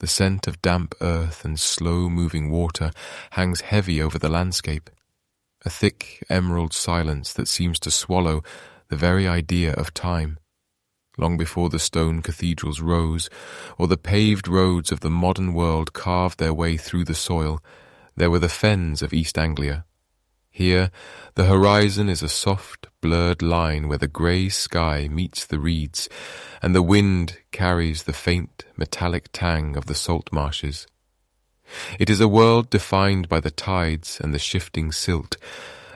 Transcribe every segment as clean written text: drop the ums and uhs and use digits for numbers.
The scent of damp earth and slow-moving water hangs heavy over the landscape, a thick emerald silence that seems to swallow the very idea of time. Long before the stone cathedrals rose, or the paved roads of the modern world carved their way through the soil, there were the fens of East Anglia. Here, the horizon is a soft, blurred line where the grey sky meets the reeds, and the wind carries the faint, metallic tang of the salt marshes. It is a world defined by the tides and the shifting silt,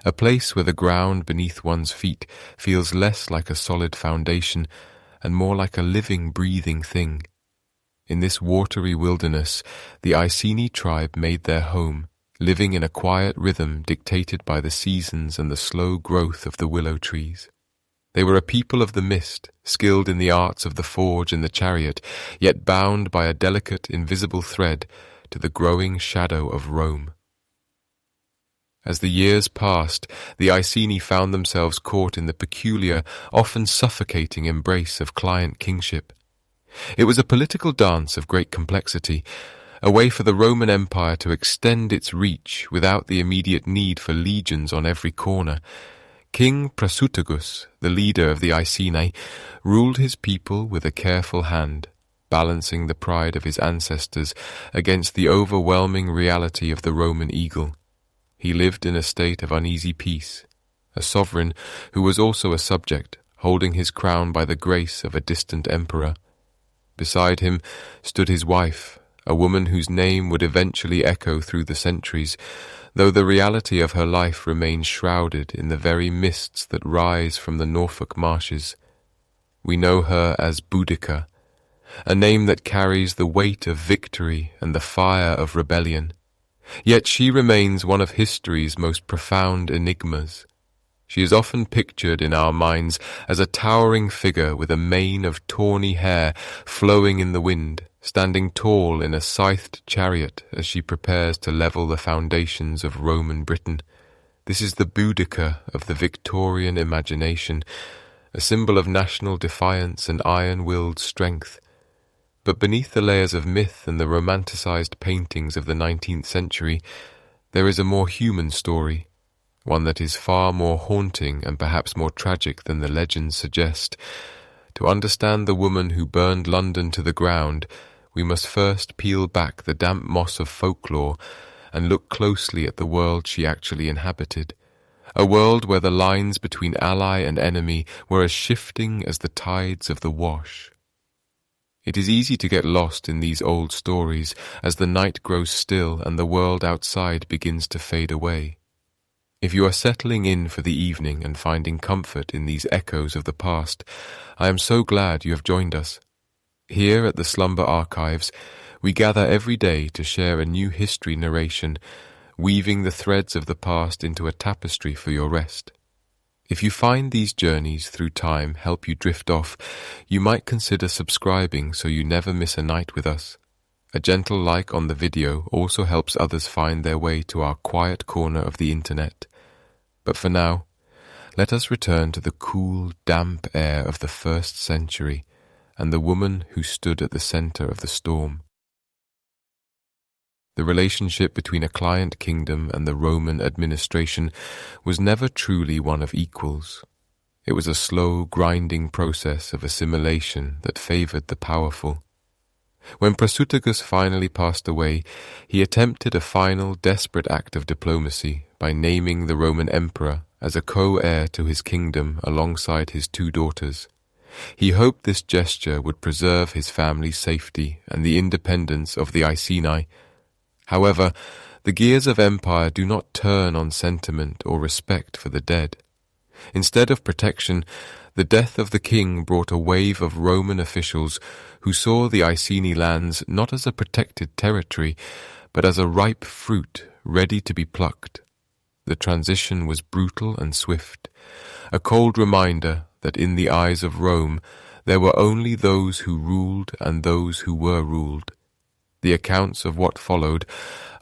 a place where the ground beneath one's feet feels less like a solid foundation and more like a living, breathing thing. In this watery wilderness, the Iceni tribe made their home, living in a quiet rhythm dictated by the seasons and the slow growth of the willow trees. They were a people of the mist, skilled in the arts of the forge and the chariot, yet bound by a delicate, invisible thread to the growing shadow of Rome. As the years passed, the Iceni found themselves caught in the peculiar, often suffocating embrace of client kingship. It was a political dance of great complexity, a way for the Roman Empire to extend its reach without the immediate need for legions on every corner. King Prasutagus, the leader of the Iceni, ruled his people with a careful hand, balancing the pride of his ancestors against the overwhelming reality of the Roman eagle. He lived in a state of uneasy peace, a sovereign who was also a subject, holding his crown by the grace of a distant emperor. Beside him stood his wife, a woman whose name would eventually echo through the centuries, though the reality of her life remains shrouded in the very mists that rise from the Norfolk marshes. We know her as Boudica, a name that carries the weight of victory and the fire of rebellion. Yet she remains one of history's most profound enigmas. She is often pictured in our minds as a towering figure with a mane of tawny hair flowing in the wind, standing tall in a scythed chariot as she prepares to level the foundations of Roman Britain. This is the Boudica of the Victorian imagination, a symbol of national defiance and iron-willed strength. But beneath the layers of myth and the romanticized paintings of the 19th century, there is a more human story, one that is far more haunting and perhaps more tragic than the legends suggest. To understand the woman who burned London to the ground, we must first peel back the damp moss of folklore and look closely at the world she actually inhabited, a world where the lines between ally and enemy were as shifting as the tides of the Wash. It is easy to get lost in these old stories as the night grows still and the world outside begins to fade away. If you are settling in for the evening and finding comfort in these echoes of the past, I am so glad you have joined us. Here at the Slumber Archives, we gather every day to share a new history narration, weaving the threads of the past into a tapestry for your rest. If you find these journeys through time help you drift off, you might consider subscribing so you never miss a night with us. A gentle like on the video also helps others find their way to our quiet corner of the internet. But for now, let us return to the cool, damp air of the 1st century and the woman who stood at the center of the storm. The relationship between a client kingdom and the Roman administration was never truly one of equals. It was a slow, grinding process of assimilation that favored the powerful. When Prasutagus finally passed away, he attempted a final, desperate act of diplomacy by naming the Roman emperor as a co-heir to his kingdom alongside his 2 daughters. He hoped this gesture would preserve his family's safety and the independence of the Iceni. However, the gears of empire do not turn on sentiment or respect for the dead. Instead of protection, the death of the king brought a wave of Roman officials who saw the Iceni lands not as a protected territory, but as a ripe fruit ready to be plucked. The transition was brutal and swift, a cold reminder that in the eyes of Rome there were only those who ruled and those who were ruled. The accounts of what followed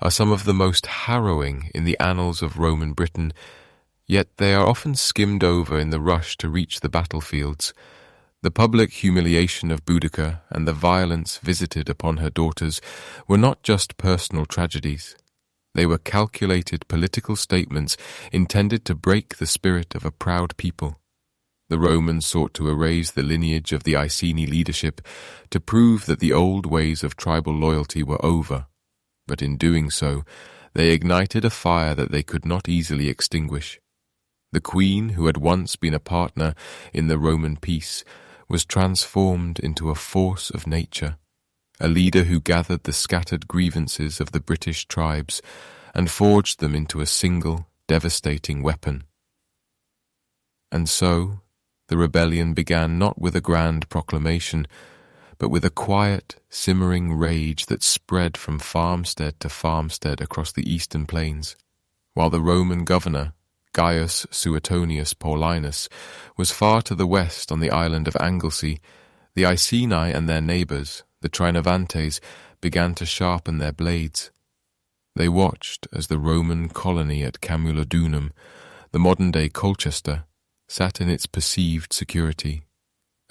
are some of the most harrowing in the annals of Roman Britain, yet they are often skimmed over in the rush to reach the battlefields. The public humiliation of Boudica and the violence visited upon her daughters were not just personal tragedies. They were calculated political statements intended to break the spirit of a proud people. The Romans sought to erase the lineage of the Iceni leadership to prove that the old ways of tribal loyalty were over, but in doing so, they ignited a fire that they could not easily extinguish. The queen, who had once been a partner in the Roman peace, was transformed into a force of nature, a leader who gathered the scattered grievances of the British tribes and forged them into a single, devastating weapon. And so, the rebellion began not with a grand proclamation, but with a quiet, simmering rage that spread from farmstead to farmstead across the eastern plains, while the Roman governor, Gaius Suetonius Paulinus, was far to the west on the island of Anglesey. The Iceni and their neighbours, the Trinovantes, began to sharpen their blades. They watched as the Roman colony at Camulodunum, the modern-day Colchester, sat in its perceived security.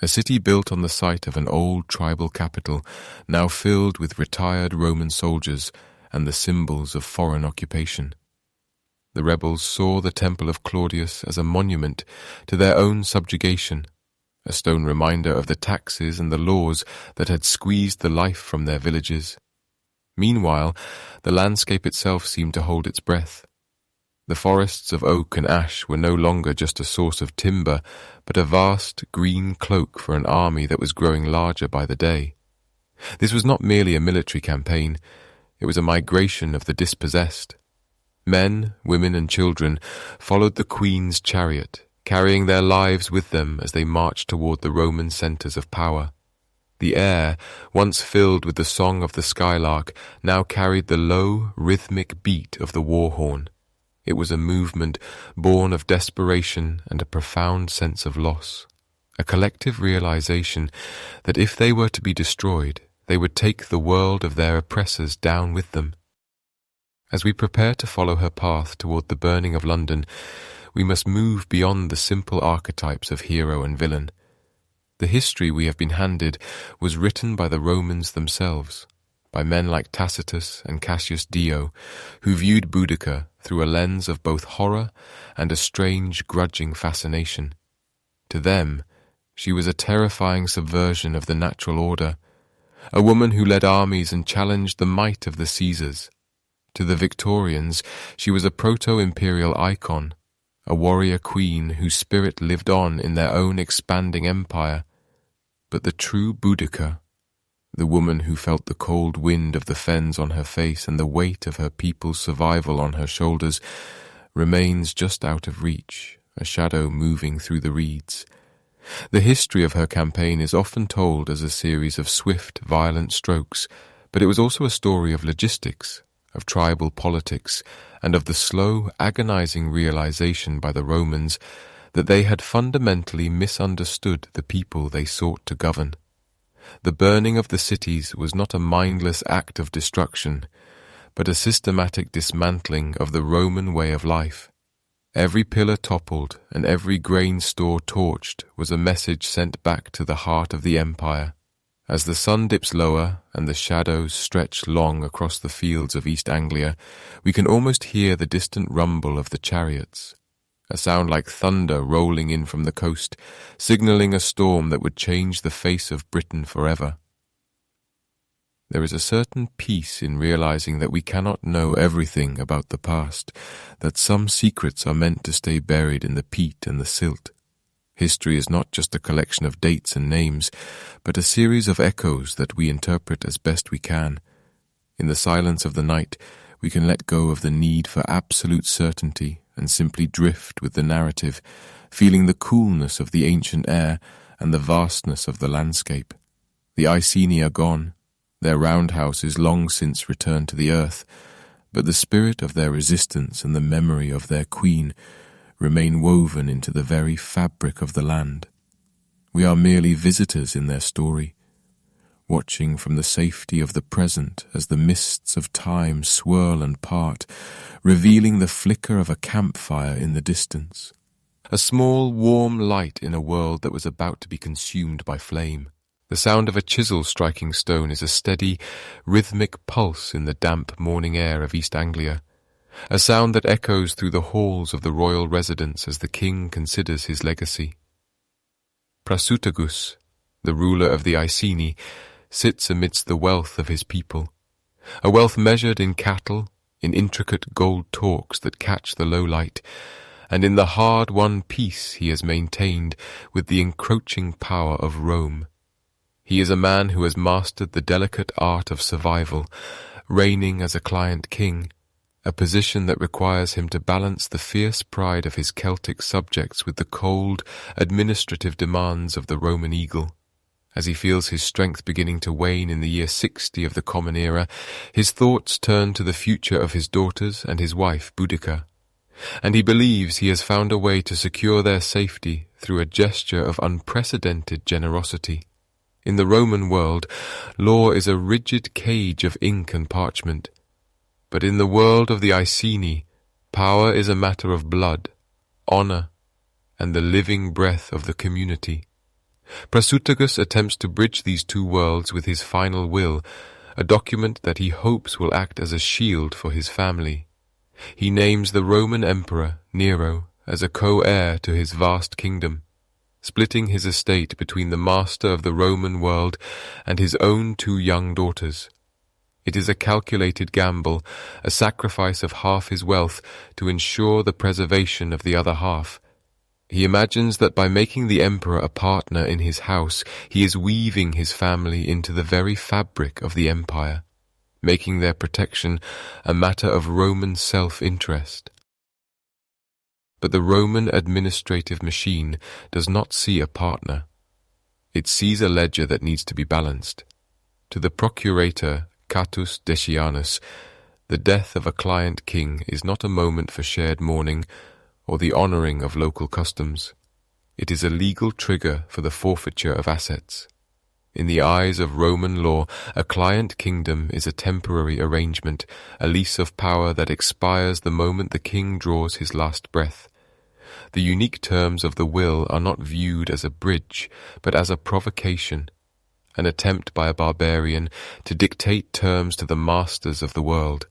A city built on the site of an old tribal capital, now filled with retired Roman soldiers and the symbols of foreign occupation. The rebels saw the temple of Claudius as a monument to their own subjugation, a stone reminder of the taxes and the laws that had squeezed the life from their villages. Meanwhile, the landscape itself seemed to hold its breath. The forests of oak and ash were no longer just a source of timber, but a vast green cloak for an army that was growing larger by the day. This was not merely a military campaign, it was a migration of the dispossessed. Men, women, and children followed the Queen's chariot, carrying their lives with them as they marched toward the Roman centres of power. The air, once filled with the song of the skylark, now carried the low, rhythmic beat of the war horn. It was a movement born of desperation and a profound sense of loss, a collective realization that if they were to be destroyed, they would take the world of their oppressors down with them. As we prepare to follow her path toward the burning of London, we must move beyond the simple archetypes of hero and villain. The history we have been handed was written by the Romans themselves, by men like Tacitus and Cassius Dio, who viewed Boudica through a lens of both horror and a strange, grudging fascination. To them, she was a terrifying subversion of the natural order, a woman who led armies and challenged the might of the Caesars. To the Victorians, she was a proto-imperial icon, a warrior queen whose spirit lived on in their own expanding empire. But the true Boudica, the woman who felt the cold wind of the fens on her face and the weight of her people's survival on her shoulders, remains just out of reach, a shadow moving through the reeds. The history of her campaign is often told as a series of swift, violent strokes, but it was also a story of logistics, of tribal politics, and of the slow, agonizing realization by the Romans that they had fundamentally misunderstood the people they sought to govern. The burning of the cities was not a mindless act of destruction, but a systematic dismantling of the Roman way of life. Every pillar toppled and every grain store torched was a message sent back to the heart of the empire. As the sun dips lower and the shadows stretch long across the fields of East Anglia, we can almost hear the distant rumble of the chariots, a sound like thunder rolling in from the coast, signalling a storm that would change the face of Britain forever. There is a certain peace in realizing that we cannot know everything about the past, that some secrets are meant to stay buried in the peat and the silt. History is not just a collection of dates and names, but a series of echoes that we interpret as best we can. In the silence of the night, we can let go of the need for absolute certainty and simply drift with the narrative, feeling the coolness of the ancient air and the vastness of the landscape. The Iceni are gone, their roundhouse is long since returned to the earth, but the spirit of their resistance and the memory of their queen remain woven into the very fabric of the land. We are merely visitors in their story, watching from the safety of the present as the mists of time swirl and part, revealing the flicker of a campfire in the distance, a small, warm light in a world that was about to be consumed by flame. The sound of a chisel striking stone is a steady, rhythmic pulse in the damp morning air of East Anglia, a sound that echoes through the halls of the royal residence as the king considers his legacy. Prasutagus, the ruler of the Iceni, sits amidst the wealth of his people, a wealth measured in cattle, in intricate gold talks that catch the low light, and in the hard-won peace he has maintained with the encroaching power of Rome. He is a man who has mastered the delicate art of survival, reigning as a client king, a position that requires him to balance the fierce pride of his Celtic subjects with the cold, administrative demands of the Roman eagle. As he feels his strength beginning to wane in the year 60 of the Common Era, his thoughts turn to the future of his daughters and his wife Boudica, and he believes he has found a way to secure their safety through a gesture of unprecedented generosity. In the Roman world, law is a rigid cage of ink and parchment, but in the world of the Iceni, power is a matter of blood, honor, and the living breath of the community. Prasutagus attempts to bridge these two worlds with his final will, a document that he hopes will act as a shield for his family. He names the Roman Emperor, Nero, as a co-heir to his vast kingdom, splitting his estate between the master of the Roman world and his own two young daughters. It is a calculated gamble, a sacrifice of half his wealth to ensure the preservation of the other half. He imagines that by making the emperor a partner in his house, he is weaving his family into the very fabric of the empire, making their protection a matter of Roman self-interest. But the Roman administrative machine does not see a partner. It sees a ledger that needs to be balanced. To the procurator Catus Decianus, the death of a client king is not a moment for shared mourning or the honoring of local customs. It is a legal trigger for the forfeiture of assets. In the eyes of Roman law, a client kingdom is a temporary arrangement, a lease of power that expires the moment the king draws his last breath. The unique terms of the will are not viewed as a bridge, but as a provocation, an attempt by a barbarian to dictate terms to the masters of the world.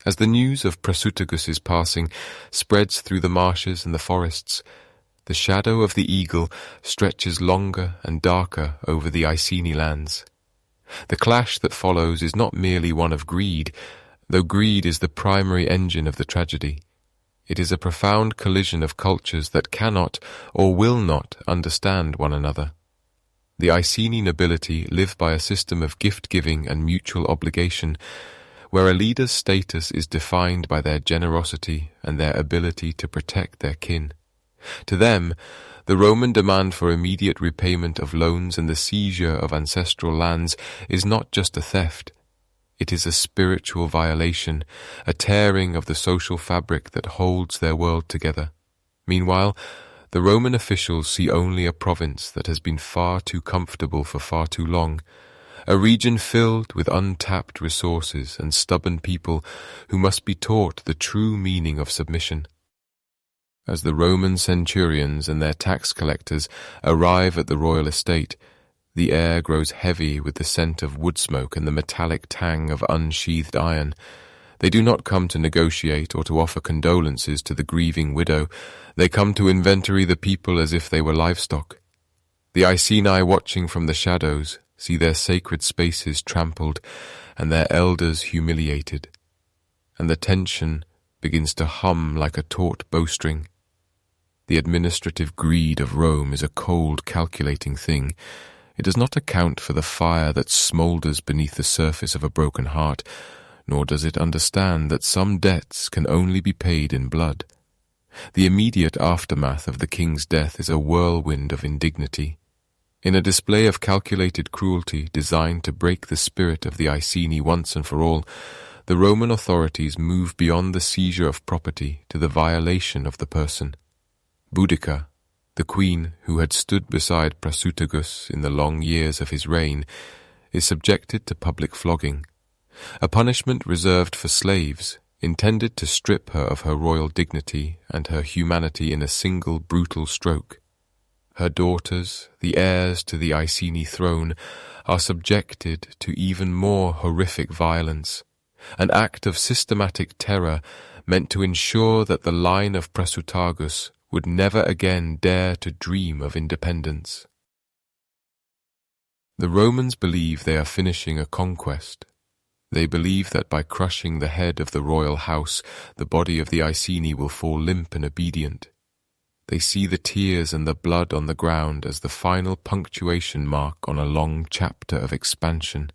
As the news of Prasutagus's passing spreads through the marshes and the forests, the shadow of the eagle stretches longer and darker over the Iceni lands. The clash that follows is not merely one of greed, though greed is the primary engine of the tragedy. It is a profound collision of cultures that cannot or will not understand one another. The Iceni nobility live by a system of gift-giving and mutual obligation, where a leader's status is defined by their generosity and their ability to protect their kin. To them, the Roman demand for immediate repayment of loans and the seizure of ancestral lands is not just a theft. It is a spiritual violation, a tearing of the social fabric that holds their world together. Meanwhile, the Roman officials see only a province that has been far too comfortable for far too long, a region filled with untapped resources and stubborn people who must be taught the true meaning of submission. As the Roman centurions and their tax collectors arrive at the royal estate, the air grows heavy with the scent of wood smoke and the metallic tang of unsheathed iron. They do not come to negotiate or to offer condolences to the grieving widow. They come to inventory the people as if they were livestock. The Iceni, watching from the shadows, see their sacred spaces trampled and their elders humiliated. And the tension begins to hum like a taut bowstring. The administrative greed of Rome is a cold, calculating thing. It does not account for the fire that smoulders beneath the surface of a broken heart, nor does it understand that some debts can only be paid in blood. The immediate aftermath of the king's death is a whirlwind of indignity. In a display of calculated cruelty designed to break the spirit of the Iceni once and for all, the Roman authorities move beyond the seizure of property to the violation of the person. Boudica, the queen who had stood beside Prasutagus in the long years of his reign, is subjected to public flogging, a punishment reserved for slaves intended to strip her of her royal dignity and her humanity in a single brutal stroke. Her daughters, the heirs to the Iceni throne, are subjected to even more horrific violence, an act of systematic terror meant to ensure that the line of Prasutagus would never again dare to dream of independence. The Romans believe they are finishing a conquest. They believe that by crushing the head of the royal house, the body of the Iceni will fall limp and obedient. They see the tears and the blood on the ground as the final punctuation mark on a long chapter of expansion.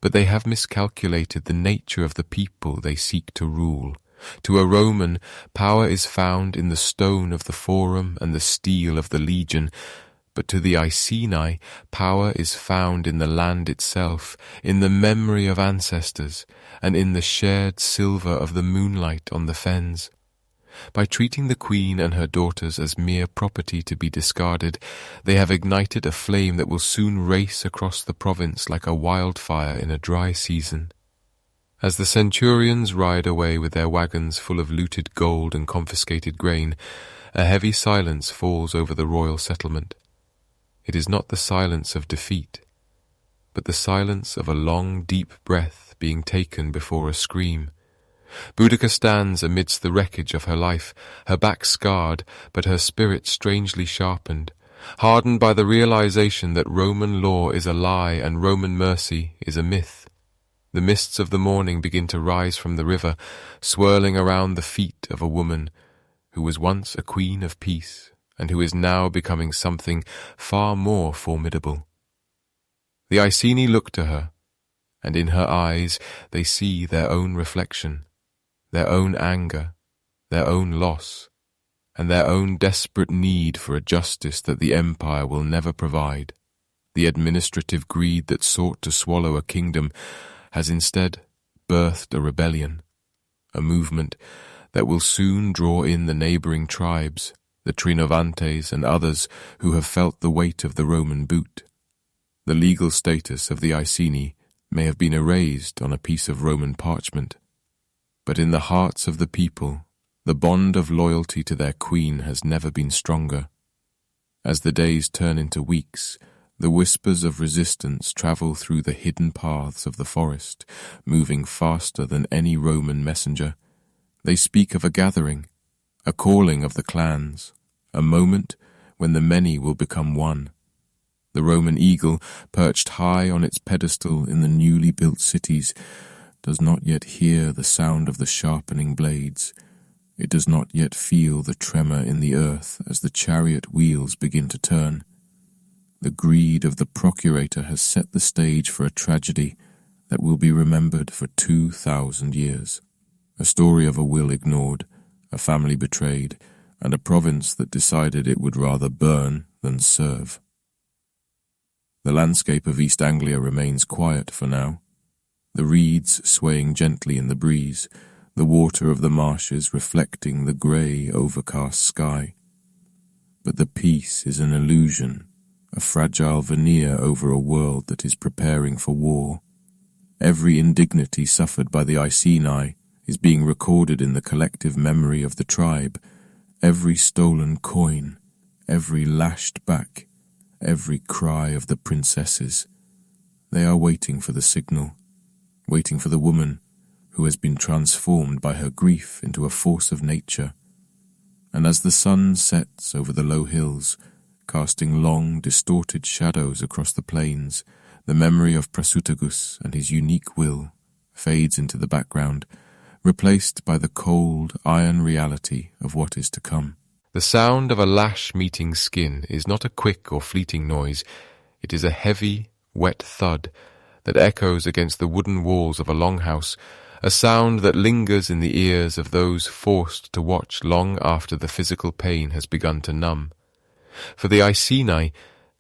But they have miscalculated the nature of the people they seek to rule. To a Roman, power is found in the stone of the forum and the steel of the legion, but to the Iceni, power is found in the land itself, in the memory of ancestors, and in the shared silver of the moonlight on the fens. By treating the queen and her daughters as mere property to be discarded, they have ignited a flame that will soon race across the province like a wildfire in a dry season. As the centurions ride away with their wagons full of looted gold and confiscated grain, a heavy silence falls over the royal settlement. It is not the silence of defeat, but the silence of a long, deep breath being taken before a scream. Boudica stands amidst the wreckage of her life, her back scarred, but her spirit strangely sharpened, hardened by the realization that Roman law is a lie and Roman mercy is a myth. The mists of the morning begin to rise from the river, swirling around the feet of a woman who was once a queen of peace and who is now becoming something far more formidable. The Iceni look to her, and in her eyes they see their own reflection, their own anger, their own loss, and their own desperate need for a justice that the empire will never provide. The administrative greed that sought to swallow a kingdom has instead birthed a rebellion, a movement that will soon draw in the neighboring tribes, the Trinovantes and others who have felt the weight of the Roman boot. The legal status of the Iceni may have been erased on a piece of Roman parchment, but in the hearts of the people, the bond of loyalty to their queen has never been stronger. As the days turn into weeks, the whispers of resistance travel through the hidden paths of the forest, moving faster than any Roman messenger. They speak of a gathering, a calling of the clans, a moment when the many will become one. The Roman eagle, perched high on its pedestal in the newly built cities, does not yet hear the sound of the sharpening blades. It does not yet feel the tremor in the earth as the chariot wheels begin to turn. The greed of the procurator has set the stage for a tragedy that will be remembered for 2,000 years. A story of a will ignored, a family betrayed, and a province that decided it would rather burn than serve. The landscape of East Anglia remains quiet for now, the reeds swaying gently in the breeze, the water of the marshes reflecting the grey, overcast sky. But the peace is an illusion, a fragile veneer over a world that is preparing for war. Every indignity suffered by the Iceni is being recorded in the collective memory of the tribe. Every stolen coin, every lashed back, every cry of the princesses. They are waiting for the signal, waiting for the woman who has been transformed by her grief into a force of nature. And as the sun sets over the low hills, casting long, distorted shadows across the plains, the memory of Prasutagus and his unique will fades into the background, replaced by the cold, iron reality of what is to come. The sound of a lash meeting skin is not a quick or fleeting noise. It is a heavy, wet thud that echoes against the wooden walls of a longhouse, a sound that lingers in the ears of those forced to watch long after the physical pain has begun to numb. For the Iceni,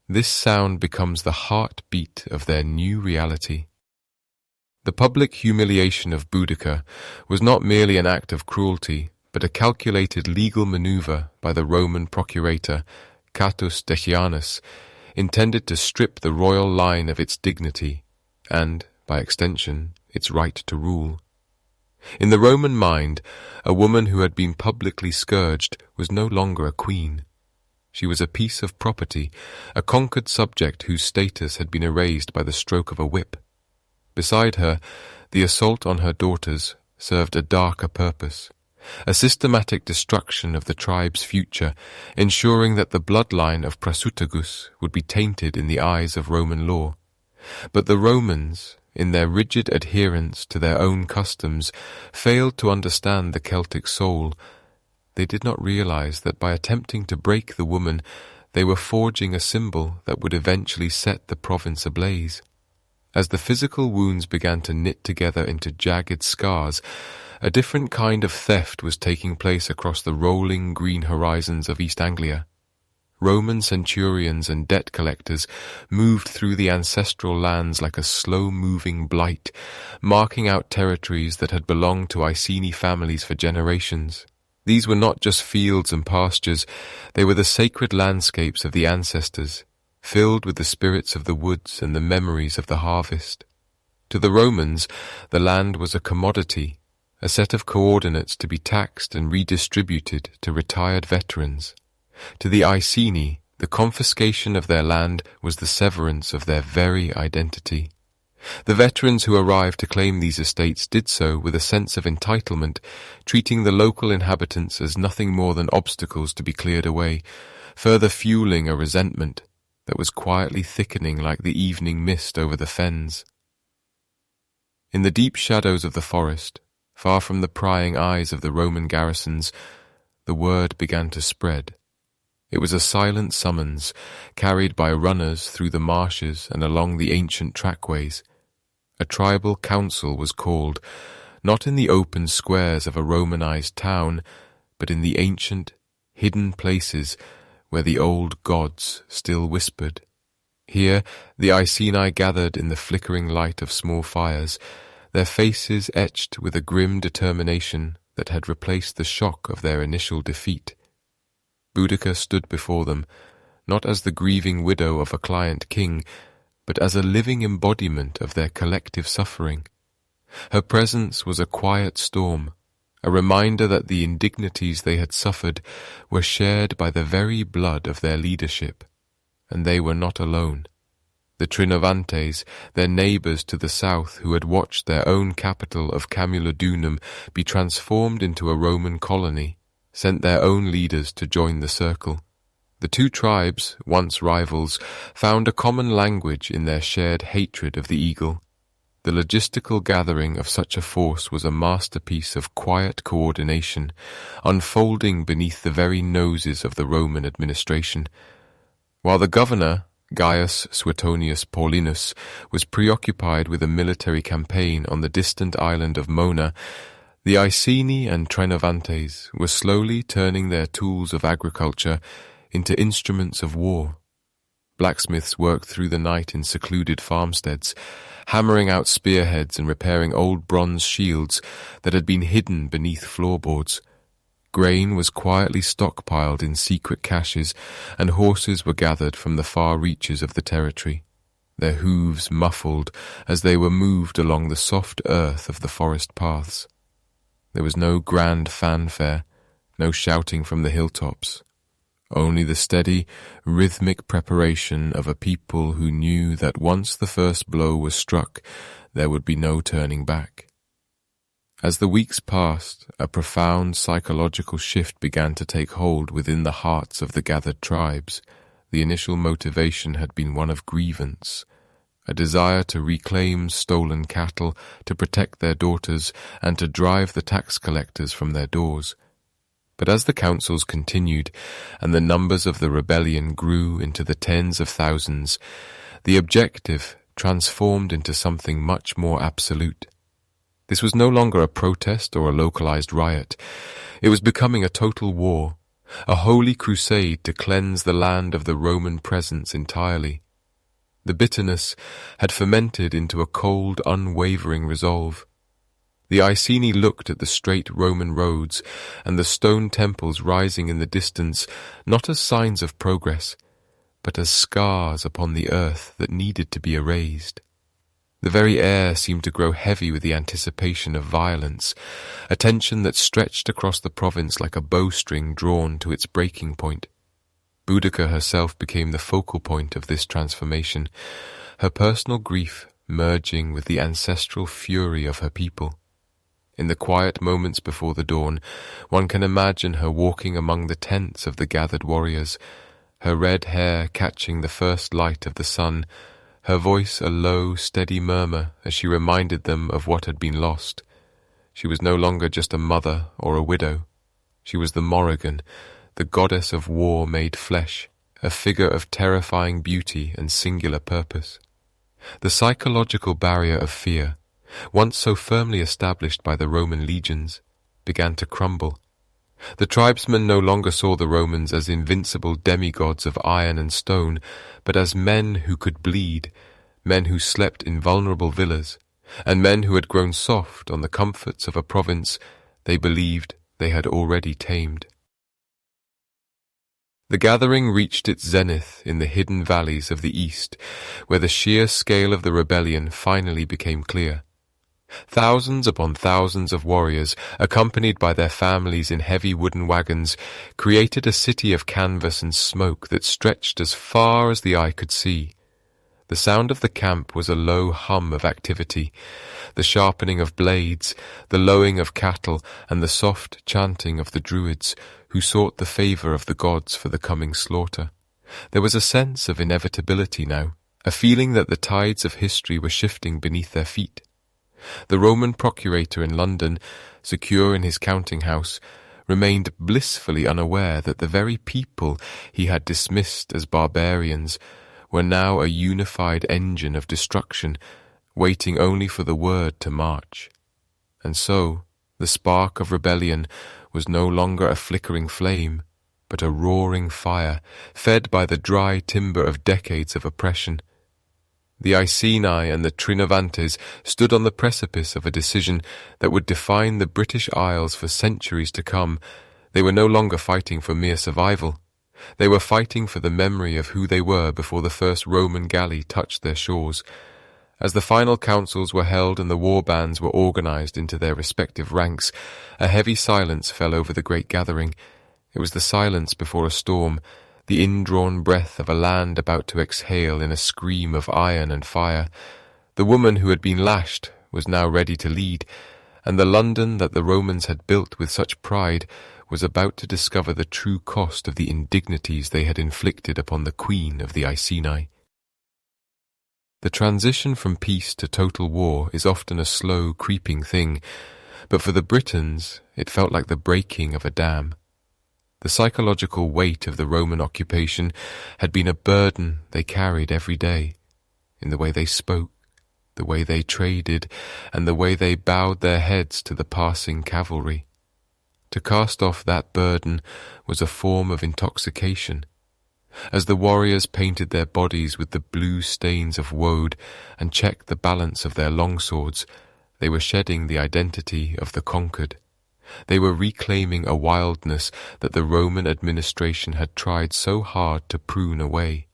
this sound becomes the heartbeat of their new reality. The public humiliation of Boudica was not merely an act of cruelty, but a calculated legal maneuver by the Roman procurator, Catus Decianus, intended to strip the royal line of its dignity and, by extension, its right to rule. In the Roman mind, a woman who had been publicly scourged was no longer a queen. She was a piece of property, a conquered subject whose status had been erased by the stroke of a whip. Beside her, the assault on her daughters served a darker purpose, a systematic destruction of the tribe's future, ensuring that the bloodline of Prasutagus would be tainted in the eyes of Roman law. But the Romans, in their rigid adherence to their own customs, failed to understand the Celtic soul. They did not realize that by attempting to break the woman, they were forging a symbol that would eventually set the province ablaze. As the physical wounds began to knit together into jagged scars, a different kind of theft was taking place across the rolling green horizons of East Anglia. Roman centurions and debt collectors moved through the ancestral lands like a slow-moving blight, marking out territories that had belonged to Iceni families for generations. These were not just fields and pastures, they were the sacred landscapes of the ancestors, filled with the spirits of the woods and the memories of the harvest. To the Romans, the land was a commodity, a set of coordinates to be taxed and redistributed to retired veterans. To the Iceni, the confiscation of their land was the severance of their very identity. The veterans who arrived to claim these estates did so with a sense of entitlement, treating the local inhabitants as nothing more than obstacles to be cleared away, further fueling a resentment that was quietly thickening like the evening mist over the fens. In the deep shadows of the forest, far from the prying eyes of the Roman garrisons, the word began to spread. It was a silent summons, carried by runners through the marshes and along the ancient trackways. A tribal council was called, not in the open squares of a Romanized town, but in the ancient, hidden places where the old gods still whispered. Here the Iceni gathered in the flickering light of small fires, their faces etched with a grim determination that had replaced the shock of their initial defeat. Boudica stood before them, not as the grieving widow of a client king, but as a living embodiment of their collective suffering. Her presence was a quiet storm, a reminder that the indignities they had suffered were shared by the very blood of their leadership, and they were not alone. The Trinovantes, their neighbours to the south who had watched their own capital of Camulodunum be transformed into a Roman colony, sent their own leaders to join the circle. The two tribes, once rivals, found a common language in their shared hatred of the eagle. The logistical gathering of such a force was a masterpiece of quiet coordination, unfolding beneath the very noses of the Roman administration. While the governor, Gaius Suetonius Paulinus, was preoccupied with a military campaign on the distant island of Mona, the Iceni and Trinovantes were slowly turning their tools of agriculture into instruments of war. Blacksmiths worked through the night in secluded farmsteads, hammering out spearheads and repairing old bronze shields that had been hidden beneath floorboards. Grain was quietly stockpiled in secret caches, and horses were gathered from the far reaches of the territory, their hooves muffled as they were moved along the soft earth of the forest paths. There was no grand fanfare, no shouting from the hilltops, only the steady, rhythmic preparation of a people who knew that once the first blow was struck, there would be no turning back. As the weeks passed, a profound psychological shift began to take hold within the hearts of the gathered tribes. The initial motivation had been one of grievance, a desire to reclaim stolen cattle, to protect their daughters, and to drive the tax collectors from their doors. But as the councils continued, and the numbers of the rebellion grew into the tens of thousands, the objective transformed into something much more absolute. This was no longer a protest or a localized riot. It was becoming a total war, a holy crusade to cleanse the land of the Roman presence entirely. The bitterness had fermented into a cold, unwavering resolve. The Iceni looked at the straight Roman roads and the stone temples rising in the distance not as signs of progress, but as scars upon the earth that needed to be erased. The very air seemed to grow heavy with the anticipation of violence, a tension that stretched across the province like a bowstring drawn to its breaking point. Boudica herself became the focal point of this transformation, her personal grief merging with the ancestral fury of her people. In the quiet moments before the dawn, one can imagine her walking among the tents of the gathered warriors, her red hair catching the first light of the sun, her voice a low, steady murmur as she reminded them of what had been lost. She was no longer just a mother or a widow. She was the Morrigan, the goddess of war made flesh, a figure of terrifying beauty and singular purpose. The psychological barrier of fear, once so firmly established by the Roman legions, began to crumble. The tribesmen no longer saw the Romans as invincible demigods of iron and stone, but as men who could bleed, men who slept in vulnerable villas, and men who had grown soft on the comforts of a province they believed they had already tamed. The gathering reached its zenith in the hidden valleys of the east, where the sheer scale of the rebellion finally became clear. Thousands upon thousands of warriors, accompanied by their families in heavy wooden wagons, created a city of canvas and smoke that stretched as far as the eye could see. The sound of the camp was a low hum of activity, the sharpening of blades, the lowing of cattle, and the soft chanting of the druids, who sought the favour of the gods for the coming slaughter. There was a sense of inevitability now, a feeling that the tides of history were shifting beneath their feet. The Roman procurator in London, secure in his counting house, remained blissfully unaware that the very people he had dismissed as barbarians were now a unified engine of destruction, waiting only for the word to march. And so, the spark of rebellion was no longer a flickering flame, but a roaring fire, fed by the dry timber of decades of oppression. The Iceni and the Trinovantes stood on the precipice of a decision that would define the British Isles for centuries to come. They were no longer fighting for mere survival. They were fighting for the memory of who they were before the first Roman galley touched their shores. As the final councils were held and the war bands were organized into their respective ranks, a heavy silence fell over the great gathering. It was the silence before a storm, the indrawn breath of a land about to exhale in a scream of iron and fire. The woman who had been lashed was now ready to lead, and the London that the Romans had built with such pride was about to discover the true cost of the indignities they had inflicted upon the queen of the Iceni. The transition from peace to total war is often a slow, creeping thing, but for the Britons it felt like the breaking of a dam. The psychological weight of the Roman occupation had been a burden they carried every day, in the way they spoke, the way they traded, and the way they bowed their heads to the passing cavalry. To cast off that burden was a form of intoxication. As the warriors painted their bodies with the blue stains of woad and checked the balance of their longswords, they were shedding the identity of the conquered. They were reclaiming a wildness that the Roman administration had tried so hard to prune away.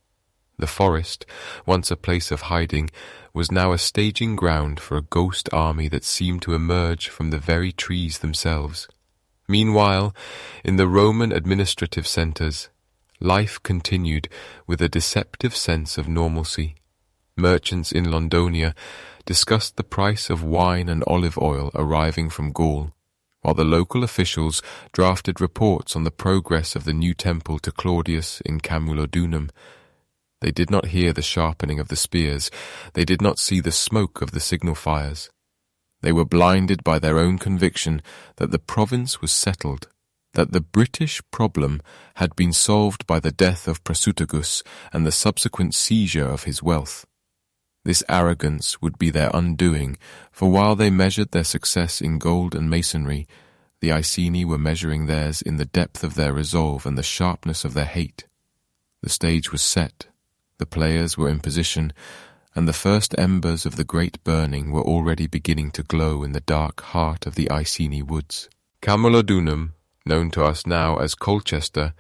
The forest, once a place of hiding, was now a staging ground for a ghost army that seemed to emerge from the very trees themselves. Meanwhile, in the Roman administrative centres, life continued with a deceptive sense of normalcy. Merchants in Londonia discussed the price of wine and olive oil arriving from Gaul, while the local officials drafted reports on the progress of the new temple to Claudius in Camulodunum. They did not hear the sharpening of the spears, they did not see the smoke of the signal fires. They were blinded by their own conviction that the province was settled, that the British problem had been solved by the death of Prasutagus and the subsequent seizure of his wealth. This arrogance would be their undoing, for while they measured their success in gold and masonry, the Iceni were measuring theirs in the depth of their resolve and the sharpness of their hate. The stage was set, the players were in position, and the first embers of the great burning were already beginning to glow in the dark heart of the Iceni woods. Camulodunum, known to us now as Colchester,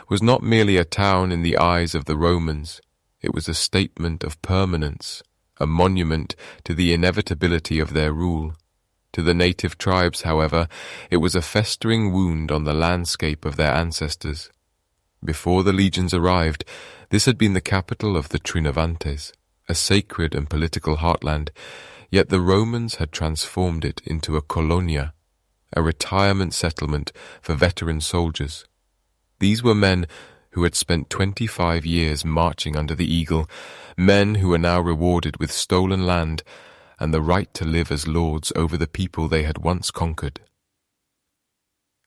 was not merely a town in the eyes of the Romans. It was a statement of permanence, a monument to the inevitability of their rule. To the native tribes, however, it was a festering wound on the landscape of their ancestors. Before the legions arrived, this had been the capital of the Trinovantes, a sacred and political heartland, yet the Romans had transformed it into a colonia, a retirement settlement for veteran soldiers. These were men who had spent 25 years marching under the eagle, men who were now rewarded with stolen land and the right to live as lords over the people they had once conquered.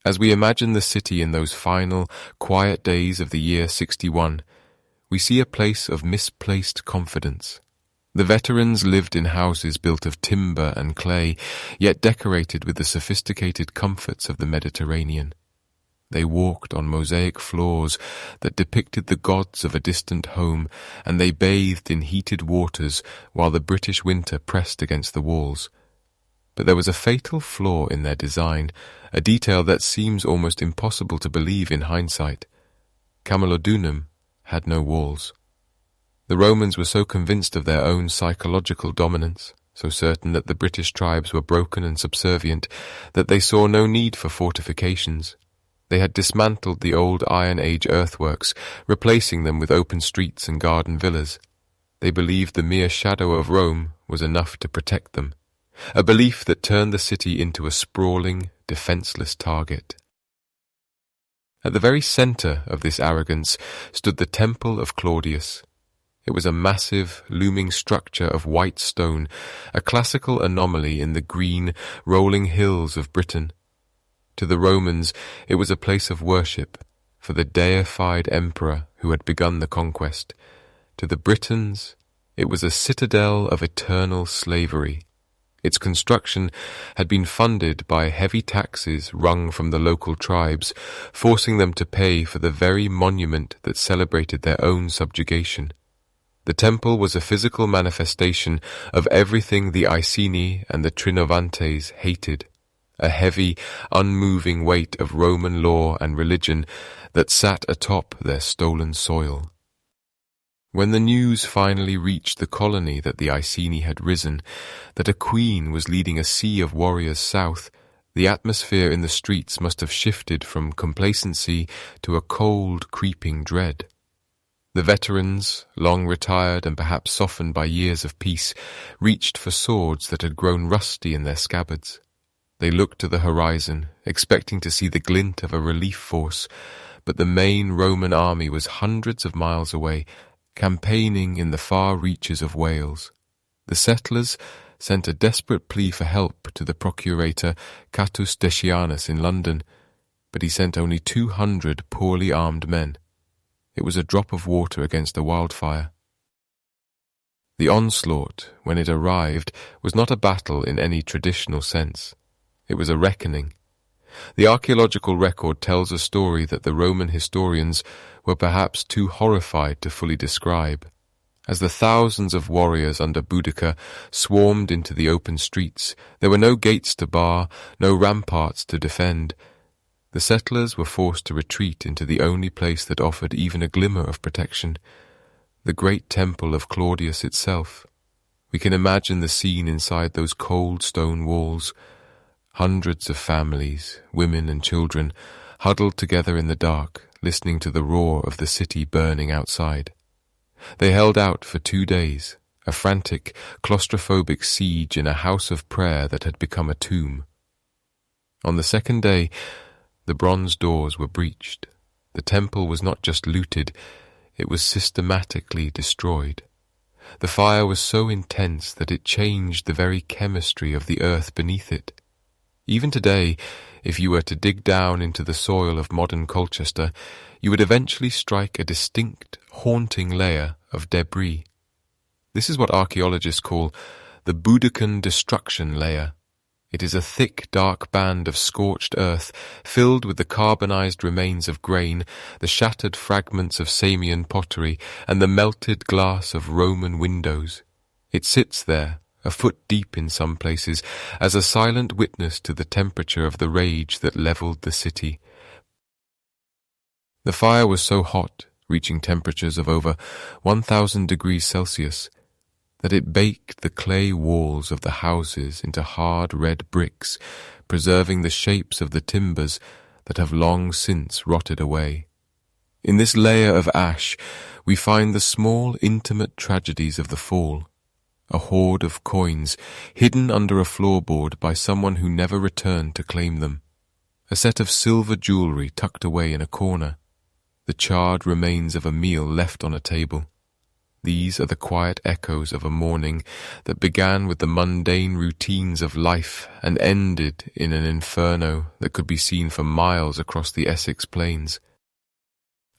As we imagine the city in those final, quiet days of the year 61, we see a place of misplaced confidence. The veterans lived in houses built of timber and clay, yet decorated with the sophisticated comforts of the Mediterranean. They walked on mosaic floors that depicted the gods of a distant home, and they bathed in heated waters while the British winter pressed against the walls. But there was a fatal flaw in their design, a detail that seems almost impossible to believe in hindsight. Camulodunum had no walls. The Romans were so convinced of their own psychological dominance, so certain that the British tribes were broken and subservient, that they saw no need for fortifications. They had dismantled the old Iron Age earthworks, replacing them with open streets and garden villas. They believed the mere shadow of Rome was enough to protect them, a belief that turned the city into a sprawling, defenseless target. At the very centre of this arrogance stood the Temple of Claudius. It was a massive, looming structure of white stone, a classical anomaly in the green, rolling hills of Britain. To the Romans, it was a place of worship for the deified emperor who had begun the conquest. To the Britons, it was a citadel of eternal slavery. Its construction had been funded by heavy taxes wrung from the local tribes, forcing them to pay for the very monument that celebrated their own subjugation. The temple was a physical manifestation of everything the Iceni and the Trinovantes hated, a heavy, unmoving weight of Roman law and religion that sat atop their stolen soil. When the news finally reached the colony that the Iceni had risen, that a queen was leading a sea of warriors south, the atmosphere in the streets must have shifted from complacency to a cold, creeping dread. The veterans, long retired and perhaps softened by years of peace, reached for swords that had grown rusty in their scabbards. They looked to the horizon, expecting to see the glint of a relief force, but the main Roman army was hundreds of miles away, campaigning in the far reaches of Wales. The settlers sent a desperate plea for help to the procurator Catus Decianus in London, but he sent only 200 poorly armed men. It was a drop of water against a wildfire. The onslaught, when it arrived, was not a battle in any traditional sense. It was a reckoning. The archaeological record tells a story that the Roman historians were perhaps too horrified to fully describe. As the thousands of warriors under Boudica swarmed into the open streets, there were no gates to bar, no ramparts to defend. The settlers were forced to retreat into the only place that offered even a glimmer of protection, the great temple of Claudius itself. We can imagine the scene inside those cold stone walls. Hundreds of families, women and children, huddled together in the dark, listening to the roar of the city burning outside. They held out for 2 days, a frantic, claustrophobic siege in a house of prayer that had become a tomb. On the second day, the bronze doors were breached. The temple was not just looted, it was systematically destroyed. The fire was so intense that it changed the very chemistry of the earth beneath it. Even today, if you were to dig down into the soil of modern Colchester, you would eventually strike a distinct, haunting layer of debris. This is what archaeologists call the Boudican destruction layer. It is a thick, dark band of scorched earth filled with the carbonized remains of grain, the shattered fragments of Samian pottery, and the melted glass of Roman windows. It sits there, a foot deep in some places, as a silent witness to the temperature of the rage that levelled the city. The fire was so hot, reaching temperatures of over 1,000 degrees Celsius, that it baked the clay walls of the houses into hard red bricks, preserving the shapes of the timbers that have long since rotted away. In this layer of ash, we find the small, intimate tragedies of the fall, a hoard of coins hidden under a floorboard by someone who never returned to claim them, a set of silver jewellery tucked away in a corner, the charred remains of a meal left on a table. These are the quiet echoes of a morning that began with the mundane routines of life and ended in an inferno that could be seen for miles across the Essex plains.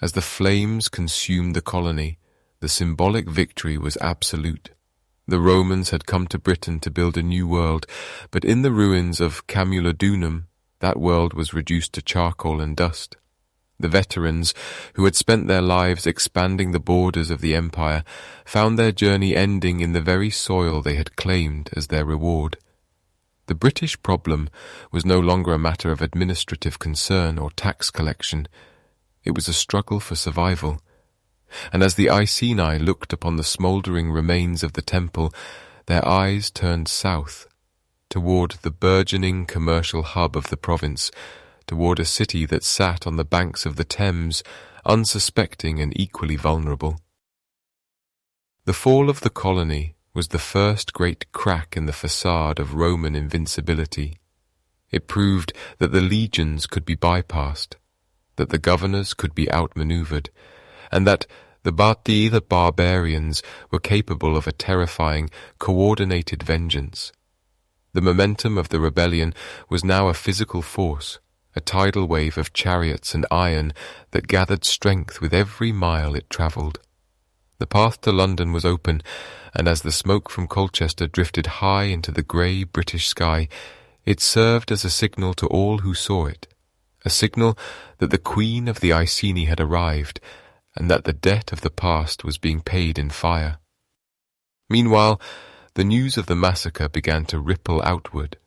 As the flames consumed the colony, the symbolic victory was absolute. The Romans had come to Britain to build a new world, but in the ruins of Camulodunum, that world was reduced to charcoal and dust. The veterans, who had spent their lives expanding the borders of the empire, found their journey ending in the very soil they had claimed as their reward. The British problem was no longer a matter of administrative concern or tax collection. It was a struggle for survival. And as the Iceni looked upon the smouldering remains of the temple, their eyes turned south, toward the burgeoning commercial hub of the province, toward a city that sat on the banks of the Thames, unsuspecting and equally vulnerable. The fall of the colony was the first great crack in the facade of Roman invincibility. It proved that the legions could be bypassed, that the governors could be outmaneuvered, and that the barbarians were capable of a terrifying, coordinated vengeance. The momentum of the rebellion was now a physical force, a tidal wave of chariots and iron that gathered strength with every mile it travelled. The path to London was open, and as the smoke from Colchester drifted high into the grey British sky, it served as a signal to all who saw it, a signal that the Queen of the Iceni had arrived, and that the debt of the past was being paid in fire. Meanwhile, the news of the massacre began to ripple outward,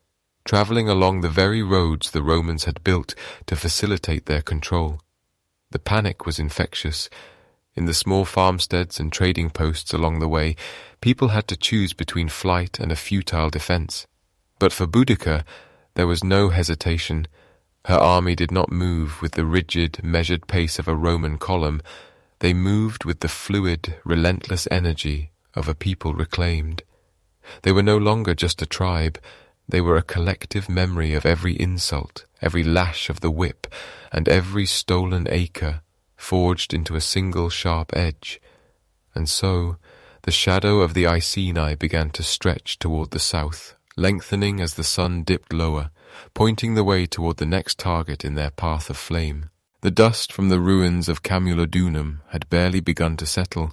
travelling along the very roads the Romans had built to facilitate their control. The panic was infectious. In the small farmsteads and trading posts along the way, people had to choose between flight and a futile defence. But for Boudica, there was no hesitation. Her army did not move with the rigid, measured pace of a Roman column. They moved with the fluid, relentless energy of a people reclaimed. They were no longer just a tribe. They were a collective memory of every insult, every lash of the whip, and every stolen acre, forged into a single sharp edge. And so, the shadow of the Iceni began to stretch toward the south, lengthening as the sun dipped lower, pointing the way toward the next target in their path of flame. The dust from the ruins of Camulodunum had barely begun to settle,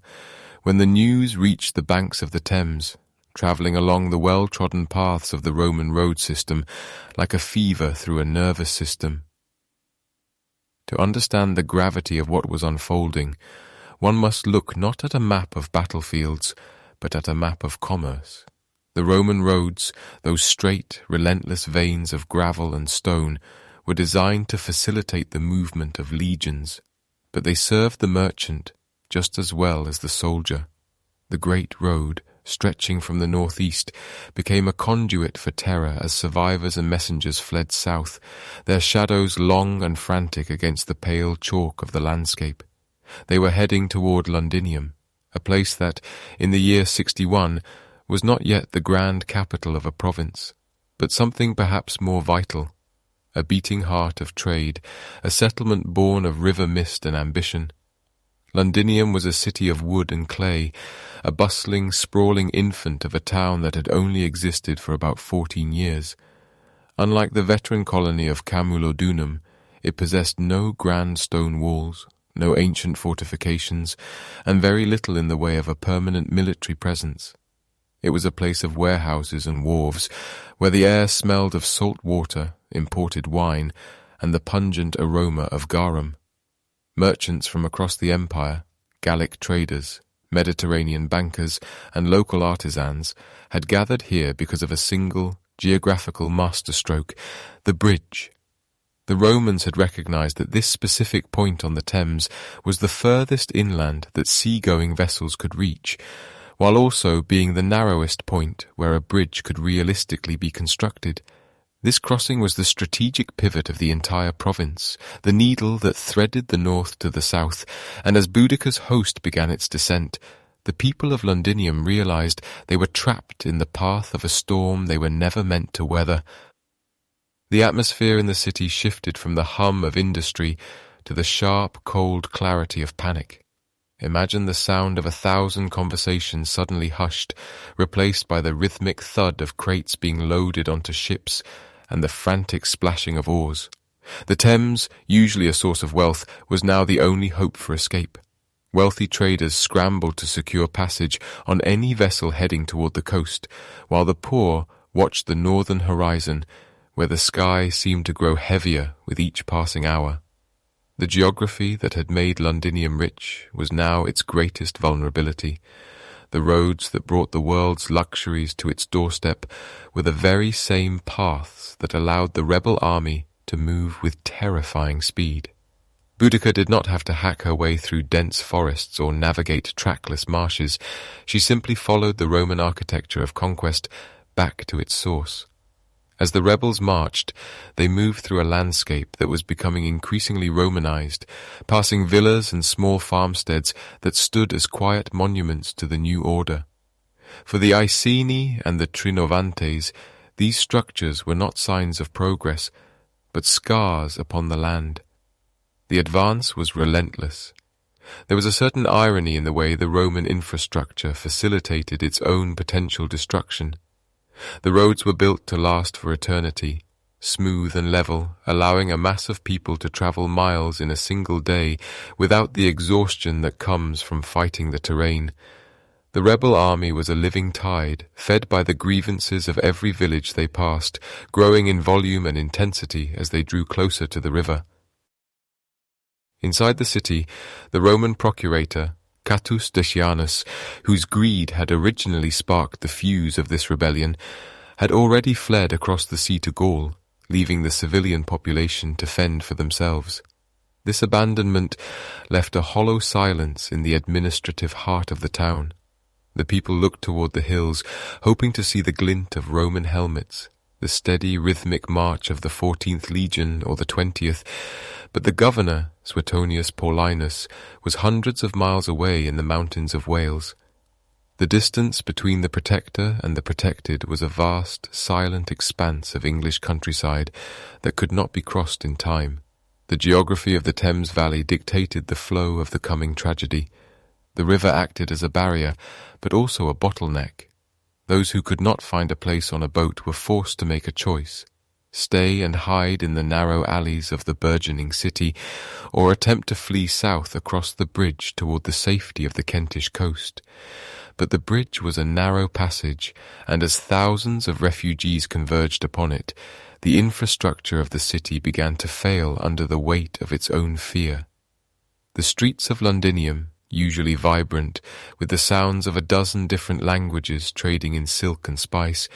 when the news reached the banks of the Thames, travelling along the well-trodden paths of the Roman road system like a fever through a nervous system. To understand the gravity of what was unfolding, one must look not at a map of battlefields, but at a map of commerce. The Roman roads, those straight, relentless veins of gravel and stone, were designed to facilitate the movement of legions, but they served the merchant just as well as the soldier. The great road, stretching from the northeast, became a conduit for terror as survivors and messengers fled south, their shadows long and frantic against the pale chalk of the landscape. They were heading toward Londinium, a place that, in the year 61, was not yet the grand capital of a province, but something perhaps more vital, a beating heart of trade, a settlement born of river mist and ambition. Londinium was a city of wood and clay, a bustling, sprawling infant of a town that had only existed for about 14 years. Unlike the veteran colony of Camulodunum, it possessed no grand stone walls, no ancient fortifications, and very little in the way of a permanent military presence. It was a place of warehouses and wharves, where the air smelled of salt water, imported wine, and the pungent aroma of garum. Merchants from across the empire, Gallic traders, Mediterranean bankers, and local artisans had gathered here because of a single, geographical masterstroke, the bridge. The Romans had recognized that this specific point on the Thames was the furthest inland that sea-going vessels could reach, while also being the narrowest point where a bridge could realistically be constructed. This crossing was the strategic pivot of the entire province, the needle that threaded the north to the south, and as Boudica's host began its descent, the people of Londinium realized they were trapped in the path of a storm they were never meant to weather. The atmosphere in the city shifted from the hum of industry to the sharp, cold clarity of panic. Imagine the sound of 1,000 conversations suddenly hushed, replaced by the rhythmic thud of crates being loaded onto ships and the frantic splashing of oars. The Thames, usually a source of wealth, was now the only hope for escape. Wealthy traders scrambled to secure passage on any vessel heading toward the coast, while the poor watched the northern horizon, where the sky seemed to grow heavier with each passing hour. The geography that had made Londinium rich was now its greatest vulnerability. The roads that brought the world's luxuries to its doorstep were the very same paths that allowed the rebel army to move with terrifying speed. Boudica did not have to hack her way through dense forests or navigate trackless marshes. She simply followed the Roman architecture of conquest back to its source. As the rebels marched, they moved through a landscape that was becoming increasingly Romanized, passing villas and small farmsteads that stood as quiet monuments to the new order. For the Iceni and the Trinovantes, these structures were not signs of progress, but scars upon the land. The advance was relentless. There was a certain irony in the way the Roman infrastructure facilitated its own potential destruction. The roads were built to last for eternity, smooth and level, allowing a mass of people to travel miles in a single day without the exhaustion that comes from fighting the terrain. The rebel army was a living tide, fed by the grievances of every village they passed, growing in volume and intensity as they drew closer to the river. Inside the city, the Roman procurator, Catus Decianus, whose greed had originally sparked the fuse of this rebellion, had already fled across the sea to Gaul, leaving the civilian population to fend for themselves. This abandonment left a hollow silence in the administrative heart of the town. The people looked toward the hills, hoping to see the glint of Roman helmets, the steady rhythmic march of the 14th Legion or the 20th, but the governor, Suetonius Paulinus, was hundreds of miles away in the mountains of Wales. The distance between the protector and the protected was a vast, silent expanse of English countryside that could not be crossed in time. The geography of the Thames Valley dictated the flow of the coming tragedy. The river acted as a barrier, but also a bottleneck. Those who could not find a place on a boat were forced to make a choice: stay and hide in the narrow alleys of the burgeoning city, or attempt to flee south across the bridge toward the safety of the Kentish coast. But the bridge was a narrow passage, and as thousands of refugees converged upon it, the infrastructure of the city began to fail under the weight of its own fear. The streets of Londinium, usually vibrant, with the sounds of a dozen different languages trading in silk and spice,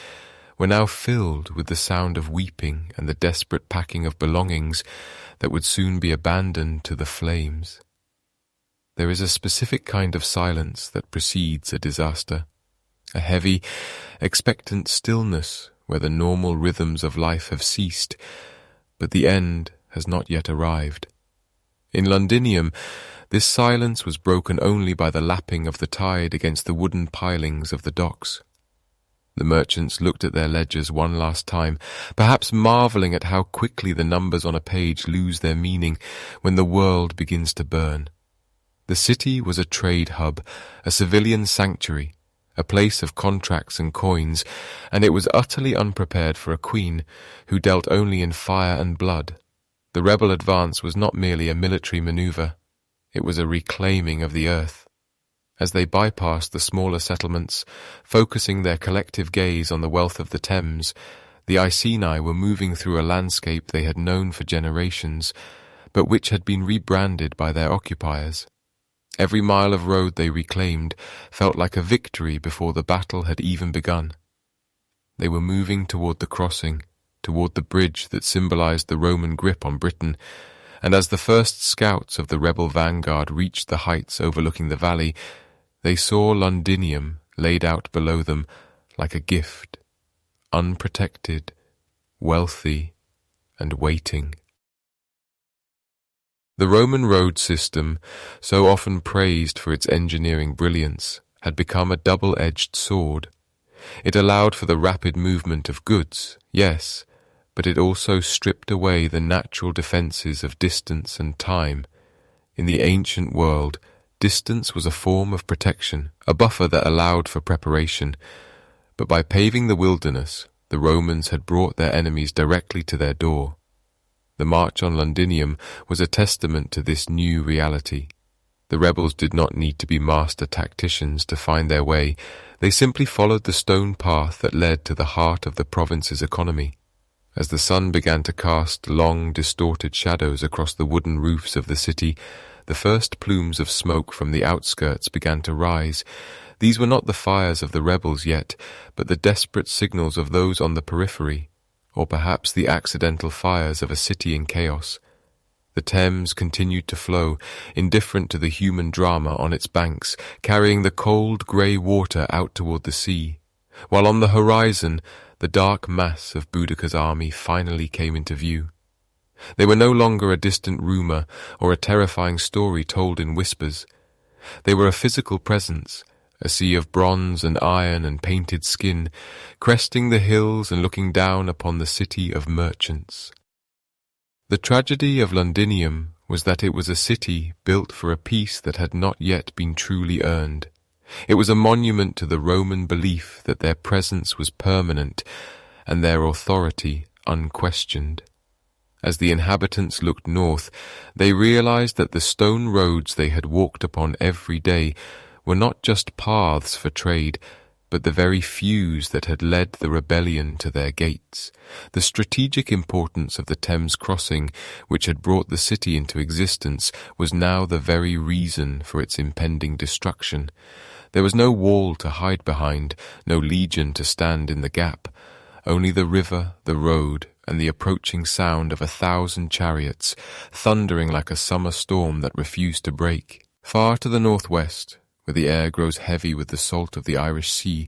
were now filled with the sound of weeping and the desperate packing of belongings that would soon be abandoned to the flames. There is a specific kind of silence that precedes a disaster, a heavy, expectant stillness where the normal rhythms of life have ceased, but the end has not yet arrived. In Londinium, this silence was broken only by the lapping of the tide against the wooden pilings of the docks. The merchants looked at their ledgers one last time, perhaps marveling at how quickly the numbers on a page lose their meaning when the world begins to burn. The city was a trade hub, a civilian sanctuary, a place of contracts and coins, and it was utterly unprepared for a queen who dealt only in fire and blood. The rebel advance was not merely a military maneuver, it was a reclaiming of the earth. As they bypassed the smaller settlements, focusing their collective gaze on the wealth of the Thames, the Iceni were moving through a landscape they had known for generations, but which had been rebranded by their occupiers. Every mile of road they reclaimed felt like a victory before the battle had even begun. They were moving toward the crossing, toward the bridge that symbolized the Roman grip on Britain, and as the first scouts of the rebel vanguard reached the heights overlooking the valley, they saw Londinium laid out below them like a gift, unprotected, wealthy, and waiting. The Roman road system, so often praised for its engineering brilliance, had become a double-edged sword. It allowed for the rapid movement of goods, yes, but it also stripped away the natural defences of distance and time. In the ancient world, distance was a form of protection, a buffer that allowed for preparation. But by paving the wilderness, the Romans had brought their enemies directly to their door. The march on Londinium was a testament to this new reality. The rebels did not need to be master tacticians to find their way. They simply followed the stone path that led to the heart of the province's economy. As the sun began to cast long, distorted shadows across the wooden roofs of the city, the first plumes of smoke from the outskirts began to rise. These were not the fires of the rebels yet, but the desperate signals of those on the periphery, or perhaps the accidental fires of a city in chaos. The Thames continued to flow, indifferent to the human drama on its banks, carrying the cold grey water out toward the sea, while on the horizon the dark mass of Boudica's army finally came into view. They were no longer a distant rumour or a terrifying story told in whispers. They were a physical presence, a sea of bronze and iron and painted skin, cresting the hills and looking down upon the city of merchants. The tragedy of Londinium was that it was a city built for a peace that had not yet been truly earned. It was a monument to the Roman belief that their presence was permanent and their authority unquestioned. As the inhabitants looked north, they realized that the stone roads they had walked upon every day were not just paths for trade, but the very fuse that had led the rebellion to their gates. The strategic importance of the Thames crossing, which had brought the city into existence, was now the very reason for its impending destruction. There was no wall to hide behind, no legion to stand in the gap, only the river, the road, and the approaching sound of 1,000 chariots, thundering like a summer storm that refused to break. Far to the northwest, where the air grows heavy with the salt of the Irish Sea,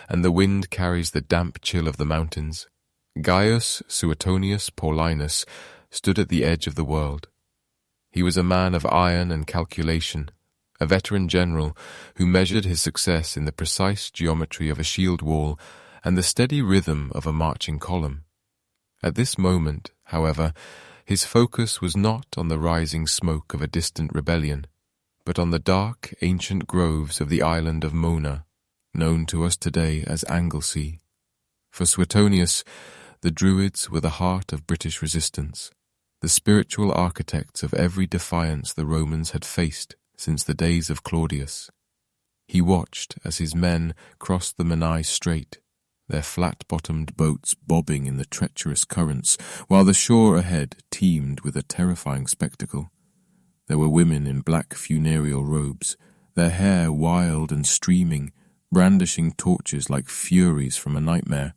and the wind carries the damp chill of the mountains, Gaius Suetonius Paulinus stood at the edge of the world. He was a man of iron and calculation, a veteran general who measured his success in the precise geometry of a shield wall and the steady rhythm of a marching column. At this moment, however, his focus was not on the rising smoke of a distant rebellion, but on the dark, ancient groves of the island of Mona, known to us today as Anglesey. For Suetonius, the Druids were the heart of British resistance, the spiritual architects of every defiance the Romans had faced since the days of Claudius. He watched as his men crossed the Menai Strait, their flat-bottomed boats bobbing in the treacherous currents, while the shore ahead teemed with a terrifying spectacle. There were women in black funereal robes, their hair wild and streaming, brandishing torches like furies from a nightmare,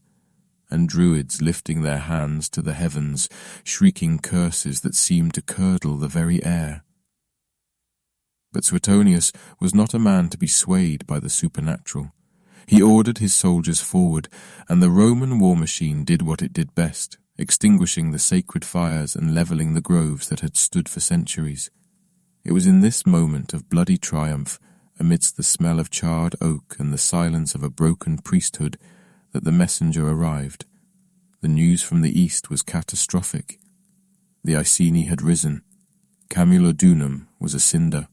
and druids lifting their hands to the heavens, shrieking curses that seemed to curdle the very air. But Suetonius was not a man to be swayed by the supernatural. He ordered his soldiers forward, and the Roman war machine did what it did best, extinguishing the sacred fires and levelling the groves that had stood for centuries. It was in this moment of bloody triumph, amidst the smell of charred oak and the silence of a broken priesthood, that the messenger arrived. The news from the east was catastrophic. The Iceni had risen. Camulodunum was a cinder.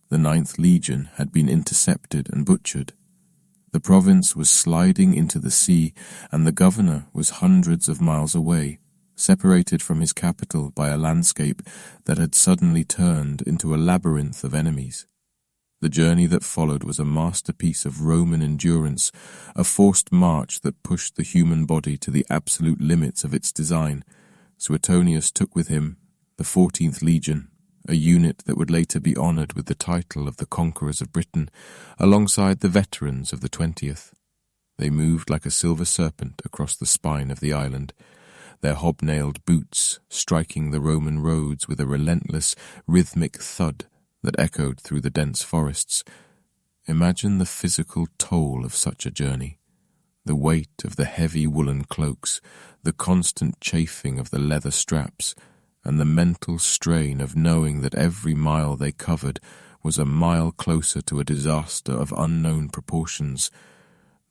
The 9th Legion had been intercepted and butchered. The province was sliding into the sea, and the governor was hundreds of miles away, separated from his capital by a landscape that had suddenly turned into a labyrinth of enemies. The journey that followed was a masterpiece of Roman endurance, a forced march that pushed the human body to the absolute limits of its design. Suetonius took with him the 14th Legion, a unit that would later be honoured with the title of the Conquerors of Britain, alongside the veterans of the 20th. They moved like a silver serpent across the spine of the island, their hobnailed boots striking the Roman roads with a relentless, rhythmic thud that echoed through the dense forests. Imagine the physical toll of such a journey. The weight of the heavy woolen cloaks, the constant chafing of the leather straps, and the mental strain of knowing that every mile they covered was a mile closer to a disaster of unknown proportions.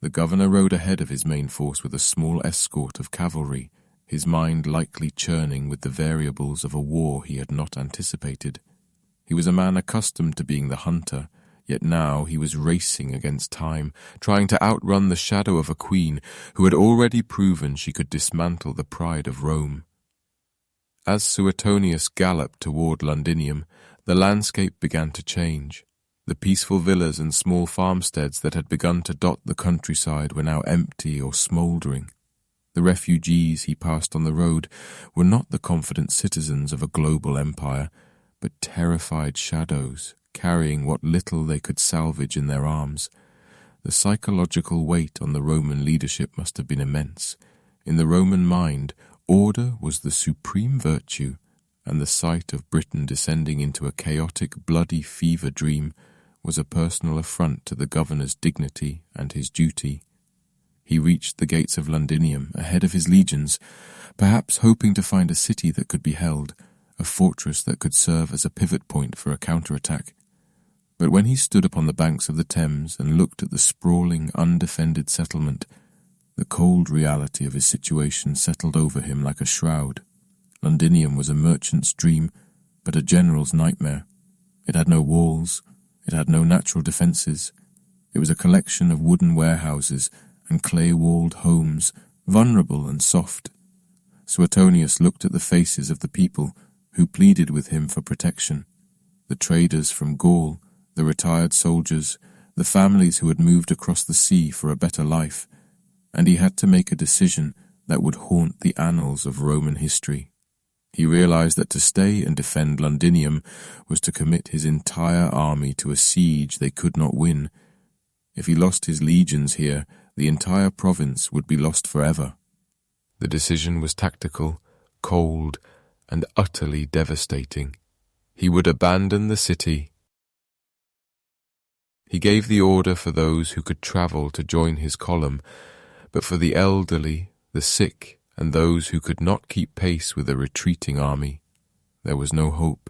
The governor rode ahead of his main force with a small escort of cavalry, his mind likely churning with the variables of a war he had not anticipated. He was a man accustomed to being the hunter, yet now he was racing against time, trying to outrun the shadow of a queen who had already proven she could dismantle the pride of Rome. As Suetonius galloped toward Londinium, the landscape began to change. The peaceful villas and small farmsteads that had begun to dot the countryside were now empty or smouldering. The refugees he passed on the road were not the confident citizens of a global empire, but terrified shadows, carrying what little they could salvage in their arms. The psychological weight on the Roman leadership must have been immense. In the Roman mind, order was the supreme virtue, and the sight of Britain descending into a chaotic, bloody fever dream was a personal affront to the governor's dignity and his duty. He reached the gates of Londinium ahead of his legions, perhaps hoping to find a city that could be held, a fortress that could serve as a pivot point for a counterattack. But when he stood upon the banks of the Thames and looked at the sprawling, undefended settlement, the cold reality of his situation settled over him like a shroud. Londinium was a merchant's dream, but a general's nightmare. It had no walls, it had no natural defences. It was a collection of wooden warehouses and clay-walled homes, vulnerable and soft. Suetonius looked at the faces of the people who pleaded with him for protection, the traders from Gaul, the retired soldiers, the families who had moved across the sea for a better life, and he had to make a decision that would haunt the annals of Roman history. He realized that to stay and defend Londinium was to commit his entire army to a siege they could not win. If he lost his legions here, the entire province would be lost forever. The decision was tactical, cold, and utterly devastating. He would abandon the city. He gave the order for those who could travel to join his column, but for the elderly, the sick, and those who could not keep pace with a retreating army, there was no hope.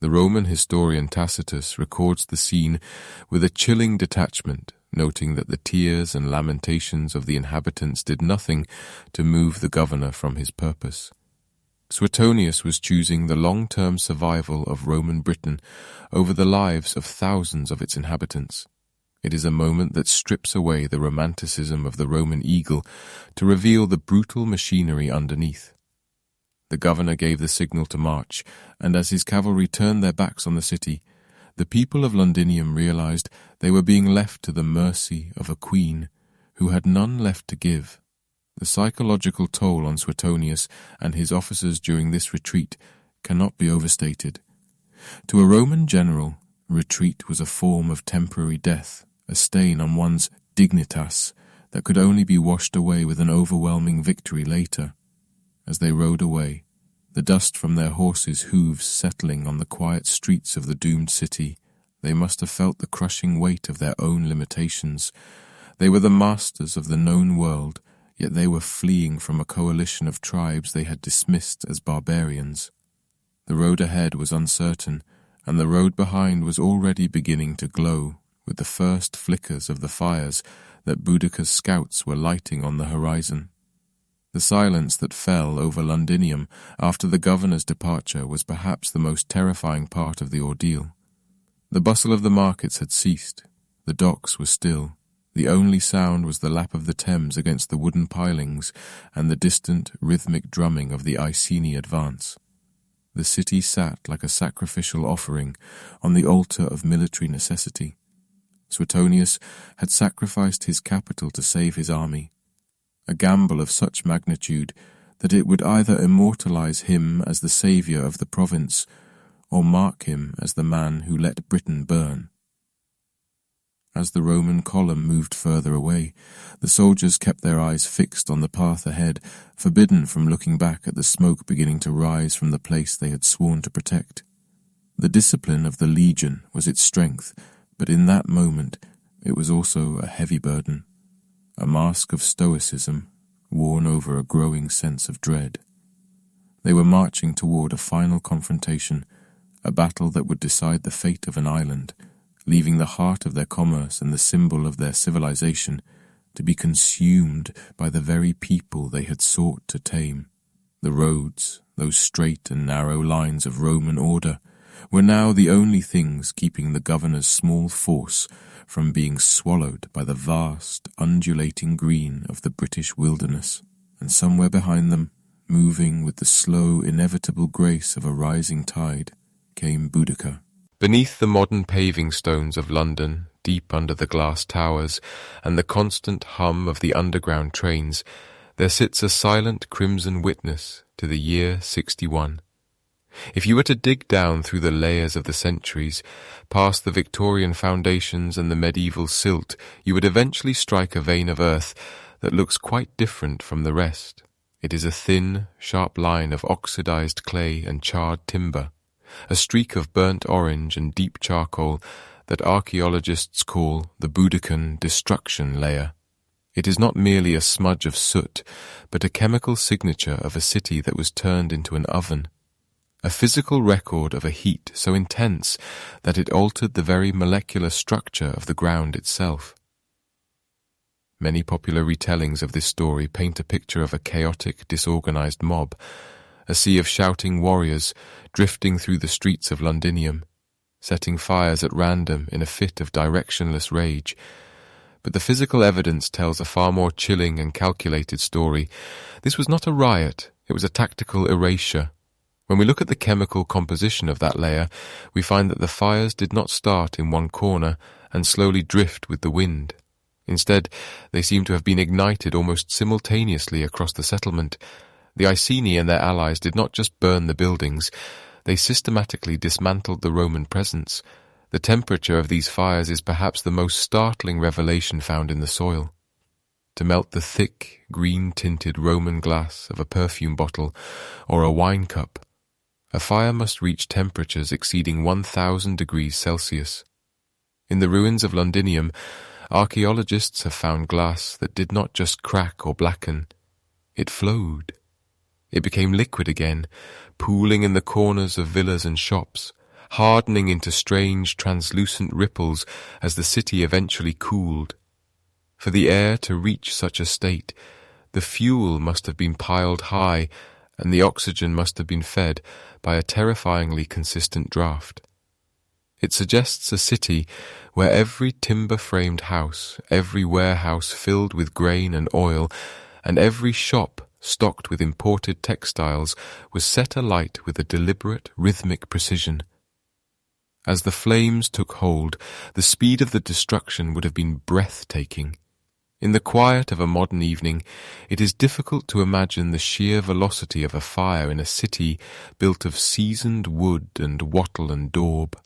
The Roman historian Tacitus records the scene with a chilling detachment, noting that the tears and lamentations of the inhabitants did nothing to move the governor from his purpose. Suetonius was choosing the long-term survival of Roman Britain over the lives of thousands of its inhabitants. It is a moment that strips away the romanticism of the Roman eagle to reveal the brutal machinery underneath. The governor gave the signal to march, and as his cavalry turned their backs on the city, the people of Londinium realized they were being left to the mercy of a queen who had none left to give. The psychological toll on Suetonius and his officers during this retreat cannot be overstated. To a Roman general, retreat was a form of temporary death, a stain on one's dignitas that could only be washed away with an overwhelming victory later. As they rode away, the dust from their horses' hooves settling on the quiet streets of the doomed city, they must have felt the crushing weight of their own limitations. They were the masters of the known world, yet they were fleeing from a coalition of tribes they had dismissed as barbarians. The road ahead was uncertain, and the road behind was already beginning to glow with the first flickers of the fires that Boudica's scouts were lighting on the horizon. The silence that fell over Londinium after the governor's departure was perhaps the most terrifying part of the ordeal. The bustle of the markets had ceased. The docks were still. The only sound was the lap of the Thames against the wooden pilings and the distant, rhythmic drumming of the Iceni advance. The city sat like a sacrificial offering on the altar of military necessity. Suetonius had sacrificed his capital to save his army, a gamble of such magnitude that it would either immortalize him as the saviour of the province or mark him as the man who let Britain burn. As the Roman column moved further away, the soldiers kept their eyes fixed on the path ahead, forbidden from looking back at the smoke beginning to rise from the place they had sworn to protect. The discipline of the legion was its strength, But in that moment, it was also a heavy burden, a mask of stoicism worn over a growing sense of dread. They were marching toward a final confrontation, a battle that would decide the fate of an island, leaving the heart of their commerce and the symbol of their civilization to be consumed by the very people they had sought to tame. The roads, those straight and narrow lines of Roman order, were now the only things keeping the governor's small force from being swallowed by the vast, undulating green of the British wilderness, and somewhere behind them, moving with the slow, inevitable grace of a rising tide, came Boudica. Beneath the modern paving stones of London, deep under the glass towers, and the constant hum of the underground trains, there sits a silent crimson witness to the year 61. If you were to dig down through the layers of the centuries, past the Victorian foundations and the medieval silt, you would eventually strike a vein of earth that looks quite different from the rest. It is a thin, sharp line of oxidized clay and charred timber, a streak of burnt orange and deep charcoal that archaeologists call the Boudican destruction layer. It is not merely a smudge of soot, but a chemical signature of a city that was turned into an oven, a physical record of a heat so intense that it altered the very molecular structure of the ground itself. Many popular retellings of this story paint a picture of a chaotic, disorganized mob, a sea of shouting warriors drifting through the streets of Londinium, setting fires at random in a fit of directionless rage. But the physical evidence tells a far more chilling and calculated story. This was not a riot, it was a tactical erasure. When we look at the chemical composition of that layer, we find that the fires did not start in one corner and slowly drift with the wind. Instead, they seem to have been ignited almost simultaneously across the settlement. The Iceni and their allies did not just burn the buildings, they systematically dismantled the Roman presence. The temperature of these fires is perhaps the most startling revelation found in the soil. To melt the thick, green-tinted Roman glass of a perfume bottle or a wine cup, a fire must reach temperatures exceeding 1,000 degrees Celsius. In the ruins of Londinium, archaeologists have found glass that did not just crack or blacken, it flowed. It became liquid again, pooling in the corners of villas and shops, hardening into strange, translucent ripples as the city eventually cooled. For the air to reach such a state, the fuel must have been piled high, and the oxygen must have been fed by a terrifyingly consistent draft. It suggests a city where every timber-framed house, every warehouse filled with grain and oil, and every shop stocked with imported textiles was set alight with a deliberate, rhythmic precision. As the flames took hold, the speed of the destruction would have been breathtaking. In the quiet of a modern evening, it is difficult to imagine the sheer velocity of a fire in a city built of seasoned wood and wattle and daub.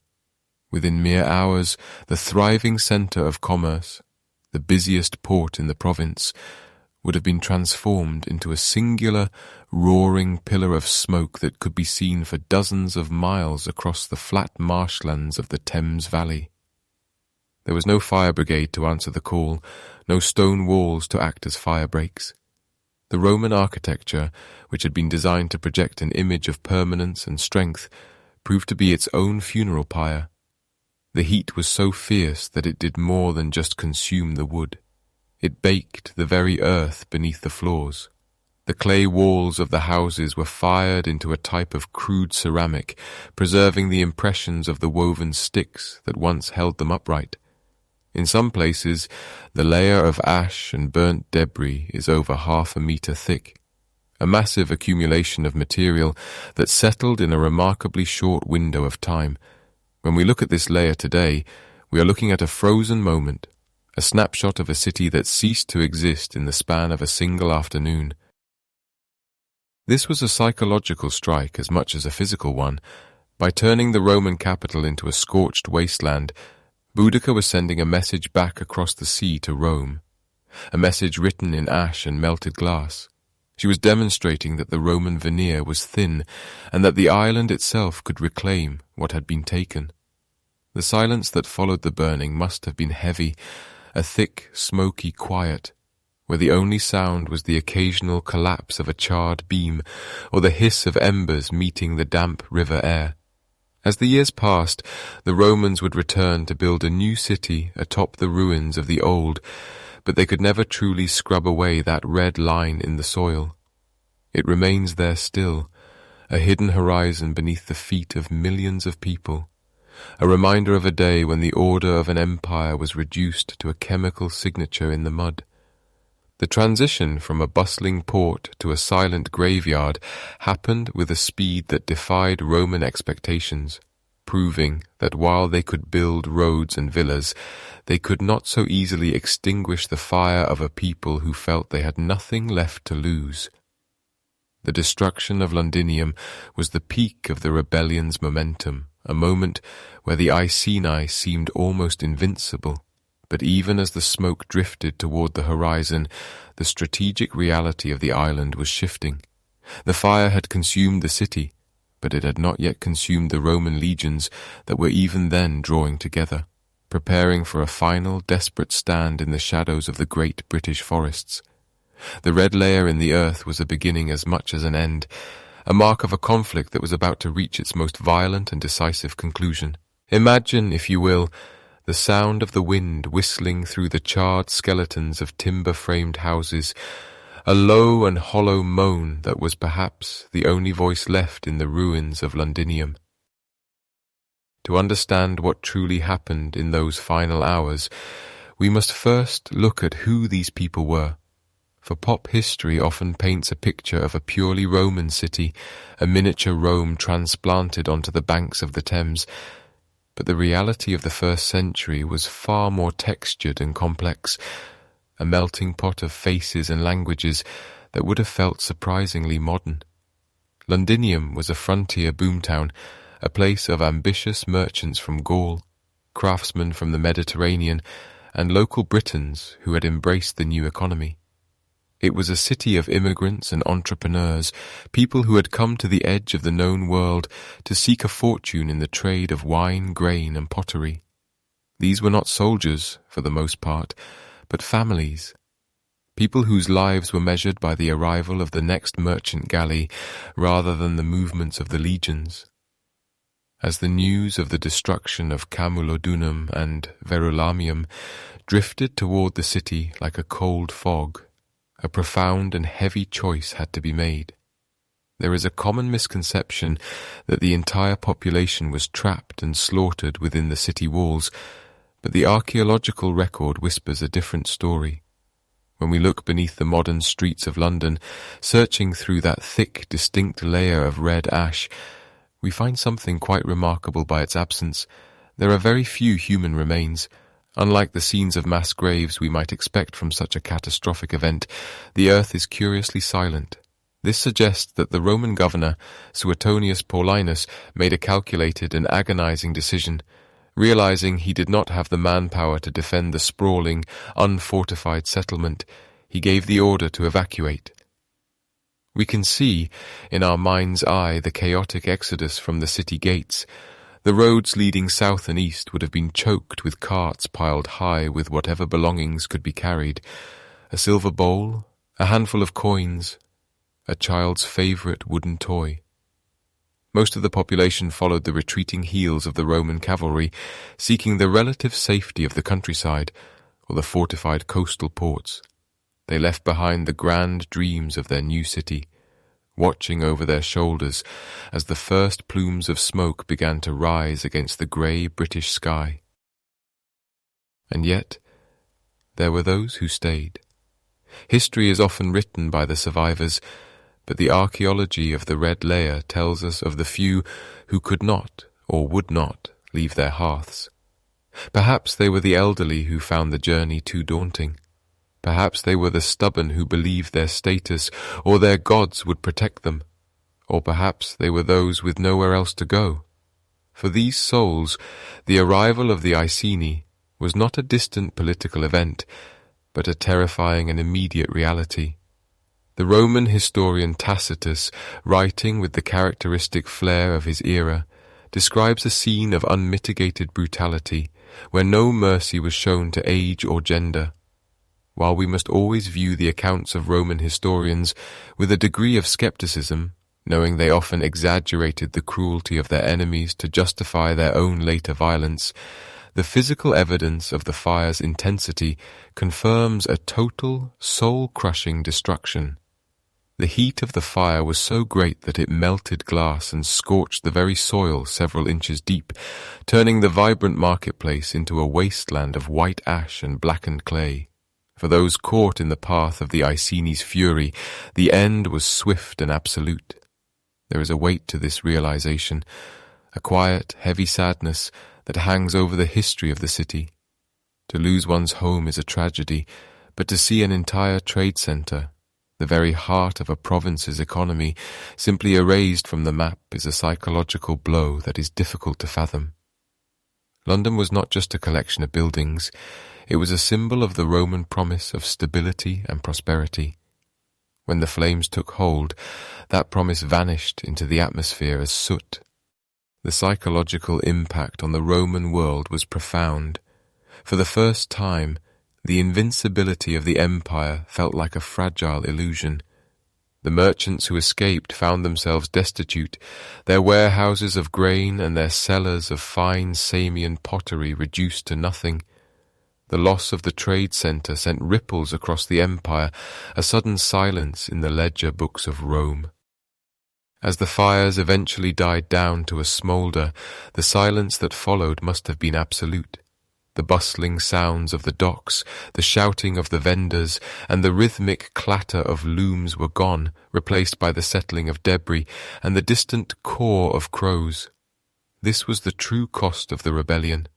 Within mere hours, the thriving centre of commerce, the busiest port in the province, would have been transformed into a singular, roaring pillar of smoke that could be seen for dozens of miles across the flat marshlands of the Thames Valley. There was no fire brigade to answer the call, no stone walls to act as fire breaks. The Roman architecture, which had been designed to project an image of permanence and strength, proved to be its own funeral pyre. The heat was so fierce that it did more than just consume the wood. It baked the very earth beneath the floors. The clay walls of the houses were fired into a type of crude ceramic, preserving the impressions of the woven sticks that once held them upright. In some places, the layer of ash and burnt debris is over 1/2 meter thick, a massive accumulation of material that settled in a remarkably short window of time. When we look at this layer today, we are looking at a frozen moment, a snapshot of a city that ceased to exist in the span of a single afternoon. This was a psychological strike as much as a physical one. By turning the Roman capital into a scorched wasteland, Boudica was sending a message back across the sea to Rome, a message written in ash and melted glass. She was demonstrating that the Roman veneer was thin and that the island itself could reclaim what had been taken. The silence that followed the burning must have been heavy, a thick, smoky quiet, where the only sound was the occasional collapse of a charred beam or the hiss of embers meeting the damp river air. As the years passed, the Romans would return to build a new city atop the ruins of the old, but they could never truly scrub away that red line in the soil. It remains there still, a hidden horizon beneath the feet of millions of people, a reminder of a day when the order of an empire was reduced to a chemical signature in the mud. The transition from a bustling port to a silent graveyard happened with a speed that defied Roman expectations, proving that while they could build roads and villas, they could not so easily extinguish the fire of a people who felt they had nothing left to lose. The destruction of Londinium was the peak of the rebellion's momentum, a moment where the Iceni seemed almost invincible. But even as the smoke drifted toward the horizon, the strategic reality of the island was shifting. The fire had consumed the city, but it had not yet consumed the Roman legions that were even then drawing together, preparing for a final desperate stand in the shadows of the great British forests. The red layer in the earth was a beginning as much as an end, a mark of a conflict that was about to reach its most violent and decisive conclusion. Imagine, if you will, the sound of the wind whistling through the charred skeletons of timber-framed houses, a low and hollow moan that was perhaps the only voice left in the ruins of Londinium. To understand what truly happened in those final hours, we must first look at who these people were. For pop history often paints a picture of a purely Roman city, a miniature Rome transplanted onto the banks of the Thames, but the reality of the first century was far more textured and complex, a melting pot of faces and languages that would have felt surprisingly modern. Londinium was a frontier boomtown, a place of ambitious merchants from Gaul, craftsmen from the Mediterranean, and local Britons who had embraced the new economy. It was a city of immigrants and entrepreneurs, people who had come to the edge of the known world to seek a fortune in the trade of wine, grain, and pottery. These were not soldiers, for the most part, but families, people whose lives were measured by the arrival of the next merchant galley rather than the movements of the legions. As the news of the destruction of Camulodunum and Verulamium drifted toward the city like a cold fog, a profound and heavy choice had to be made. There is a common misconception that the entire population was trapped and slaughtered within the city walls, but the archaeological record whispers a different story. When we look beneath the modern streets of London, searching through that thick, distinct layer of red ash, we find something quite remarkable by its absence. There are very few human remains. Unlike the scenes of mass graves we might expect from such a catastrophic event, the earth is curiously silent. This suggests that the Roman governor, Suetonius Paulinus, made a calculated and agonizing decision. Realizing he did not have the manpower to defend the sprawling, unfortified settlement, he gave the order to evacuate. We can see, in our mind's eye, the chaotic exodus from the city gates. The roads leading south and east would have been choked with carts piled high with whatever belongings could be carried. A silver bowl, a handful of coins, a child's favorite wooden toy. Most of the population followed the retreating heels of the Roman cavalry, seeking the relative safety of the countryside or the fortified coastal ports. They left behind the grand dreams of their new city, watching over their shoulders as the first plumes of smoke began to rise against the grey British sky. And yet, there were those who stayed. History is often written by the survivors, but the archaeology of the red layer tells us of the few who could not or would not leave their hearths. Perhaps they were the elderly who found the journey too daunting. Perhaps they were the stubborn who believed their status or their gods would protect them. Or perhaps they were those with nowhere else to go. For these souls, the arrival of the Iceni was not a distant political event, but a terrifying and immediate reality. The Roman historian Tacitus, writing with the characteristic flair of his era, describes a scene of unmitigated brutality, where no mercy was shown to age or gender. While we must always view the accounts of Roman historians with a degree of skepticism, knowing they often exaggerated the cruelty of their enemies to justify their own later violence, the physical evidence of the fire's intensity confirms a total, soul-crushing destruction. The heat of the fire was so great that it melted glass and scorched the very soil several inches deep, turning the vibrant marketplace into a wasteland of white ash and blackened clay. For those caught in the path of the Iceni's fury, the end was swift and absolute. There is a weight to this realization, a quiet, heavy sadness that hangs over the history of the city. To lose one's home is a tragedy, but to see an entire trade centre, the very heart of a province's economy, simply erased from the map is a psychological blow that is difficult to fathom. London was not just a collection of buildings, it was a symbol of the Roman promise of stability and prosperity. When the flames took hold, that promise vanished into the atmosphere as soot. The psychological impact on the Roman world was profound. For the first time, the invincibility of the empire felt like a fragile illusion. The merchants who escaped found themselves destitute, their warehouses of grain and their cellars of fine Samian pottery reduced to nothing. The loss of the trade centre sent ripples across the empire, a sudden silence in the ledger books of Rome. As the fires eventually died down to a smoulder, the silence that followed must have been absolute. The bustling sounds of the docks, the shouting of the vendors, and the rhythmic clatter of looms were gone, replaced by the settling of debris and the distant caw of crows. This was the true cost of the rebellion.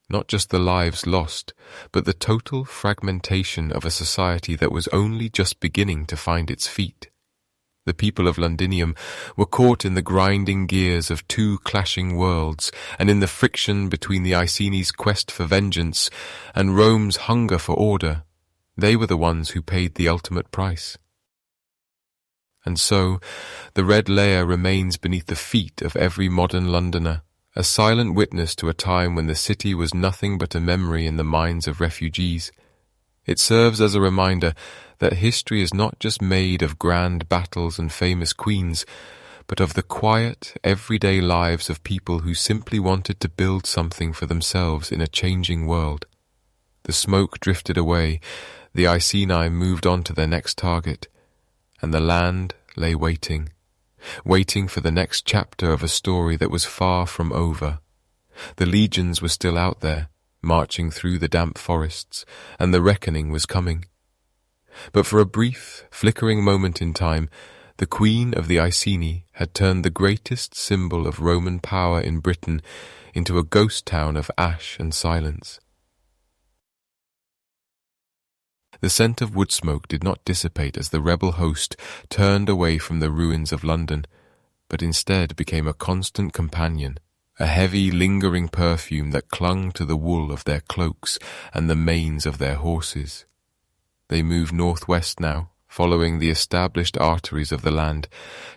Not just the lives lost, but the total fragmentation of a society that was only just beginning to find its feet. The people of Londinium were caught in the grinding gears of two clashing worlds, and in the friction between the Iceni's quest for vengeance and Rome's hunger for order. They were the ones who paid the ultimate price. And so, the red layer remains beneath the feet of every modern Londoner, a silent witness to a time when the city was nothing but a memory in the minds of refugees. It serves as a reminder that history is not just made of grand battles and famous queens, but of the quiet, everyday lives of people who simply wanted to build something for themselves in a changing world. The smoke drifted away, the Iceni moved on to their next target, and the land lay waiting for the next chapter of a story that was far from over. The legions were still out there, marching through the damp forests, and the reckoning was coming. But for a brief, flickering moment in time, the Queen of the Iceni had turned the greatest symbol of Roman power in Britain into a ghost town of ash and silence. The scent of wood smoke did not dissipate as the rebel host turned away from the ruins of London, but instead became a constant companion, a heavy, lingering perfume that clung to the wool of their cloaks and the manes of their horses. They moved northwest now, following the established arteries of the land,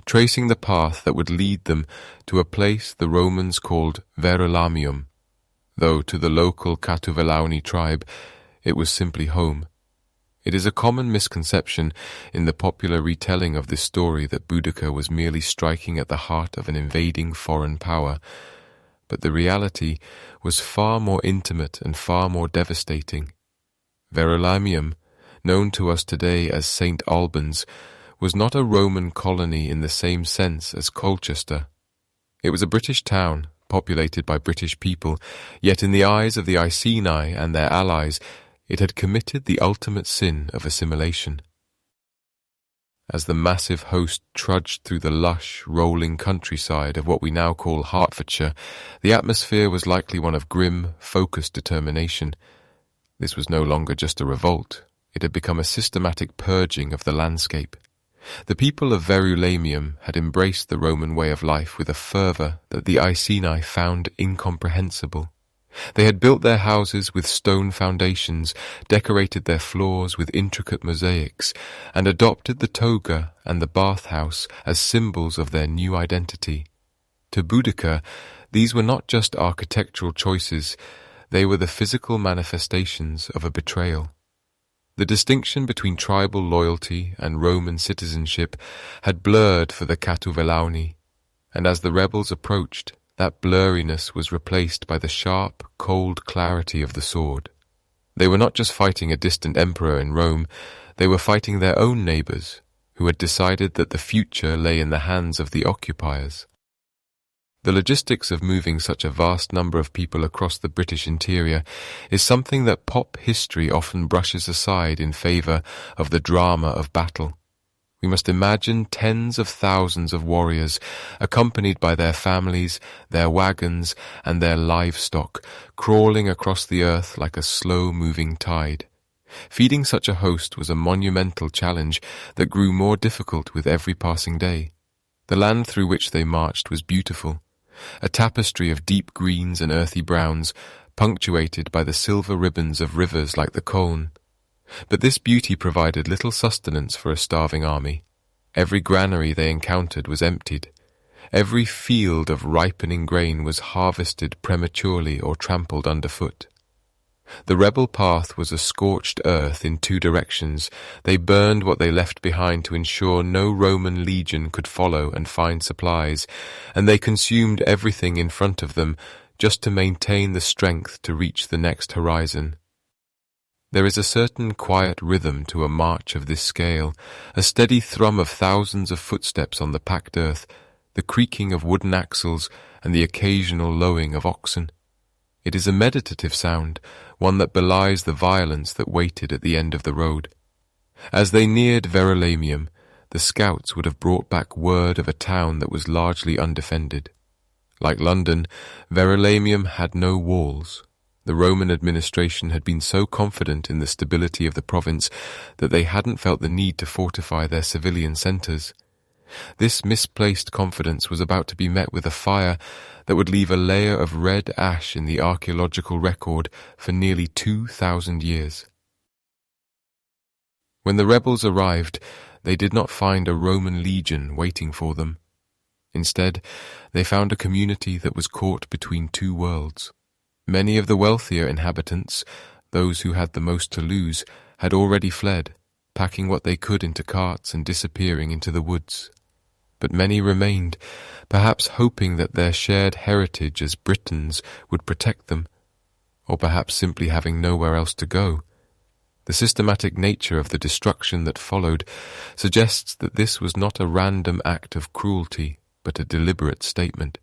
tracing the path that would lead them to a place the Romans called Verulamium, though to the local Catuvelauni tribe it was simply home. It is a common misconception in the popular retelling of this story that Boudica was merely striking at the heart of an invading foreign power, but the reality was far more intimate and far more devastating. Verulamium, known to us today as St. Albans, was not a Roman colony in the same sense as Colchester. It was a British town, populated by British people, yet in the eyes of the Iceni and their allies, it had committed the ultimate sin of assimilation. As the massive host trudged through the lush, rolling countryside of what we now call Hertfordshire, the atmosphere was likely one of grim, focused determination. This was no longer just a revolt. It had become a systematic purging of the landscape. The people of Verulamium had embraced the Roman way of life with a fervour that the Iceni found incomprehensible. They had built their houses with stone foundations, decorated their floors with intricate mosaics, and adopted the toga and the bathhouse as symbols of their new identity. To Boudica, these were not just architectural choices, they were the physical manifestations of a betrayal. The distinction between tribal loyalty and Roman citizenship had blurred for the Catuvelauni, and as the rebels approached, that blurriness was replaced by the sharp, cold clarity of the sword. They were not just fighting a distant emperor in Rome, they were fighting their own neighbours, who had decided that the future lay in the hands of the occupiers. The logistics of moving such a vast number of people across the British interior is something that pop history often brushes aside in favour of the drama of battle. We must imagine tens of thousands of warriors, accompanied by their families, their wagons, and their livestock, crawling across the earth like a slow-moving tide. Feeding such a host was a monumental challenge that grew more difficult with every passing day. The land through which they marched was beautiful, a tapestry of deep greens and earthy browns, punctuated by the silver ribbons of rivers like the Colne. But this beauty provided little sustenance for a starving army. Every granary they encountered was emptied. Every field of ripening grain was harvested prematurely or trampled underfoot. The rebel path was a scorched earth in two directions. They burned what they left behind to ensure no Roman legion could follow and find supplies, and they consumed everything in front of them just to maintain the strength to reach the next horizon. There is a certain quiet rhythm to a march of this scale, a steady thrum of thousands of footsteps on the packed earth, the creaking of wooden axles, and the occasional lowing of oxen. It is a meditative sound, one that belies the violence that waited at the end of the road. As they neared Verulamium, the scouts would have brought back word of a town that was largely undefended. Like London, Verulamium had no walls. The Roman administration had been so confident in the stability of the province that they hadn't felt the need to fortify their civilian centres. This misplaced confidence was about to be met with a fire that would leave a layer of red ash in the archaeological record for nearly 2,000 years. When the rebels arrived, they did not find a Roman legion waiting for them. Instead, they found a community that was caught between two worlds. Many of the wealthier inhabitants, those who had the most to lose, had already fled, packing what they could into carts and disappearing into the woods. But many remained, perhaps hoping that their shared heritage as Britons would protect them, or perhaps simply having nowhere else to go. The systematic nature of the destruction that followed suggests that this was not a random act of cruelty, but a deliberate statement.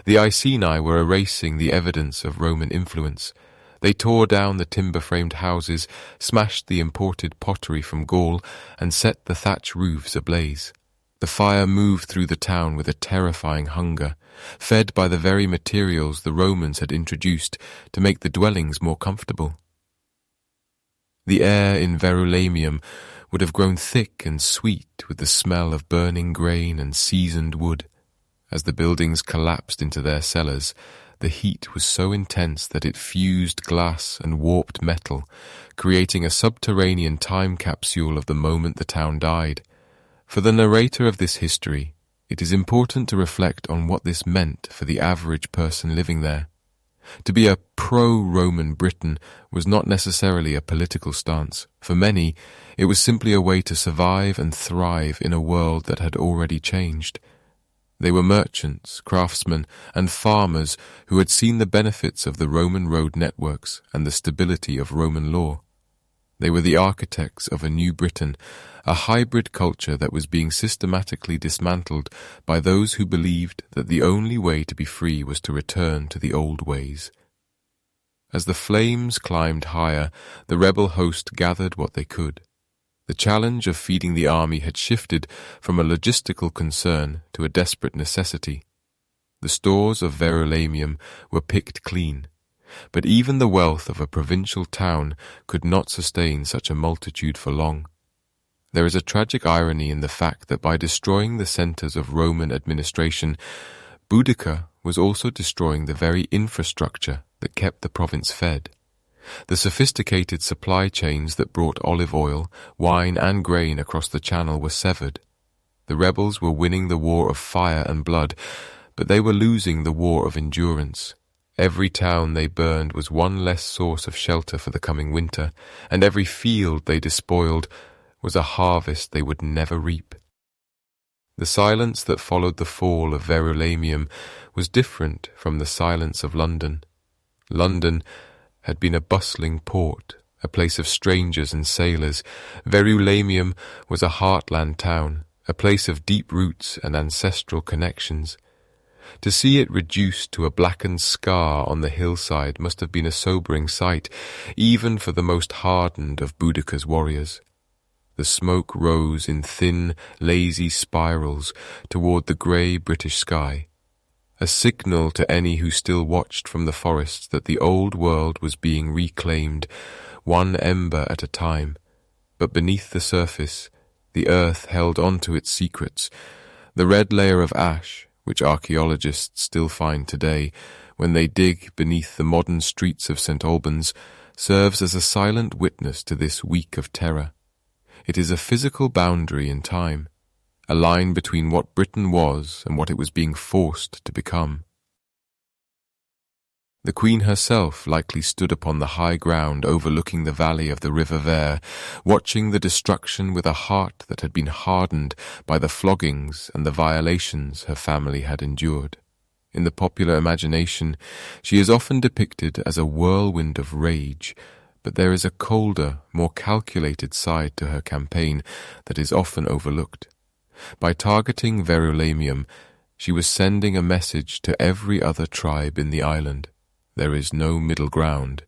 The Iceni were erasing the evidence of Roman influence. They tore down the timber-framed houses, smashed the imported pottery from Gaul, and set the thatch roofs ablaze. The fire moved through the town with a terrifying hunger, fed by the very materials the Romans had introduced to make the dwellings more comfortable. The air in Verulamium would have grown thick and sweet with the smell of burning grain and seasoned wood. As the buildings collapsed into their cellars, the heat was so intense that it fused glass and warped metal, creating a subterranean time capsule of the moment the town died. For the narrator of this history, it is important to reflect on what this meant for the average person living there. To be a pro-Roman Briton was not necessarily a political stance. For many, it was simply a way to survive and thrive in a world that had already changed. They were merchants, craftsmen, and farmers who had seen the benefits of the Roman road networks and the stability of Roman law. They were the architects of a new Britain, a hybrid culture that was being systematically dismantled by those who believed that the only way to be free was to return to the old ways. As the flames climbed higher, the rebel host gathered what they could. The challenge of feeding the army had shifted from a logistical concern to a desperate necessity. The stores of Verulamium were picked clean, but even the wealth of a provincial town could not sustain such a multitude for long. There is a tragic irony in the fact that by destroying the centres of Roman administration, Boudica was also destroying the very infrastructure that kept the province fed. The sophisticated supply chains that brought olive oil, wine and grain across the channel were severed. The rebels were winning the war of fire and blood, But they were losing the war of endurance. Every town they burned was one less source of shelter for the coming winter, and every field they despoiled was a harvest they would never reap. The silence that followed the fall of Verulamium was different from the silence of London. London had been a bustling port, a place of strangers and sailors. Verulamium was a heartland town, a place of deep roots and ancestral connections. To see it reduced to a blackened scar on the hillside must have been a sobering sight, even for the most hardened of Boudica's warriors. The smoke rose in thin, lazy spirals toward the grey British sky, a signal to any who still watched from the forests that the old world was being reclaimed, one ember at a time. But beneath the surface, the earth held on to its secrets. The red layer of ash, which archaeologists still find today when they dig beneath the modern streets of St. Albans, serves as a silent witness to this week of terror. It is a physical boundary in time, a line between what Britain was and what it was being forced to become. The Queen herself likely stood upon the high ground overlooking the valley of the River Ver, watching the destruction with a heart that had been hardened by the floggings and the violations her family had endured. In the popular imagination, she is often depicted as a whirlwind of rage, but there is a colder, more calculated side to her campaign that is often overlooked. By targeting Verulamium, she was sending a message to every other tribe in the island. There is no middle ground.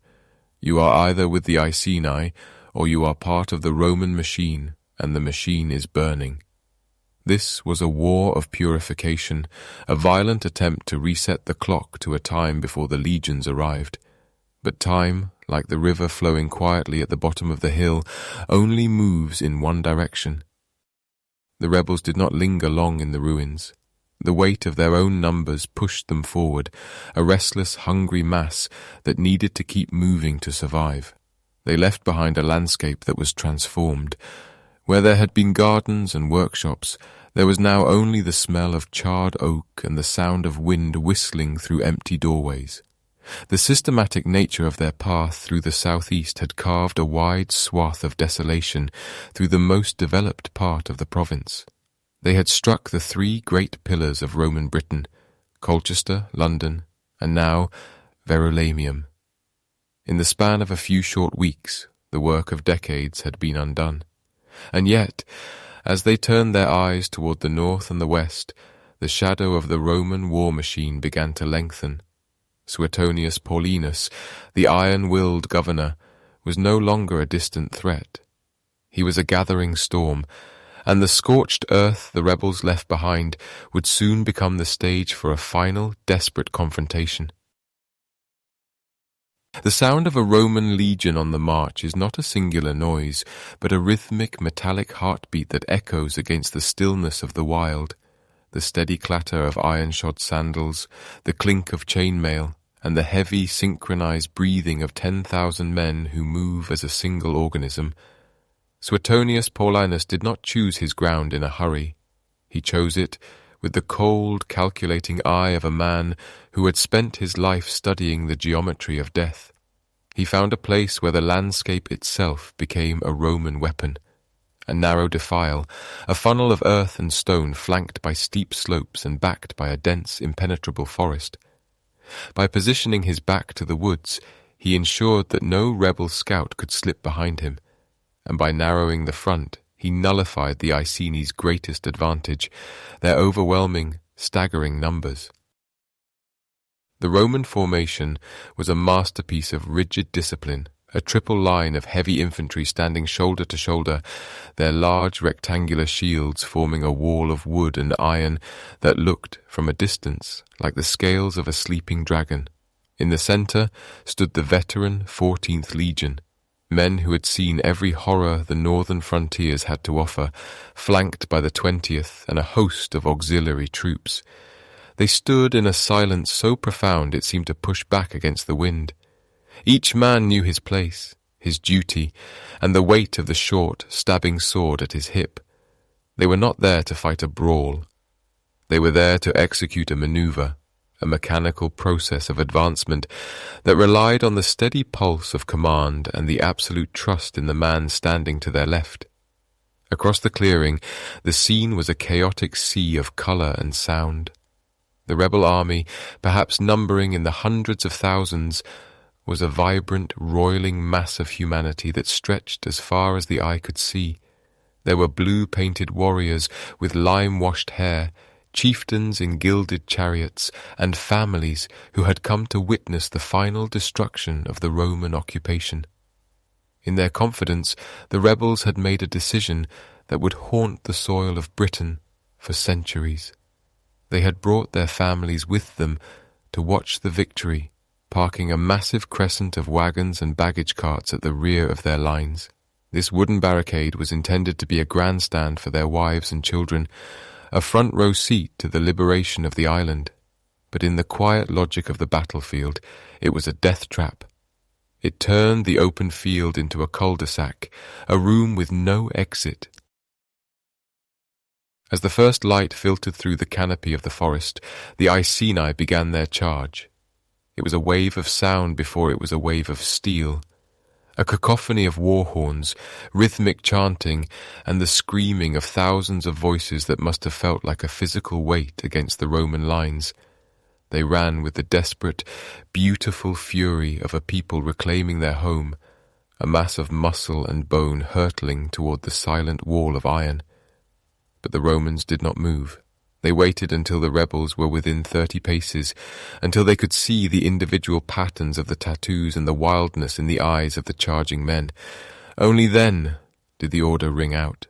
You are either with the Iceni, or you are part of the Roman machine, and the machine is burning. This was a war of purification, a violent attempt to reset the clock to a time before the legions arrived. But time, like the river flowing quietly at the bottom of the hill, only moves in one direction. The rebels did not linger long in the ruins. The weight of their own numbers pushed them forward, a restless, hungry mass that needed to keep moving to survive. They left behind a landscape that was transformed. Where there had been gardens and workshops, there was now only the smell of charred oak and the sound of wind whistling through empty doorways. The systematic nature of their path through the southeast had carved a wide swath of desolation through the most developed part of the province. They had struck the three great pillars of Roman Britain, Colchester, London, and now Verulamium. In the span of a few short weeks, the work of decades had been undone. And yet, as they turned their eyes toward the north and the west, the shadow of the Roman war machine began to lengthen. Suetonius Paulinus, the iron-willed governor, was no longer a distant threat. He was a gathering storm, and the scorched earth the rebels left behind would soon become the stage for a final, desperate confrontation. The sound of a Roman legion on the march is not a singular noise, but a rhythmic, metallic heartbeat that echoes against the stillness of the wild. The steady clatter of iron-shod sandals, the clink of chainmail, and the heavy, synchronized breathing of 10,000 men who move as a single organism. Suetonius Paulinus did not choose his ground in a hurry. He chose it with the cold, calculating eye of a man who had spent his life studying the geometry of death. He found a place where the landscape itself became a Roman weapon. A narrow defile, a funnel of earth and stone flanked by steep slopes and backed by a dense, impenetrable forest. By positioning his back to the woods, he ensured that no rebel scout could slip behind him, and by narrowing the front, he nullified the Iceni's greatest advantage, their overwhelming, staggering numbers. The Roman formation was a masterpiece of rigid discipline, a triple line of heavy infantry standing shoulder to shoulder, their large rectangular shields forming a wall of wood and iron that looked, from a distance, like the scales of a sleeping dragon. In the centre stood the veteran 14th Legion, men who had seen every horror the northern frontiers had to offer, flanked by the 20th and a host of auxiliary troops. They stood in a silence so profound it seemed to push back against the wind. Each man knew his place, his duty, and the weight of the short, stabbing sword at his hip. They were not there to fight a brawl. They were there to execute a maneuver, a mechanical process of advancement that relied on the steady pulse of command and the absolute trust in the man standing to their left. Across the clearing, the scene was a chaotic sea of colour and sound. The rebel army, perhaps numbering in the hundreds of thousands, was a vibrant, roiling mass of humanity that stretched as far as the eye could see. There were blue-painted warriors with lime-washed hair, chieftains in gilded chariots, and families who had come to witness the final destruction of the Roman occupation. In their confidence, the rebels had made a decision that would haunt the soil of Britain for centuries. They had brought their families with them to watch the victory, parking a massive crescent of wagons and baggage carts at the rear of their lines. This wooden barricade was intended to be a grandstand for their wives and children, a front-row seat to the liberation of the island. But in the quiet logic of the battlefield, it was a death trap. It turned the open field into a cul-de-sac, a room with no exit. As the first light filtered through the canopy of the forest, the Iceni began their charge. It was a wave of sound before it was a wave of steel. A cacophony of war horns, rhythmic chanting, and the screaming of thousands of voices that must have felt like a physical weight against the Roman lines. They ran with the desperate, beautiful fury of a people reclaiming their home, a mass of muscle and bone hurtling toward the silent wall of iron. But the Romans did not move. They waited until the rebels were within 30 paces, until they could see the individual patterns of the tattoos and the wildness in the eyes of the charging men. Only then did the order ring out.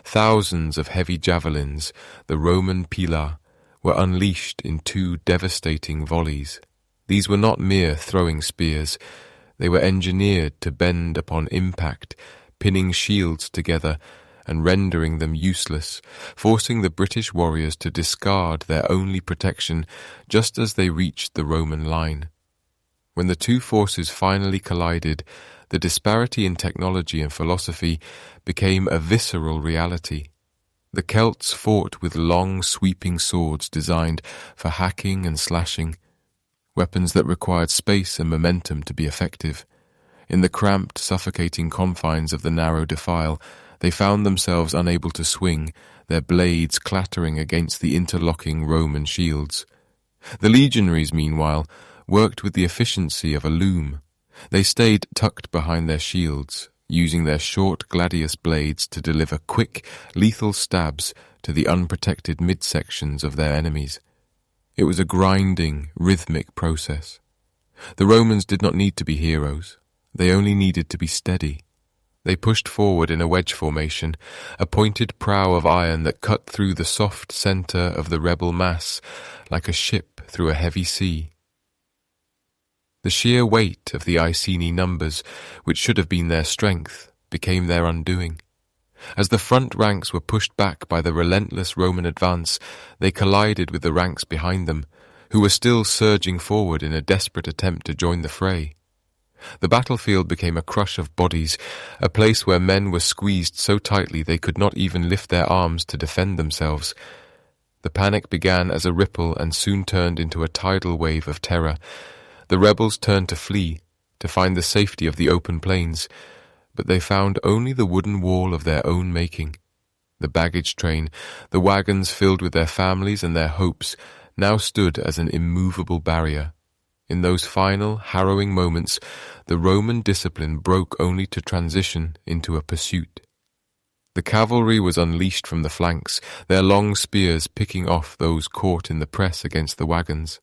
Thousands of heavy javelins, the Roman pila, were unleashed in 2 devastating volleys. These were not mere throwing spears. They were engineered to bend upon impact, pinning shields together and rendering them useless, forcing the British warriors to discard their only protection just as they reached the Roman line. When the two forces finally collided, the disparity in technology and philosophy became a visceral reality. The Celts fought with long, sweeping swords designed for hacking and slashing, weapons that required space and momentum to be effective. In the cramped, suffocating confines of the narrow defile, they found themselves unable to swing, their blades clattering against the interlocking Roman shields. The legionaries, meanwhile, worked with the efficiency of a loom. They stayed tucked behind their shields, using their short gladius blades to deliver quick, lethal stabs to the unprotected midsections of their enemies. It was a grinding, rhythmic process. The Romans did not need to be heroes. They only needed to be steady. They pushed forward in a wedge formation, a pointed prow of iron that cut through the soft centre of the rebel mass like a ship through a heavy sea. The sheer weight of the Iceni numbers, which should have been their strength, became their undoing. As the front ranks were pushed back by the relentless Roman advance, they collided with the ranks behind them, who were still surging forward in a desperate attempt to join the fray. The battlefield became a crush of bodies, a place where men were squeezed so tightly they could not even lift their arms to defend themselves. The panic began as a ripple and soon turned into a tidal wave of terror. The rebels turned to flee, to find the safety of the open plains, but they found only the wooden wall of their own making. The baggage train, the wagons filled with their families and their hopes, now stood as an immovable barrier. In those final, harrowing moments, the Roman discipline broke only to transition into a pursuit. The cavalry was unleashed from the flanks, their long spears picking off those caught in the press against the wagons.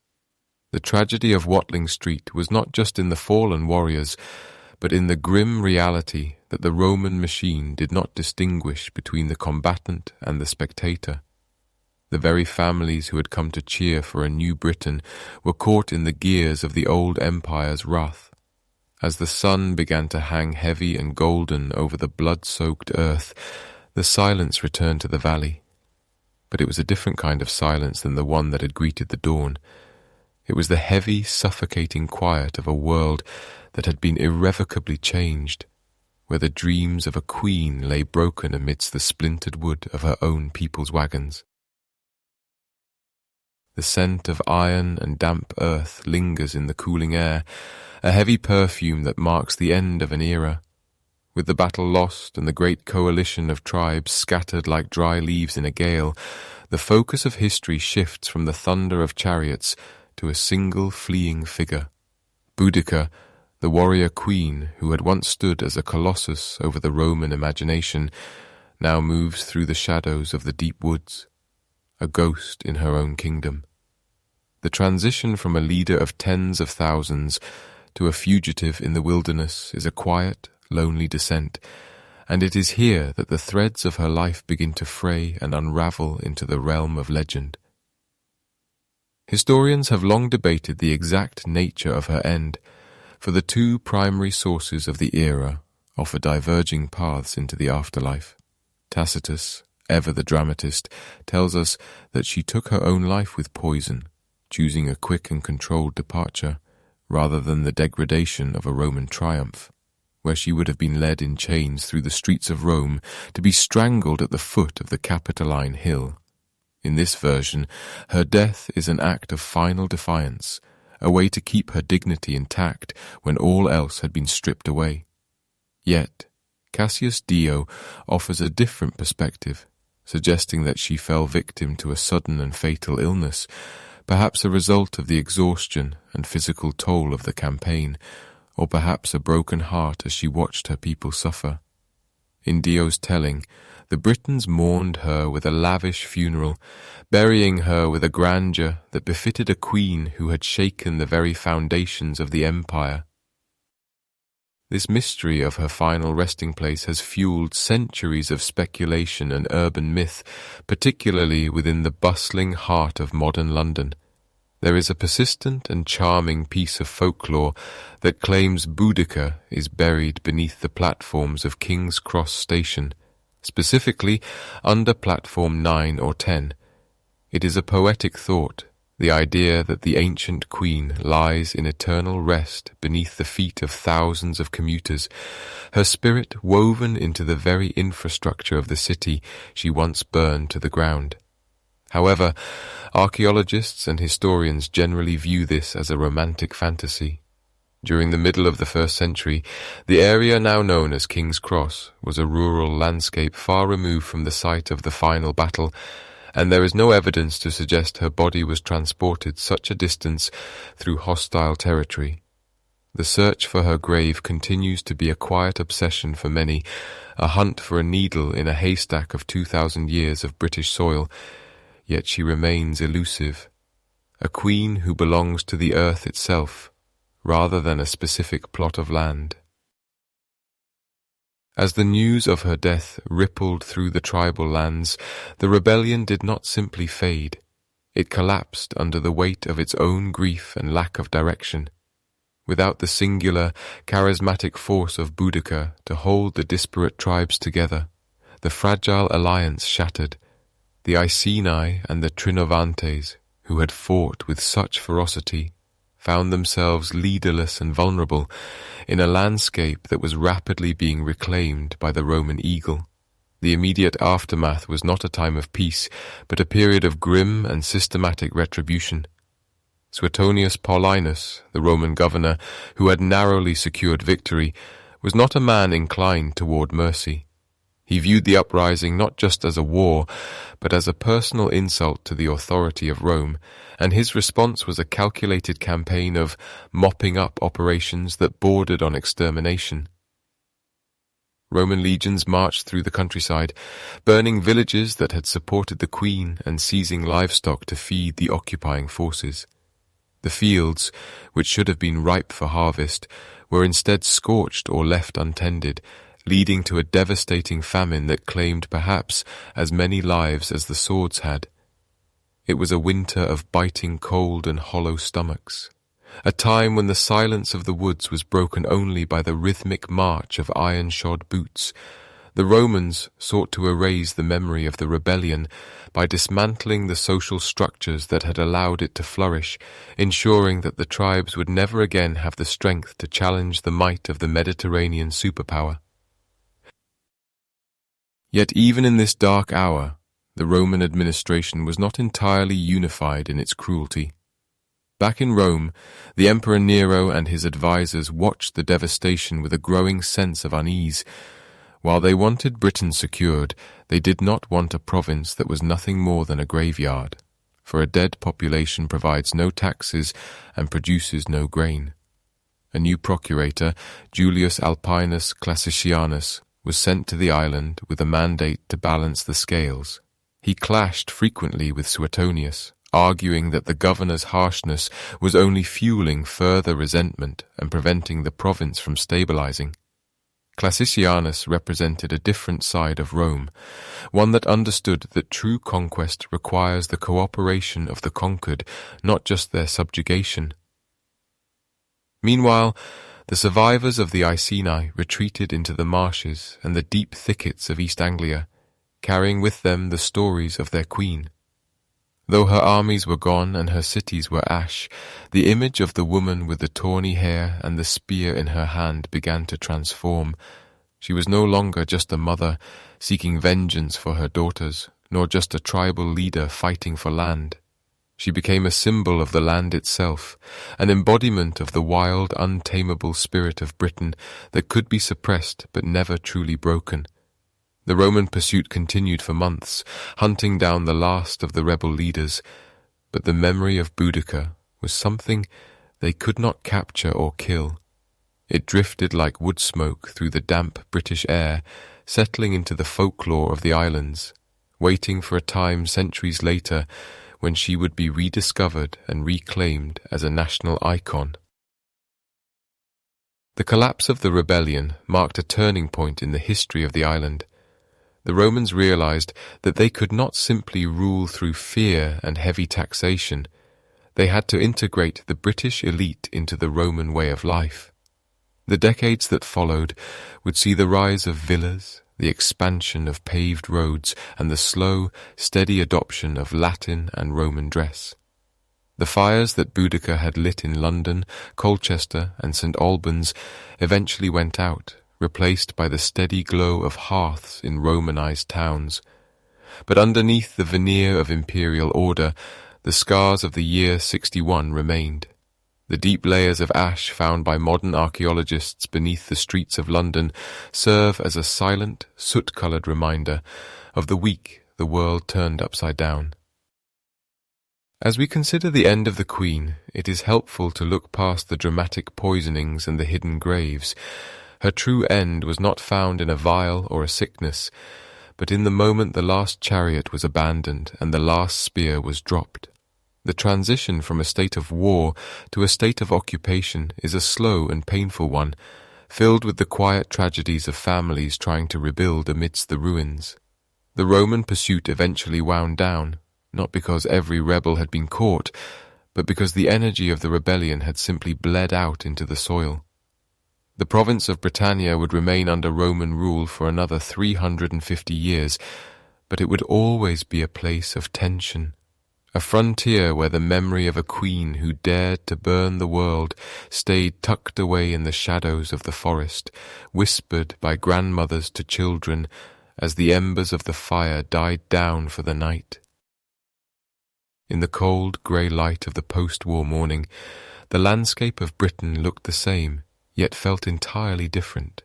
The tragedy of Watling Street was not just in the fallen warriors, but in the grim reality that the Roman machine did not distinguish between the combatant and the spectator. The very families who had come to cheer for a new Britain were caught in the gears of the old empire's wrath. As the sun began to hang heavy and golden over the blood-soaked earth, the silence returned to the valley. But it was a different kind of silence than the one that had greeted the dawn. It was the heavy, suffocating quiet of a world that had been irrevocably changed, where the dreams of a queen lay broken amidst the splintered wood of her own people's wagons. The scent of iron and damp earth lingers in the cooling air, a heavy perfume that marks the end of an era. With the battle lost and the great coalition of tribes scattered like dry leaves in a gale, the focus of history shifts from the thunder of chariots to a single fleeing figure. Boudica, the warrior queen who had once stood as a colossus over the Roman imagination, now moves through the shadows of the deep woods, a ghost in her own kingdom. The transition from a leader of tens of thousands to a fugitive in the wilderness is a quiet, lonely descent, and it is here that the threads of her life begin to fray and unravel into the realm of legend. Historians have long debated the exact nature of her end, for the two primary sources of the era offer diverging paths into the afterlife. Tacitus, ever the dramatist, tells us that she took her own life with poison, choosing a quick and controlled departure, rather than the degradation of a Roman triumph, where she would have been led in chains through the streets of Rome to be strangled at the foot of the Capitoline Hill. In this version, her death is an act of final defiance, a way to keep her dignity intact when all else had been stripped away. Yet, Cassius Dio offers a different perspective, suggesting that she fell victim to a sudden and fatal illness, perhaps a result of the exhaustion and physical toll of the campaign, or perhaps a broken heart as she watched her people suffer. In Dio's telling, the Britons mourned her with a lavish funeral, burying her with a grandeur that befitted a queen who had shaken the very foundations of the empire. This mystery of her final resting place has fueled centuries of speculation and urban myth, particularly within the bustling heart of modern London. There is a persistent and charming piece of folklore that claims Boudica is buried beneath the platforms of King's Cross Station, specifically under platform 9 or 10. It is a poetic thought, the idea that the ancient queen lies in eternal rest beneath the feet of thousands of commuters, her spirit woven into the very infrastructure of the city she once burned to the ground. However, archaeologists and historians generally view this as a romantic fantasy. During the middle of the 1st century, the area now known as King's Cross was a rural landscape far removed from the site of the final battle, and there is no evidence to suggest her body was transported such a distance through hostile territory. The search for her grave continues to be a quiet obsession for many, a hunt for a needle in a haystack of 2,000 years of British soil, yet she remains elusive, a queen who belongs to the earth itself, rather than a specific plot of land. As the news of her death rippled through the tribal lands, the rebellion did not simply fade. It collapsed under the weight of its own grief and lack of direction. Without the singular, charismatic force of Boudica to hold the disparate tribes together, the fragile alliance shattered. The Iceni and the Trinovantes, who had fought with such ferocity, found themselves leaderless and vulnerable in a landscape that was rapidly being reclaimed by the Roman eagle. The immediate aftermath was not a time of peace, but a period of grim and systematic retribution. Suetonius Paulinus, the Roman governor, who had narrowly secured victory, was not a man inclined toward mercy. He viewed the uprising not just as a war, but as a personal insult to the authority of Rome, and his response was a calculated campaign of mopping up operations that bordered on extermination. Roman legions marched through the countryside, burning villages that had supported the queen and seizing livestock to feed the occupying forces. The fields, which should have been ripe for harvest, were instead scorched or left untended, leading to a devastating famine that claimed perhaps as many lives as the swords had. It was a winter of biting cold and hollow stomachs, a time when the silence of the woods was broken only by the rhythmic march of iron-shod boots. The Romans sought to erase the memory of the rebellion by dismantling the social structures that had allowed it to flourish, ensuring that the tribes would never again have the strength to challenge the might of the Mediterranean superpower. Yet even in this dark hour, the Roman administration was not entirely unified in its cruelty. Back in Rome, the Emperor Nero and his advisors watched the devastation with a growing sense of unease. While they wanted Britain secured, they did not want a province that was nothing more than a graveyard, for a dead population provides no taxes and produces no grain. A new procurator, Julius Alpinus Classicianus, was sent to the island with a mandate to balance the scales. He clashed frequently with Suetonius, arguing that the governor's harshness was only fueling further resentment and preventing the province from stabilizing. Classicianus represented a different side of Rome, one that understood that true conquest requires the cooperation of the conquered, not just their subjugation. Meanwhile, the survivors of the Iceni retreated into the marshes and the deep thickets of East Anglia, carrying with them the stories of their queen. Though her armies were gone and her cities were ash, the image of the woman with the tawny hair and the spear in her hand began to transform. She was no longer just a mother seeking vengeance for her daughters, nor just a tribal leader fighting for land. She became a symbol of the land itself, an embodiment of the wild, untamable spirit of Britain that could be suppressed but never truly broken. The Roman pursuit continued for months, hunting down the last of the rebel leaders, but the memory of Boudica was something they could not capture or kill. It drifted like wood smoke through the damp British air, settling into the folklore of the islands, waiting for a time centuries later when she would be rediscovered and reclaimed as a national icon. The collapse of the rebellion marked a turning point in the history of the island. The Romans realized that they could not simply rule through fear and heavy taxation. They had to integrate the British elite into the Roman way of life. The decades that followed would see the rise of villas, the expansion of paved roads, and the slow, steady adoption of Latin and Roman dress. The fires that Boudica had lit in London, Colchester, and St. Albans eventually went out, replaced by the steady glow of hearths in Romanized towns. But underneath the veneer of imperial order, the scars of the year 61 remained. The deep layers of ash found by modern archaeologists beneath the streets of London serve as a silent, soot-coloured reminder of the week the world turned upside down. As we consider the end of the Queen, it is helpful to look past the dramatic poisonings and the hidden graves. Her true end was not found in a vial or a sickness, but in the moment the last chariot was abandoned and the last spear was dropped. The transition from a state of war to a state of occupation is a slow and painful one, filled with the quiet tragedies of families trying to rebuild amidst the ruins. The Roman pursuit eventually wound down, not because every rebel had been caught, but because the energy of the rebellion had simply bled out into the soil. The province of Britannia would remain under Roman rule for another 350 years, but it would always be a place of tension, a frontier where the memory of a queen who dared to burn the world stayed tucked away in the shadows of the forest, whispered by grandmothers to children as the embers of the fire died down for the night. In the cold, grey light of the post-war morning, the landscape of Britain looked the same, yet felt entirely different.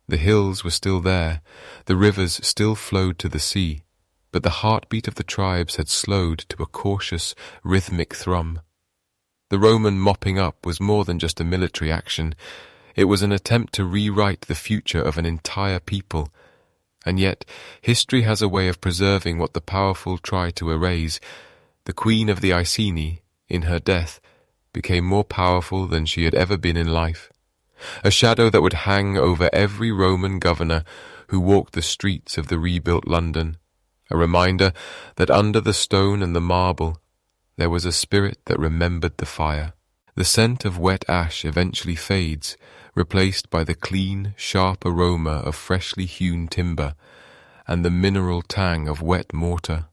The hills were still there, the rivers still flowed to the sea, but the heartbeat of the tribes had slowed to a cautious, rhythmic thrum. The Roman mopping up was more than just a military action. It was an attempt to rewrite the future of an entire people. And yet, history has a way of preserving what the powerful try to erase. The Queen of the Iceni, in her death, became more powerful than she had ever been in life. A shadow that would hang over every Roman governor who walked the streets of the rebuilt London, a reminder that under the stone and the marble there was a spirit that remembered the fire. The scent of wet ash eventually fades, replaced by the clean, sharp aroma of freshly hewn timber and the mineral tang of wet mortar.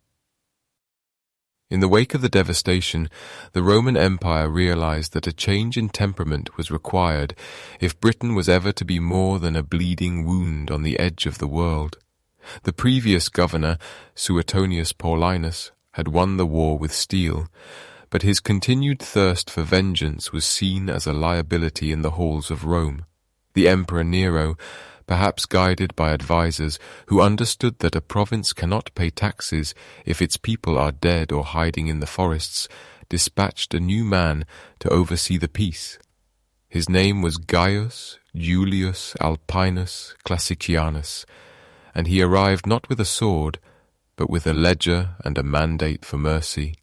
In the wake of the devastation, the Roman Empire realized that a change in temperament was required if Britain was ever to be more than a bleeding wound on the edge of the world. The previous governor, Suetonius Paulinus, had won the war with steel, but his continued thirst for vengeance was seen as a liability in the halls of Rome. The Emperor Nero, perhaps guided by advisers who understood that a province cannot pay taxes if its people are dead or hiding in the forests, dispatched a new man to oversee the peace. His name was Gaius Julius Alpinus Classicianus, and he arrived not with a sword, but with a ledger and a mandate for mercy.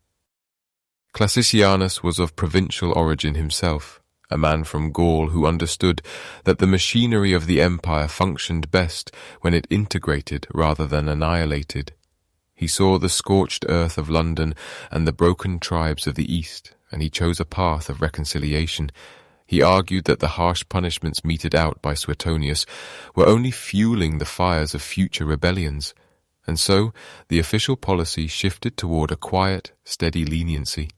Classicianus was of provincial origin himself, a man from Gaul who understood that the machinery of the empire functioned best when it integrated rather than annihilated. He saw the scorched earth of London and the broken tribes of the East, and he chose a path of reconciliation. He argued that the harsh punishments meted out by Suetonius were only fueling the fires of future rebellions, and so the official policy shifted toward a quiet, steady leniency.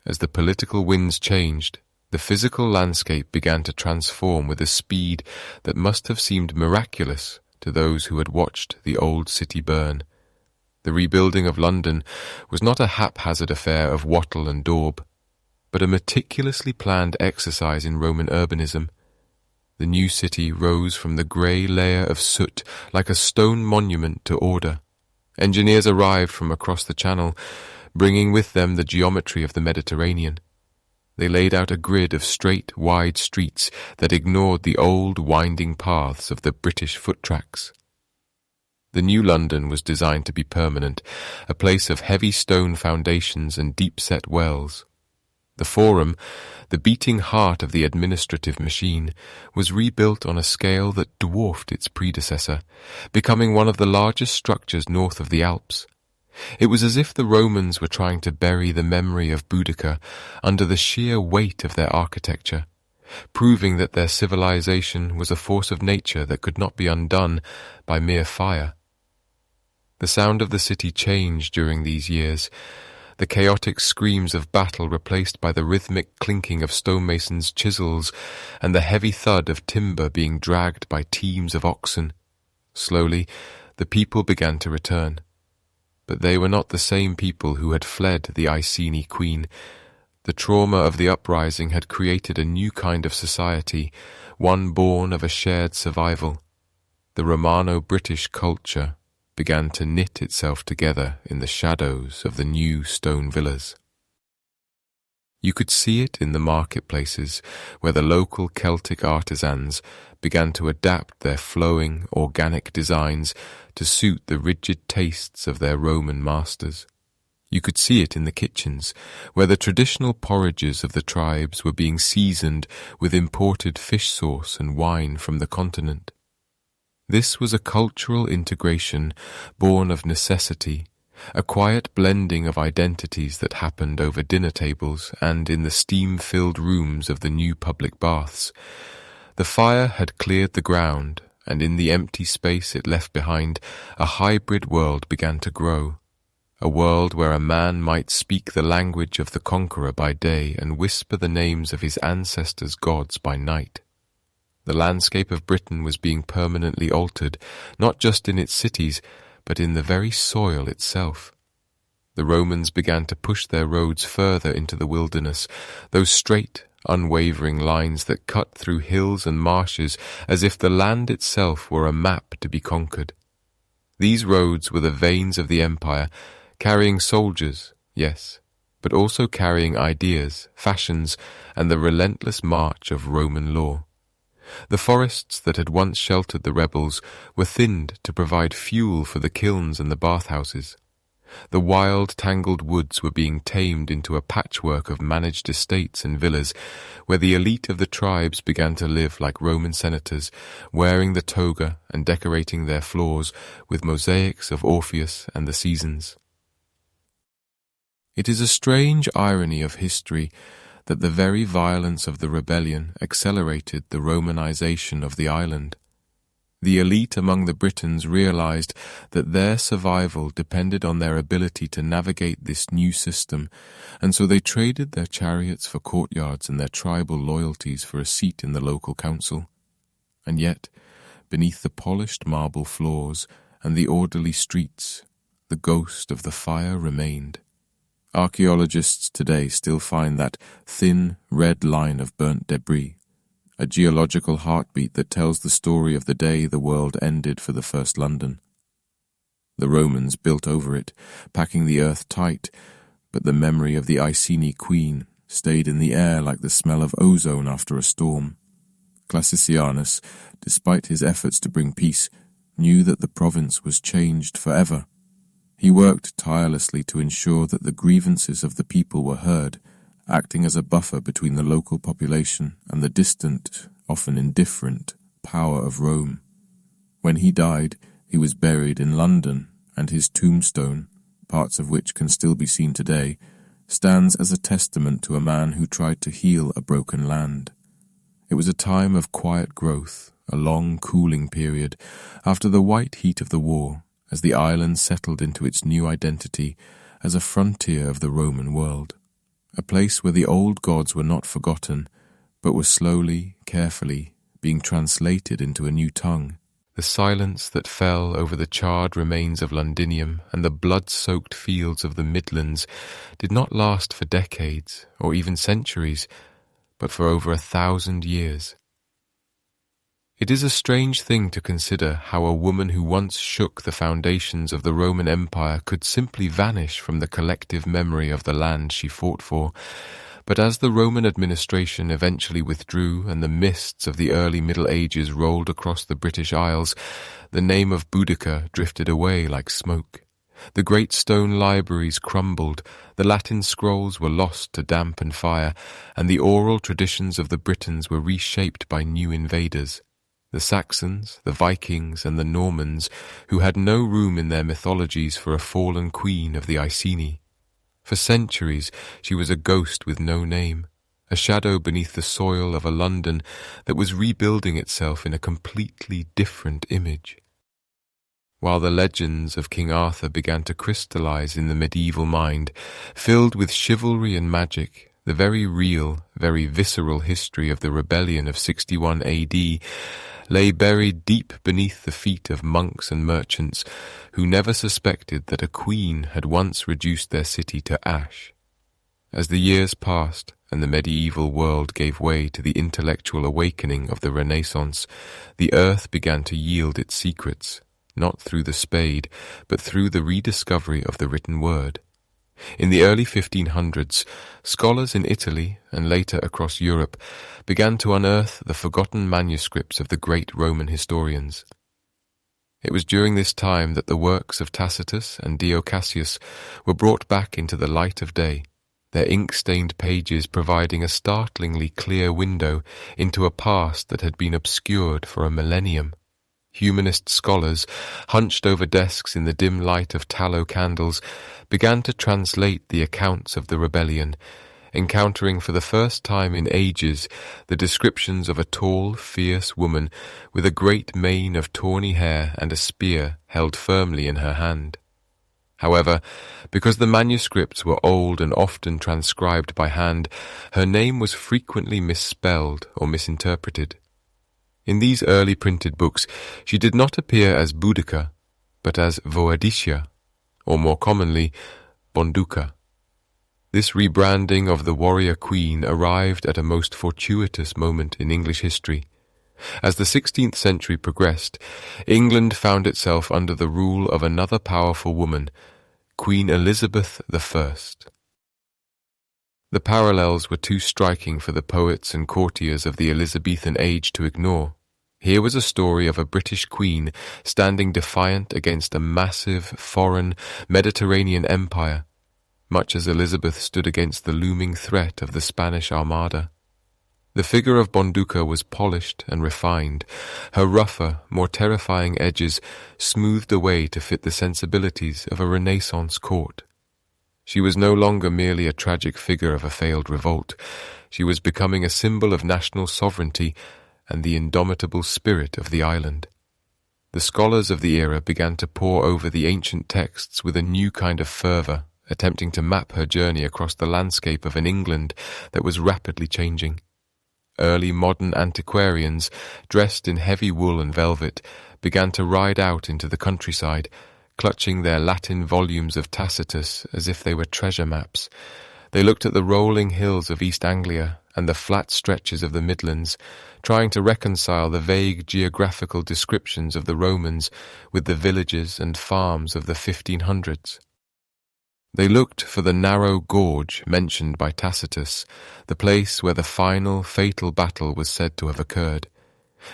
As the political winds changed, the physical landscape began to transform with a speed that must have seemed miraculous to those who had watched the old city burn. The rebuilding of London was not a haphazard affair of wattle and daub, but a meticulously planned exercise in Roman urbanism. The new city rose from the grey layer of soot like a stone monument to order. Engineers arrived from across the Channel, bringing with them the geometry of the Mediterranean. They laid out a grid of straight, wide streets that ignored the old, winding paths of the British foot tracks. The new London was designed to be permanent, a place of heavy stone foundations and deep-set wells. The Forum, the beating heart of the administrative machine, was rebuilt on a scale that dwarfed its predecessor, becoming one of the largest structures north of the Alps. It was as if the Romans were trying to bury the memory of Boudica under the sheer weight of their architecture, proving that their civilization was a force of nature that could not be undone by mere fire. The sound of the city changed during these years, the chaotic screams of battle replaced by the rhythmic clinking of stonemasons' chisels and the heavy thud of timber being dragged by teams of oxen. Slowly, the people began to return. But they were not the same people who had fled the Iceni queen. The trauma of the uprising had created a new kind of society, one born of a shared survival. The Romano-British culture began to knit itself together in the shadows of the new stone villas. You could see it in the marketplaces, where the local Celtic artisans began to adapt their flowing, organic designs to suit the rigid tastes of their Roman masters. You could see it in the kitchens, where the traditional porridges of the tribes were being seasoned with imported fish sauce and wine from the continent. This was a cultural integration born of necessity, a quiet blending of identities that happened over dinner tables and in the steam-filled rooms of the new public baths. The fire had cleared the ground, and in the empty space it left behind, a hybrid world began to grow, a world where a man might speak the language of the conqueror by day and whisper the names of his ancestors' gods by night. The landscape of Britain was being permanently altered, not just in its cities, but in the very soil itself. The Romans began to push their roads further into the wilderness, those straight, unwavering lines that cut through hills and marshes as if the land itself were a map to be conquered. These roads were the veins of the empire, carrying soldiers, yes, but also carrying ideas, fashions, and the relentless march of Roman law. The forests that had once sheltered the rebels were thinned to provide fuel for the kilns and the bathhouses. The wild, tangled woods were being tamed into a patchwork of managed estates and villas, where the elite of the tribes began to live like Roman senators, wearing the toga and decorating their floors with mosaics of Orpheus and the seasons. It is a strange irony of history that the very violence of the rebellion accelerated the Romanization of the island. The elite among the Britons realized that their survival depended on their ability to navigate this new system, and so they traded their chariots for courtyards and their tribal loyalties for a seat in the local council. And yet, beneath the polished marble floors and the orderly streets, the ghost of the fire remained. Archaeologists today still find that thin, red line of burnt debris, a geological heartbeat that tells the story of the day the world ended for the first London. The Romans built over it, packing the earth tight, but the memory of the Iceni queen stayed in the air like the smell of ozone after a storm. Classicianus, despite his efforts to bring peace, knew that the province was changed forever. He worked tirelessly to ensure that the grievances of the people were heard, acting as a buffer between the local population and the distant, often indifferent, power of Rome. When he died, he was buried in London, and his tombstone, parts of which can still be seen today, stands as a testament to a man who tried to heal a broken land. It was a time of quiet growth, a long cooling period, after the white heat of the war, as the island settled into its new identity as a frontier of the Roman world, a place where the old gods were not forgotten, but were slowly, carefully, being translated into a new tongue. The silence that fell over the charred remains of Londinium and the blood-soaked fields of the Midlands did not last for decades or even centuries, but for over 1,000 years. It is a strange thing to consider how a woman who once shook the foundations of the Roman Empire could simply vanish from the collective memory of the land she fought for. But as the Roman administration eventually withdrew and the mists of the early Middle Ages rolled across the British Isles, the name of Boudica drifted away like smoke. The great stone libraries crumbled, the Latin scrolls were lost to damp and fire, and the oral traditions of the Britons were reshaped by new invaders. The Saxons, the Vikings, and the Normans, who had no room in their mythologies for a fallen queen of the Iceni. For centuries she was a ghost with no name, a shadow beneath the soil of a London that was rebuilding itself in a completely different image. While the legends of King Arthur began to crystallize in the medieval mind, filled with chivalry and magic, the very real, very visceral history of the rebellion of 61 AD lay buried deep beneath the feet of monks and merchants who never suspected that a queen had once reduced their city to ash. As the years passed and the medieval world gave way to the intellectual awakening of the Renaissance, the earth began to yield its secrets, not through the spade, but through the rediscovery of the written word. In the early 1500s, scholars in Italy and later across Europe began to unearth the forgotten manuscripts of the great Roman historians. It was during this time that the works of Tacitus and Dio Cassius were brought back into the light of day, their ink-stained pages providing a startlingly clear window into a past that had been obscured for a millennium. Humanist scholars, hunched over desks in the dim light of tallow candles, began to translate the accounts of the rebellion, encountering for the first time in ages the descriptions of a tall, fierce woman with a great mane of tawny hair and a spear held firmly in her hand. However, because the manuscripts were old and often transcribed by hand, her name was frequently misspelled or misinterpreted. In these early printed books, she did not appear as Boudica, but as Boadicea, or more commonly, Bonduca. This rebranding of the warrior queen arrived at a most fortuitous moment in English history. As the 16th century progressed, England found itself under the rule of another powerful woman, Queen Elizabeth I. The parallels were too striking for the poets and courtiers of the Elizabethan age to ignore. Here was a story of a British queen standing defiant against a massive, foreign, Mediterranean empire, much as Elizabeth stood against the looming threat of the Spanish Armada. The figure of Bonduca was polished and refined, her rougher, more terrifying edges smoothed away to fit the sensibilities of a Renaissance court. She was no longer merely a tragic figure of a failed revolt. She was becoming a symbol of national sovereignty and the indomitable spirit of the island. The scholars of the era began to pore over the ancient texts with a new kind of fervour, attempting to map her journey across the landscape of an England that was rapidly changing. early modern antiquarians, dressed in heavy wool and velvet, began to ride out into the countryside, clutching their Latin volumes of Tacitus as if they were treasure maps. They looked at the rolling hills of East Anglia and the flat stretches of the Midlands, trying to reconcile the vague geographical descriptions of the Romans with the villages and farms of the 1500s. They looked for the narrow gorge mentioned by Tacitus, the place where the final, fatal battle was said to have occurred.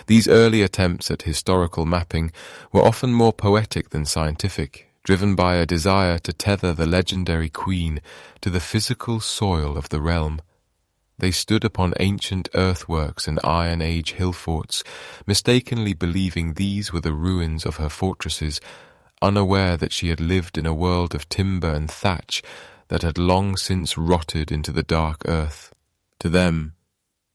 These early attempts at historical mapping were often more poetic than scientific, driven by a desire to tether the legendary queen to the physical soil of the realm. They stood upon ancient earthworks and Iron Age hill forts, mistakenly believing these were the ruins of her fortresses, unaware that she had lived in a world of timber and thatch that had long since rotted into the dark earth. To them,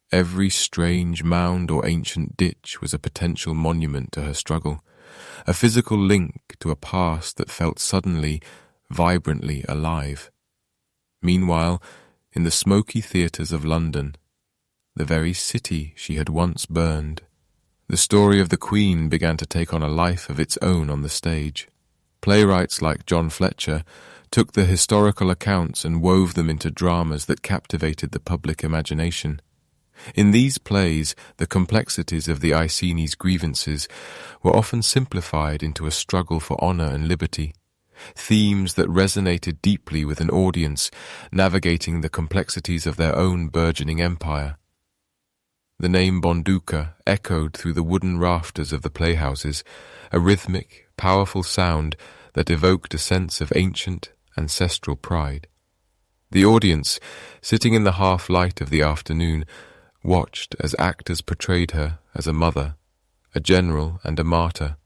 every strange mound or ancient ditch was a potential monument to her struggle, a physical link to a past that felt suddenly, vibrantly alive. Meanwhile, in the smoky theatres of London, the very city she had once burned, the story of the Queen began to take on a life of its own on the stage. Playwrights like John Fletcher took the historical accounts and wove them into dramas that captivated the public imagination. In these plays, the complexities of the Iceni's grievances were often simplified into a struggle for honour and liberty, themes that resonated deeply with an audience navigating the complexities of their own burgeoning empire. The name Boudica echoed through the wooden rafters of the playhouses, a rhythmic, powerful sound that evoked a sense of ancient, ancestral pride. The audience, sitting in the half-light of the afternoon, watched as actors portrayed her as a mother, a general and a martyr,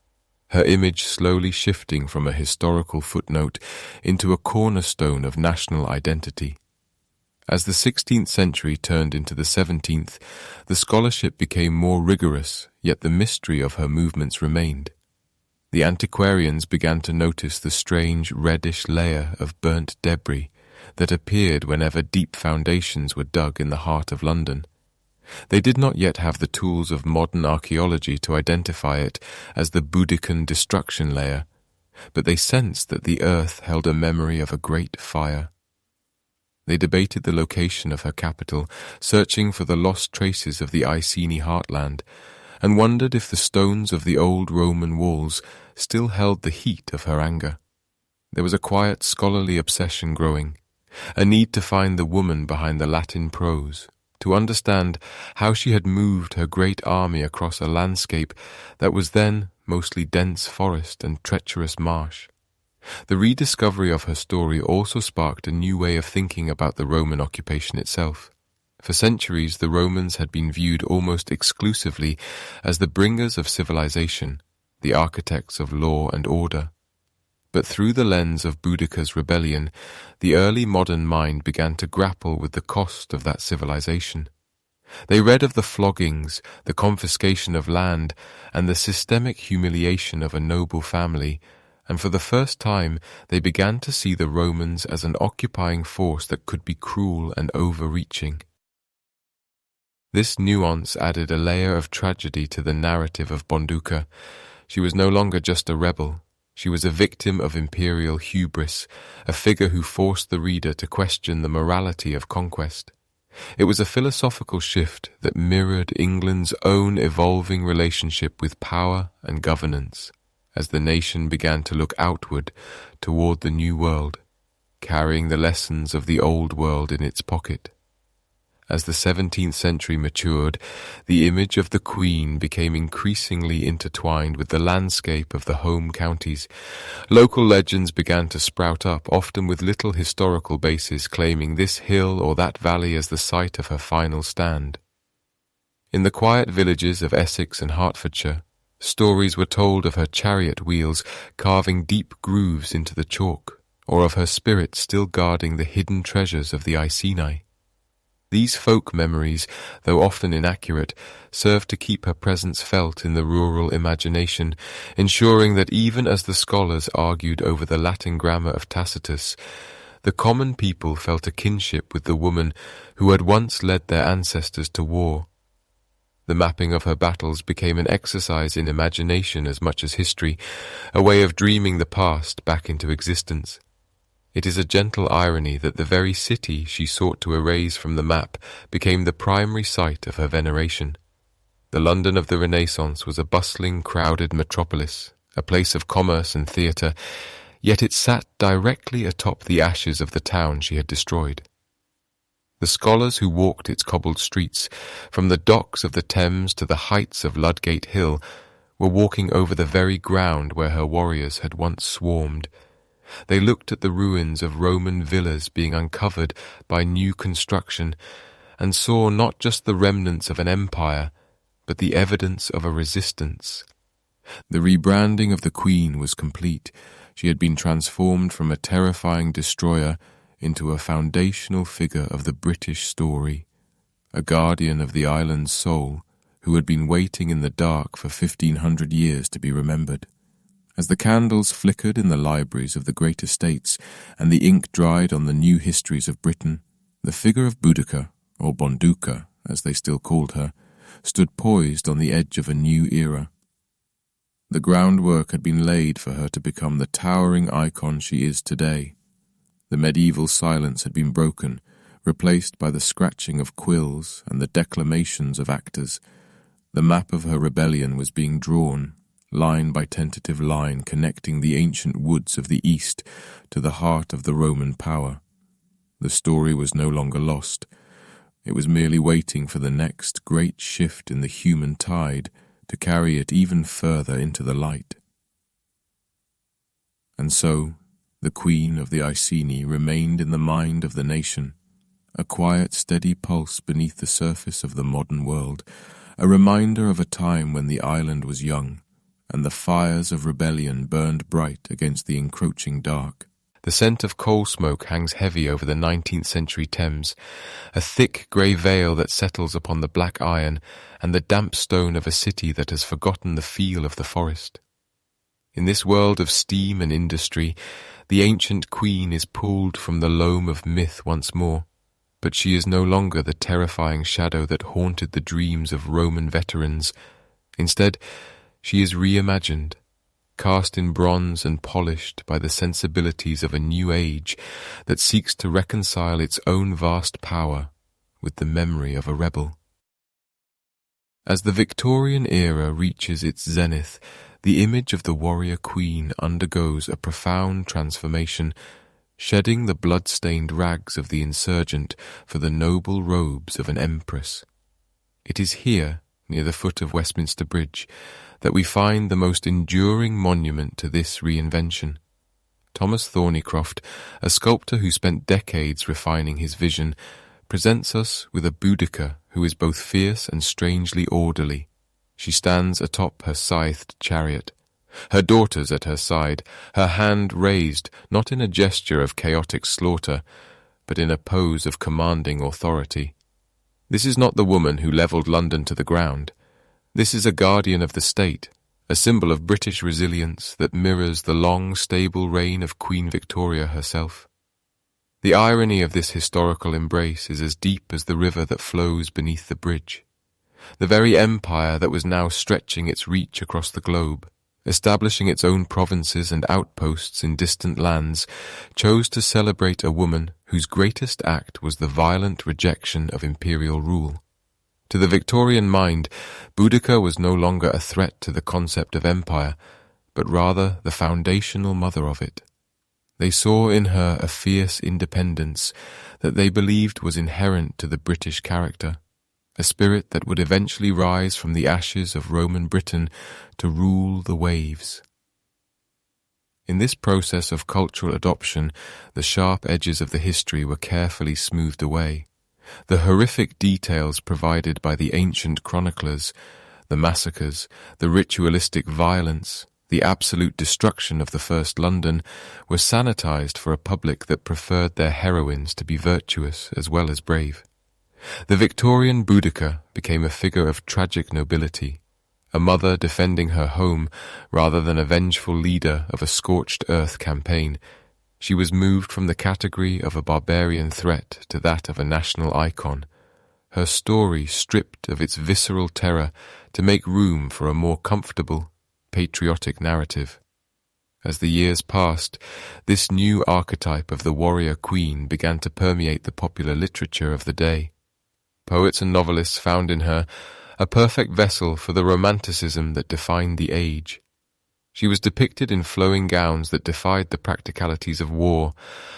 her image slowly shifting from a historical footnote into a cornerstone of national identity. As the 16th century turned into the 17th, the scholarship became more rigorous, yet the mystery of her movements remained. The antiquarians began to notice the strange reddish layer of burnt debris that appeared whenever deep foundations were dug in the heart of London. They did not yet have the tools of modern archaeology to identify it as the Boudican destruction layer, but they sensed that the earth held a memory of a great fire. They debated the location of her capital, searching for the lost traces of the Iceni heartland, and wondered if the stones of the old Roman walls still held the heat of her anger. There was a quiet scholarly obsession growing, a need to find the woman behind the Latin prose, to understand how she had moved her great army across a landscape that was then mostly dense forest and treacherous marsh. The rediscovery of her story also sparked a new way of thinking about the Roman occupation itself. For centuries, the Romans had been viewed almost exclusively as the bringers of civilization, the architects of law and order. But through the lens of Boudica's rebellion, the early modern mind began to grapple with the cost of that civilization. They read of the floggings, the confiscation of land, and the systemic humiliation of a noble family, and for the first time they began to see the Romans as an occupying force that could be cruel and overreaching. This nuance added a layer of tragedy to the narrative of Boudica. She was no longer just a rebel. She was a victim of imperial hubris, a figure who forced the reader to question the morality of conquest. It was a philosophical shift that mirrored England's own evolving relationship with power and governance, as the nation began to look outward toward the new world, carrying the lessons of the old world in its pocket. As the 17th century matured, the image of the Queen became increasingly intertwined with the landscape of the home counties. Local legends began to sprout up, often with little historical basis, claiming this hill or that valley as the site of her final stand. In the quiet villages of Essex and Hertfordshire, stories were told of her chariot wheels carving deep grooves into the chalk, or of her spirit still guarding the hidden treasures of the Iceni. These folk memories, though often inaccurate, served to keep her presence felt in the rural imagination, ensuring that even as the scholars argued over the Latin grammar of Tacitus, the common people felt a kinship with the woman who had once led their ancestors to war, The mapping of her battles became an exercise in imagination as much as history, a way of dreaming the past back into existence. It is a gentle irony that the very city she sought to erase from the map became the primary site of her veneration. The London of the Renaissance was a bustling, crowded metropolis, a place of commerce and theatre, yet it sat directly atop the ashes of the town she had destroyed. The scholars who walked its cobbled streets, from the docks of the Thames to the heights of Ludgate Hill, were walking over the very ground where her warriors had once swarmed. They looked at the ruins of Roman villas being uncovered by new construction, and saw not just the remnants of an empire, but the evidence of a resistance. The rebranding of the Queen was complete. She had been transformed from a terrifying destroyer into a foundational figure of the British story, a guardian of the island's soul who had been waiting in the dark for 1,500 years to be remembered. As the candles flickered in the libraries of the great estates and the ink dried on the new histories of Britain, the figure of Boudica, or Boudica as they still called her, stood poised on the edge of a new era. The groundwork had been laid for her to become the towering icon she is today. The medieval silence had been broken, replaced by the scratching of quills and the declamations of actors. The map of her rebellion was being drawn, line by tentative line, connecting the ancient woods of the East to the heart of the Roman power. The story was no longer lost. It was merely waiting for the next great shift in the human tide to carry it even further into the light. And so, the Queen of the Iceni remained in the mind of the nation, a quiet, steady pulse beneath the surface of the modern world, a reminder of a time when the island was young, and the fires of rebellion burned bright against the encroaching dark. The scent of coal smoke hangs heavy over the 19th century Thames, a thick grey veil that settles upon the black iron and the damp stone of a city that has forgotten the feel of the forest. In this world of steam and industry, the ancient queen is pulled from the loam of myth once more, but she is no longer the terrifying shadow that haunted the dreams of Roman veterans. Instead, she is reimagined, cast in bronze and polished by the sensibilities of a new age that seeks to reconcile its own vast power with the memory of a rebel. As the Victorian era reaches its zenith, the image of the warrior queen undergoes a profound transformation, shedding the blood-stained rags of the insurgent for the noble robes of an empress. It is here, near the foot of Westminster Bridge, that we find the most enduring monument to this reinvention. Thomas Thornycroft, a sculptor who spent decades refining his vision, presents us with a Boudica who is both fierce and strangely orderly. She stands atop her scythed chariot, her daughters at her side, her hand raised not in a gesture of chaotic slaughter, but in a pose of commanding authority. This is not the woman who levelled London to the ground. This is a guardian of the state, a symbol of British resilience that mirrors the long, stable reign of Queen Victoria herself. The irony of this historical embrace is as deep as the river that flows beneath the bridge. The very empire that was now stretching its reach across the globe, establishing its own provinces and outposts in distant lands, chose to celebrate a woman whose greatest act was the violent rejection of imperial rule. To the Victorian mind, Boudica was no longer a threat to the concept of empire, but rather the foundational mother of it. They saw in her a fierce independence that they believed was inherent to the British character, a spirit that would eventually rise from the ashes of Roman Britain to rule the waves. In this process of cultural adoption, the sharp edges of the history were carefully smoothed away. The horrific details provided by the ancient chroniclers, the massacres, the ritualistic violence, the absolute destruction of the first London, were sanitized for a public that preferred their heroines to be virtuous as well as brave. The Victorian Boudica became a figure of tragic nobility, a mother defending her home rather than a vengeful leader of a scorched earth campaign. She was moved from the category of a barbarian threat to that of a national icon, her story stripped of its visceral terror to make room for a more comfortable, patriotic narrative. As the years passed, this new archetype of the warrior queen began to permeate the popular literature of the day. Poets and novelists found in her a perfect vessel for the romanticism that defined the age. She was depicted in flowing gowns that defied the practicalities of war,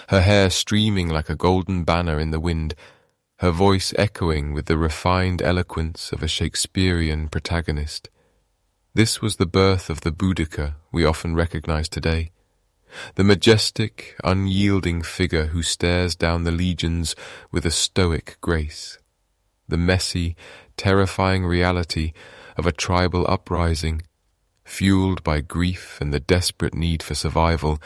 her hair streaming like a golden banner in the wind, her voice echoing with the refined eloquence of a Shakespearean protagonist. This was the birth of the Boudica we often recognize today, the majestic, unyielding figure who stares down the legions with a stoic grace. The messy, terrifying reality of a tribal uprising, fueled by grief and the desperate need for survival,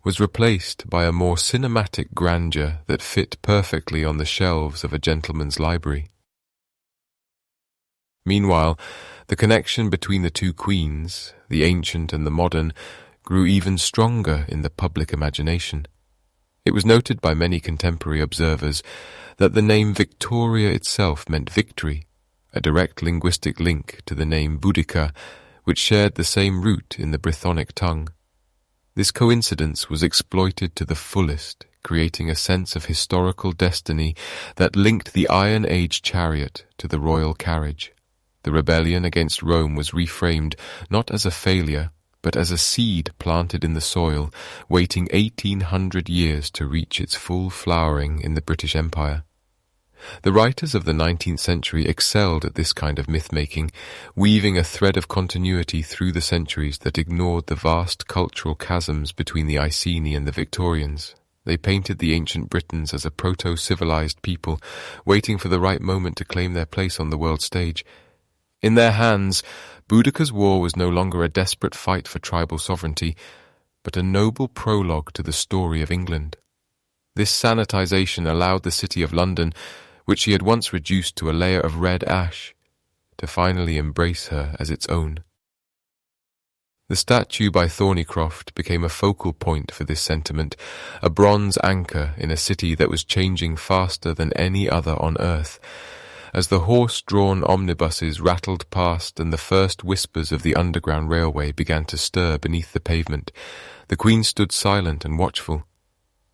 was replaced by a more cinematic grandeur that fit perfectly on the shelves of a gentleman's library. Meanwhile, the connection between the two queens, the ancient and the modern, grew even stronger in the public imagination. It was noted by many contemporary observers that the name Victoria itself meant victory, a direct linguistic link to the name Boudica, which shared the same root in the Brythonic tongue. This coincidence was exploited to the fullest, creating a sense of historical destiny that linked the Iron Age chariot to the royal carriage. The rebellion against Rome was reframed not as a failure, but as a seed planted in the soil, waiting 1,800 years to reach its full flowering in the British Empire. The writers of the 19th century excelled at this kind of myth-making, weaving a thread of continuity through the centuries that ignored the vast cultural chasms between the Iceni and the Victorians. They painted the ancient Britons as a proto-civilized people, waiting for the right moment to claim their place on the world stage. In their hands, Boudica's war was no longer a desperate fight for tribal sovereignty, but a noble prologue to the story of England. This sanitization allowed the city of London, which she had once reduced to a layer of red ash, to finally embrace her as its own. The statue by Thornycroft became a focal point for this sentiment, a bronze anchor in a city that was changing faster than any other on earth. As the horse-drawn omnibuses rattled past and the first whispers of the Underground Railway began to stir beneath the pavement, the Queen stood silent and watchful.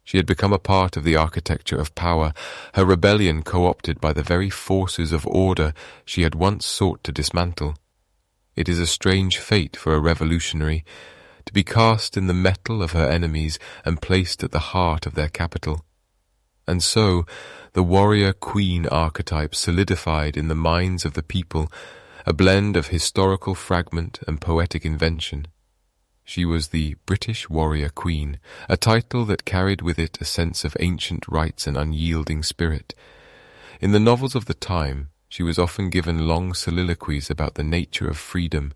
She had become a part of the architecture of power, her rebellion co-opted by the very forces of order she had once sought to dismantle. It is a strange fate for a revolutionary, to be cast in the metal of her enemies and placed at the heart of their capital. And so, the warrior queen archetype solidified in the minds of the people, a blend of historical fragment and poetic invention. She was the British warrior queen, a title that carried with it a sense of ancient rights and unyielding spirit. In the novels of the time, she was often given long soliloquies about the nature of freedom,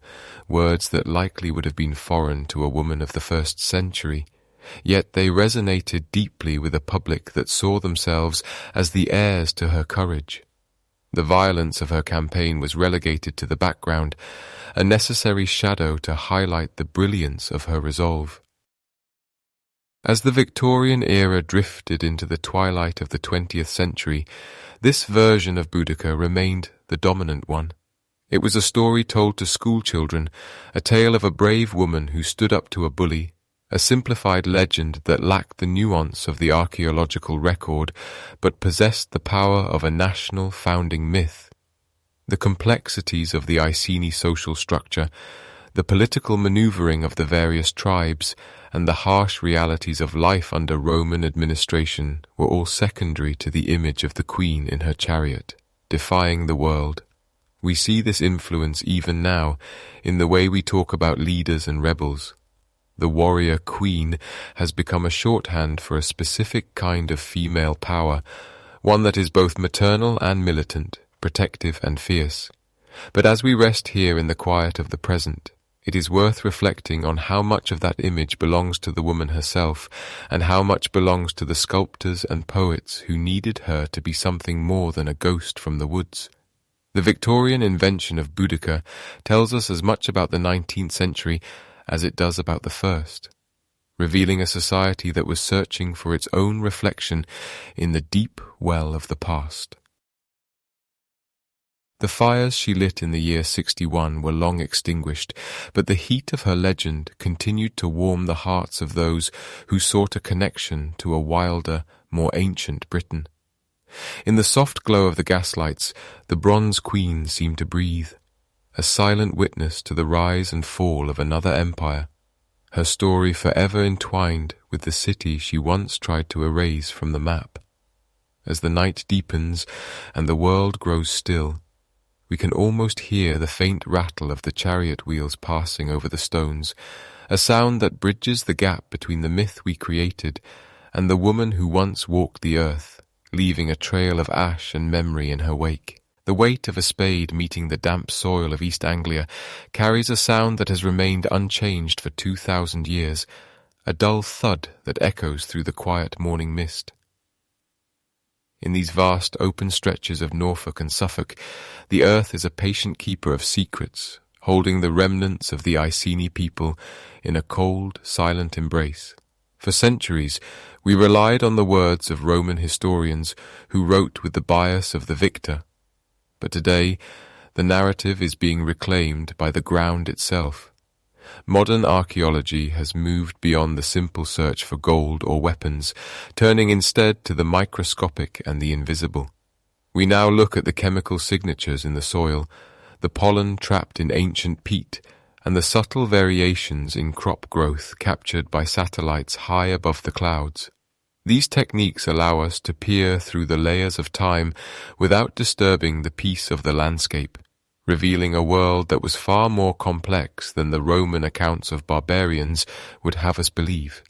words that likely would have been foreign to a woman of the 1st century. Yet they resonated deeply with a public that saw themselves as the heirs to her courage. The violence of her campaign was relegated to the background, a necessary shadow to highlight the brilliance of her resolve. As the Victorian era drifted into the twilight of the 20th century, this version of Boudica remained the dominant one. It was a story told to schoolchildren, a tale of a brave woman who stood up to a bully, a simplified legend that lacked the nuance of the archaeological record, but possessed the power of a national founding myth. The complexities of the Iceni social structure, the political maneuvering of the various tribes, and the harsh realities of life under Roman administration were all secondary to the image of the queen in her chariot, defying the world. We see this influence even now in the way we talk about leaders and rebels. The warrior queen has become a shorthand for a specific kind of female power, one that is both maternal and militant, protective and fierce. But as we rest here in the quiet of the present, it is worth reflecting on how much of that image belongs to the woman herself, and how much belongs to the sculptors and poets who needed her to be something more than a ghost from the woods. The Victorian invention of Boudica tells us as much about the 19th century as it does about the first, revealing a society that was searching for its own reflection in the deep well of the past. The fires she lit in the year 61 were long extinguished, but the heat of her legend continued to warm the hearts of those who sought a connection to a wilder, more ancient Britain. In the soft glow of the gaslights, the Bronze Queen seemed to breathe, a silent witness to the rise and fall of another empire, her story forever entwined with the city she once tried to erase from the map. As the night deepens and the world grows still, we can almost hear the faint rattle of the chariot wheels passing over the stones, a sound that bridges the gap between the myth we created and the woman who once walked the earth, leaving a trail of ash and memory in her wake. The weight of a spade meeting the damp soil of East Anglia carries a sound that has remained unchanged for 2,000 years, a dull thud that echoes through the quiet morning mist. In these vast open stretches of Norfolk and Suffolk, the earth is a patient keeper of secrets, holding the remnants of the Iceni people in a cold, silent embrace. For centuries, we relied on the words of Roman historians who wrote with the bias of the victor. But today, the narrative is being reclaimed by the ground itself. Modern archaeology has moved beyond the simple search for gold or weapons, turning instead to the microscopic and the invisible. We now look at the chemical signatures in the soil, the pollen trapped in ancient peat, and the subtle variations in crop growth captured by satellites high above the clouds. These techniques allow us to peer through the layers of time without disturbing the peace of the landscape, revealing a world that was far more complex than the Roman accounts of barbarians would have us believe.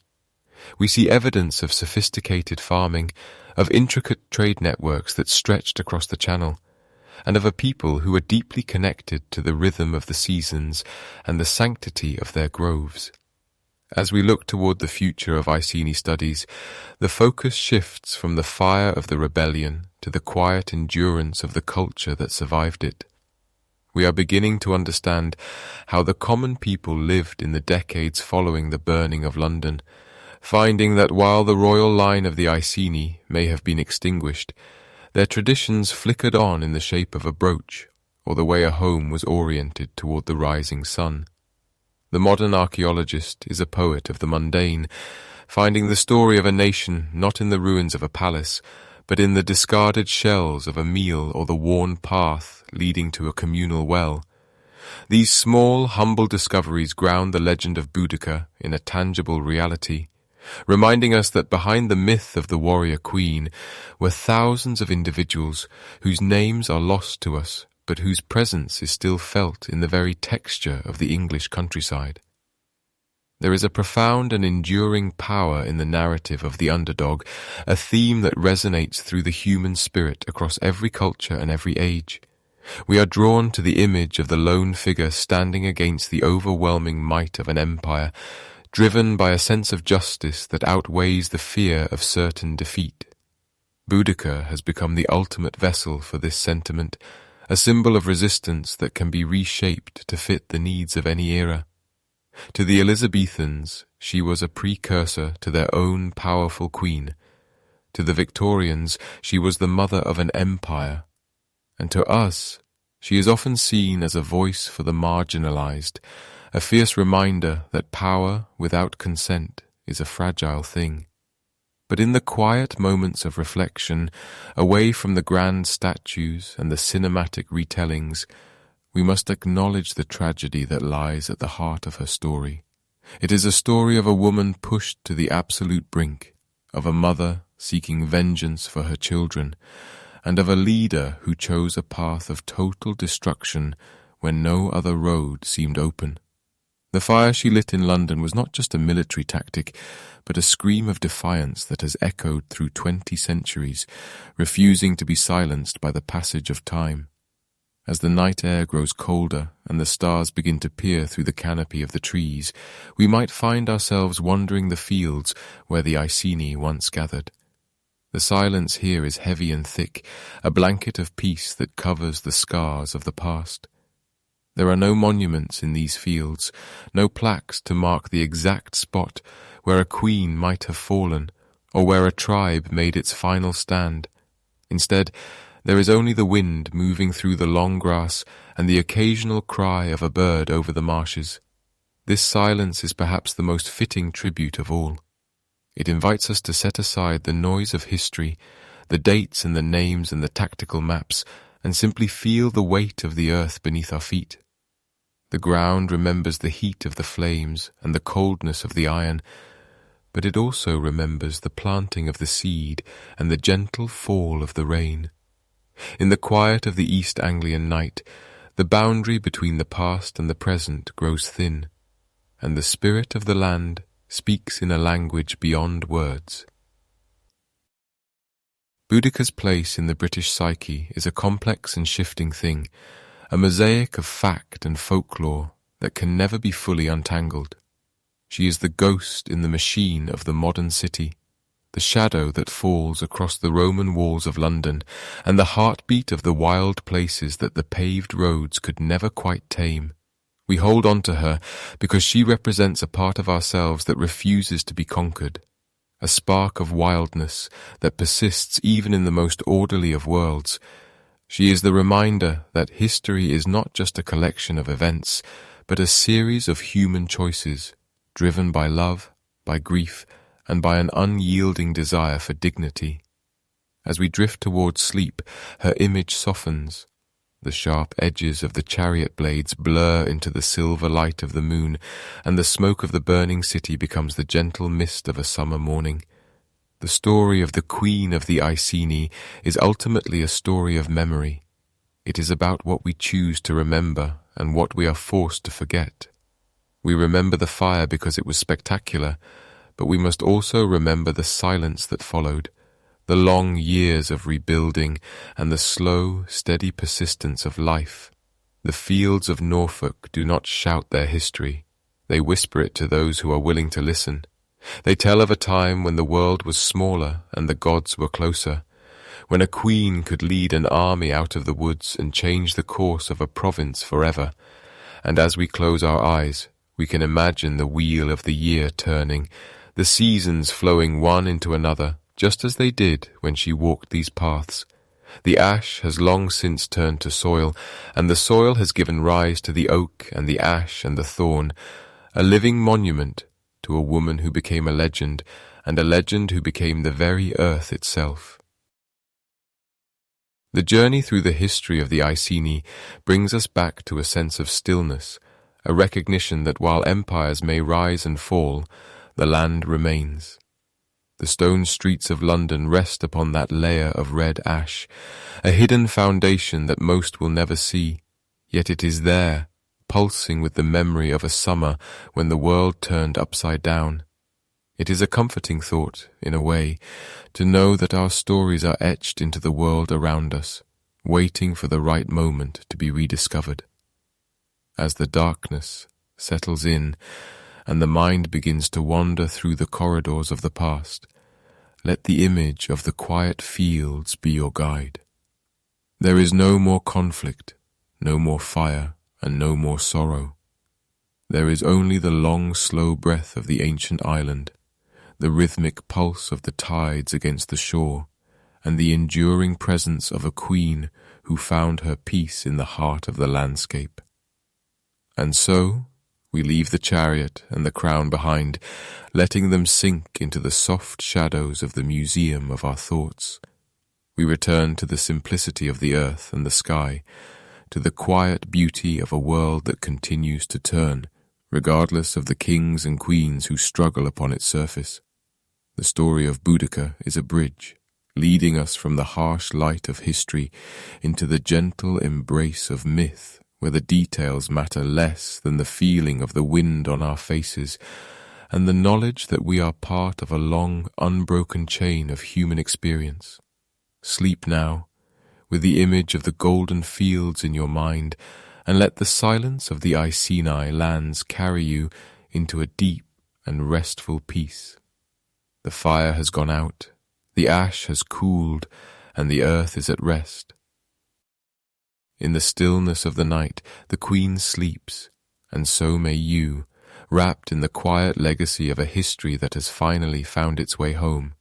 We see evidence of sophisticated farming, of intricate trade networks that stretched across the Channel, and of a people who are deeply connected to the rhythm of the seasons and the sanctity of their groves. As we look toward the future of Iceni studies, the focus shifts from the fire of the rebellion to the quiet endurance of the culture that survived it. We are beginning to understand how the common people lived in the decades following the burning of London, finding that while the royal line of the Iceni may have been extinguished, their traditions flickered on in the shape of a brooch, or the way a home was oriented toward the rising sun. The modern archaeologist is a poet of the mundane, finding the story of a nation not in the ruins of a palace, but in the discarded shells of a meal or the worn path leading to a communal well. These small, humble discoveries ground the legend of Boudica in a tangible reality, reminding us that behind the myth of the warrior queen were thousands of individuals whose names are lost to us, but whose presence is still felt in the very texture of the English countryside. There is a profound and enduring power in the narrative of the underdog, a theme that resonates through the human spirit across every culture and every age. We are drawn to the image of the lone figure standing against the overwhelming might of an empire, driven by a sense of justice that outweighs the fear of certain defeat. Boudica has become the ultimate vessel for this sentiment, a symbol of resistance that can be reshaped to fit the needs of any era. To the Elizabethans, she was a precursor to their own powerful queen. To the Victorians, she was the mother of an empire. And to us, she is often seen as a voice for the marginalized, a fierce reminder that power without consent is a fragile thing. But in the quiet moments of reflection, away from the grand statues and the cinematic retellings, we must acknowledge the tragedy that lies at the heart of her story. It is a story of a woman pushed to the absolute brink, of a mother seeking vengeance for her children, and of a leader who chose a path of total destruction when no other road seemed open. The fire she lit in London was not just a military tactic, but a scream of defiance that has echoed through 20 centuries, refusing to be silenced by the passage of time. As the night air grows colder and the stars begin to peer through the canopy of the trees, we might find ourselves wandering the fields where the Iceni once gathered. The silence here is heavy and thick, a blanket of peace that covers the scars of the past. There are no monuments in these fields, no plaques to mark the exact spot where a queen might have fallen, or where a tribe made its final stand. Instead, There is only the wind moving through the long grass and the occasional cry of a bird over the marshes. This silence is perhaps the most fitting tribute of all. It invites us to set aside the noise of history, the dates and the names and the tactical maps, and simply feel the weight of the earth beneath our feet. The ground remembers the heat of the flames and the coldness of the iron, but it also remembers the planting of the seed and the gentle fall of the rain. In the quiet of the East Anglian night, the boundary between the past and the present grows thin, and the spirit of the land speaks in a language beyond words. Boudica's place in the British psyche is a complex and shifting thing, a mosaic of fact and folklore that can never be fully untangled. She is the ghost in the machine of the modern city, the shadow that falls across the Roman walls of London, and the heartbeat of the wild places that the paved roads could never quite tame. We hold on to her because she represents a part of ourselves that refuses to be conquered, a spark of wildness that persists even in the most orderly of worlds. She is the reminder that history is not just a collection of events, but a series of human choices, driven by love, by grief, and by an unyielding desire for dignity. As we drift towards sleep, her image softens. The sharp edges of the chariot blades blur into the silver light of the moon, and the smoke of the burning city becomes the gentle mist of a summer morning. The story of the Queen of the Iceni is ultimately a story of memory. It is about what we choose to remember and what we are forced to forget. We remember the fire because it was spectacular, but we must also remember the silence that followed, the long years of rebuilding and the slow, steady persistence of life. The fields of Norfolk do not shout their history. They whisper it to those who are willing to listen. They tell of a time when the world was smaller and the gods were closer, when a queen could lead an army out of the woods and change the course of a province forever. And as we close our eyes, we can imagine the wheel of the year turning, the seasons flowing one into another, just as they did when she walked these paths. The ash has long since turned to soil, and the soil has given rise to the oak and the ash and the thorn, a living monument to a woman who became a legend, and a legend who became the very earth itself. The journey through the history of the Iceni brings us back to a sense of stillness, a recognition that while empires may rise and fall, the land remains. The stone streets of London rest upon that layer of red ash, a hidden foundation that most will never see, yet it is there, pulsing with the memory of a summer when the world turned upside down. It is a comforting thought, in a way, to know that our stories are etched into the world around us, waiting for the right moment to be rediscovered. As the darkness settles in, and the mind begins to wander through the corridors of the past, let the image of the quiet fields be your guide. There is no more conflict, no more fire, and no more sorrow. There is only the long, slow breath of the ancient island, the rhythmic pulse of the tides against the shore, and the enduring presence of a queen who found her peace in the heart of the landscape. And so, we leave the chariot and the crown behind, letting them sink into the soft shadows of the museum of our thoughts. We return to the simplicity of the earth and the sky, to the quiet beauty of a world that continues to turn, regardless of the kings and queens who struggle upon its surface. The story of Boudica is a bridge, leading us from the harsh light of history into the gentle embrace of myth, where the details matter less than the feeling of the wind on our faces, and the knowledge that we are part of a long, unbroken chain of human experience. Sleep now, with the image of the golden fields in your mind, and let the silence of the Iceni lands carry you into a deep and restful peace. The fire has gone out, the ash has cooled, and the earth is at rest. In the stillness of the night, the Queen sleeps, and so may you, wrapped in the quiet legacy of a history that has finally found its way home.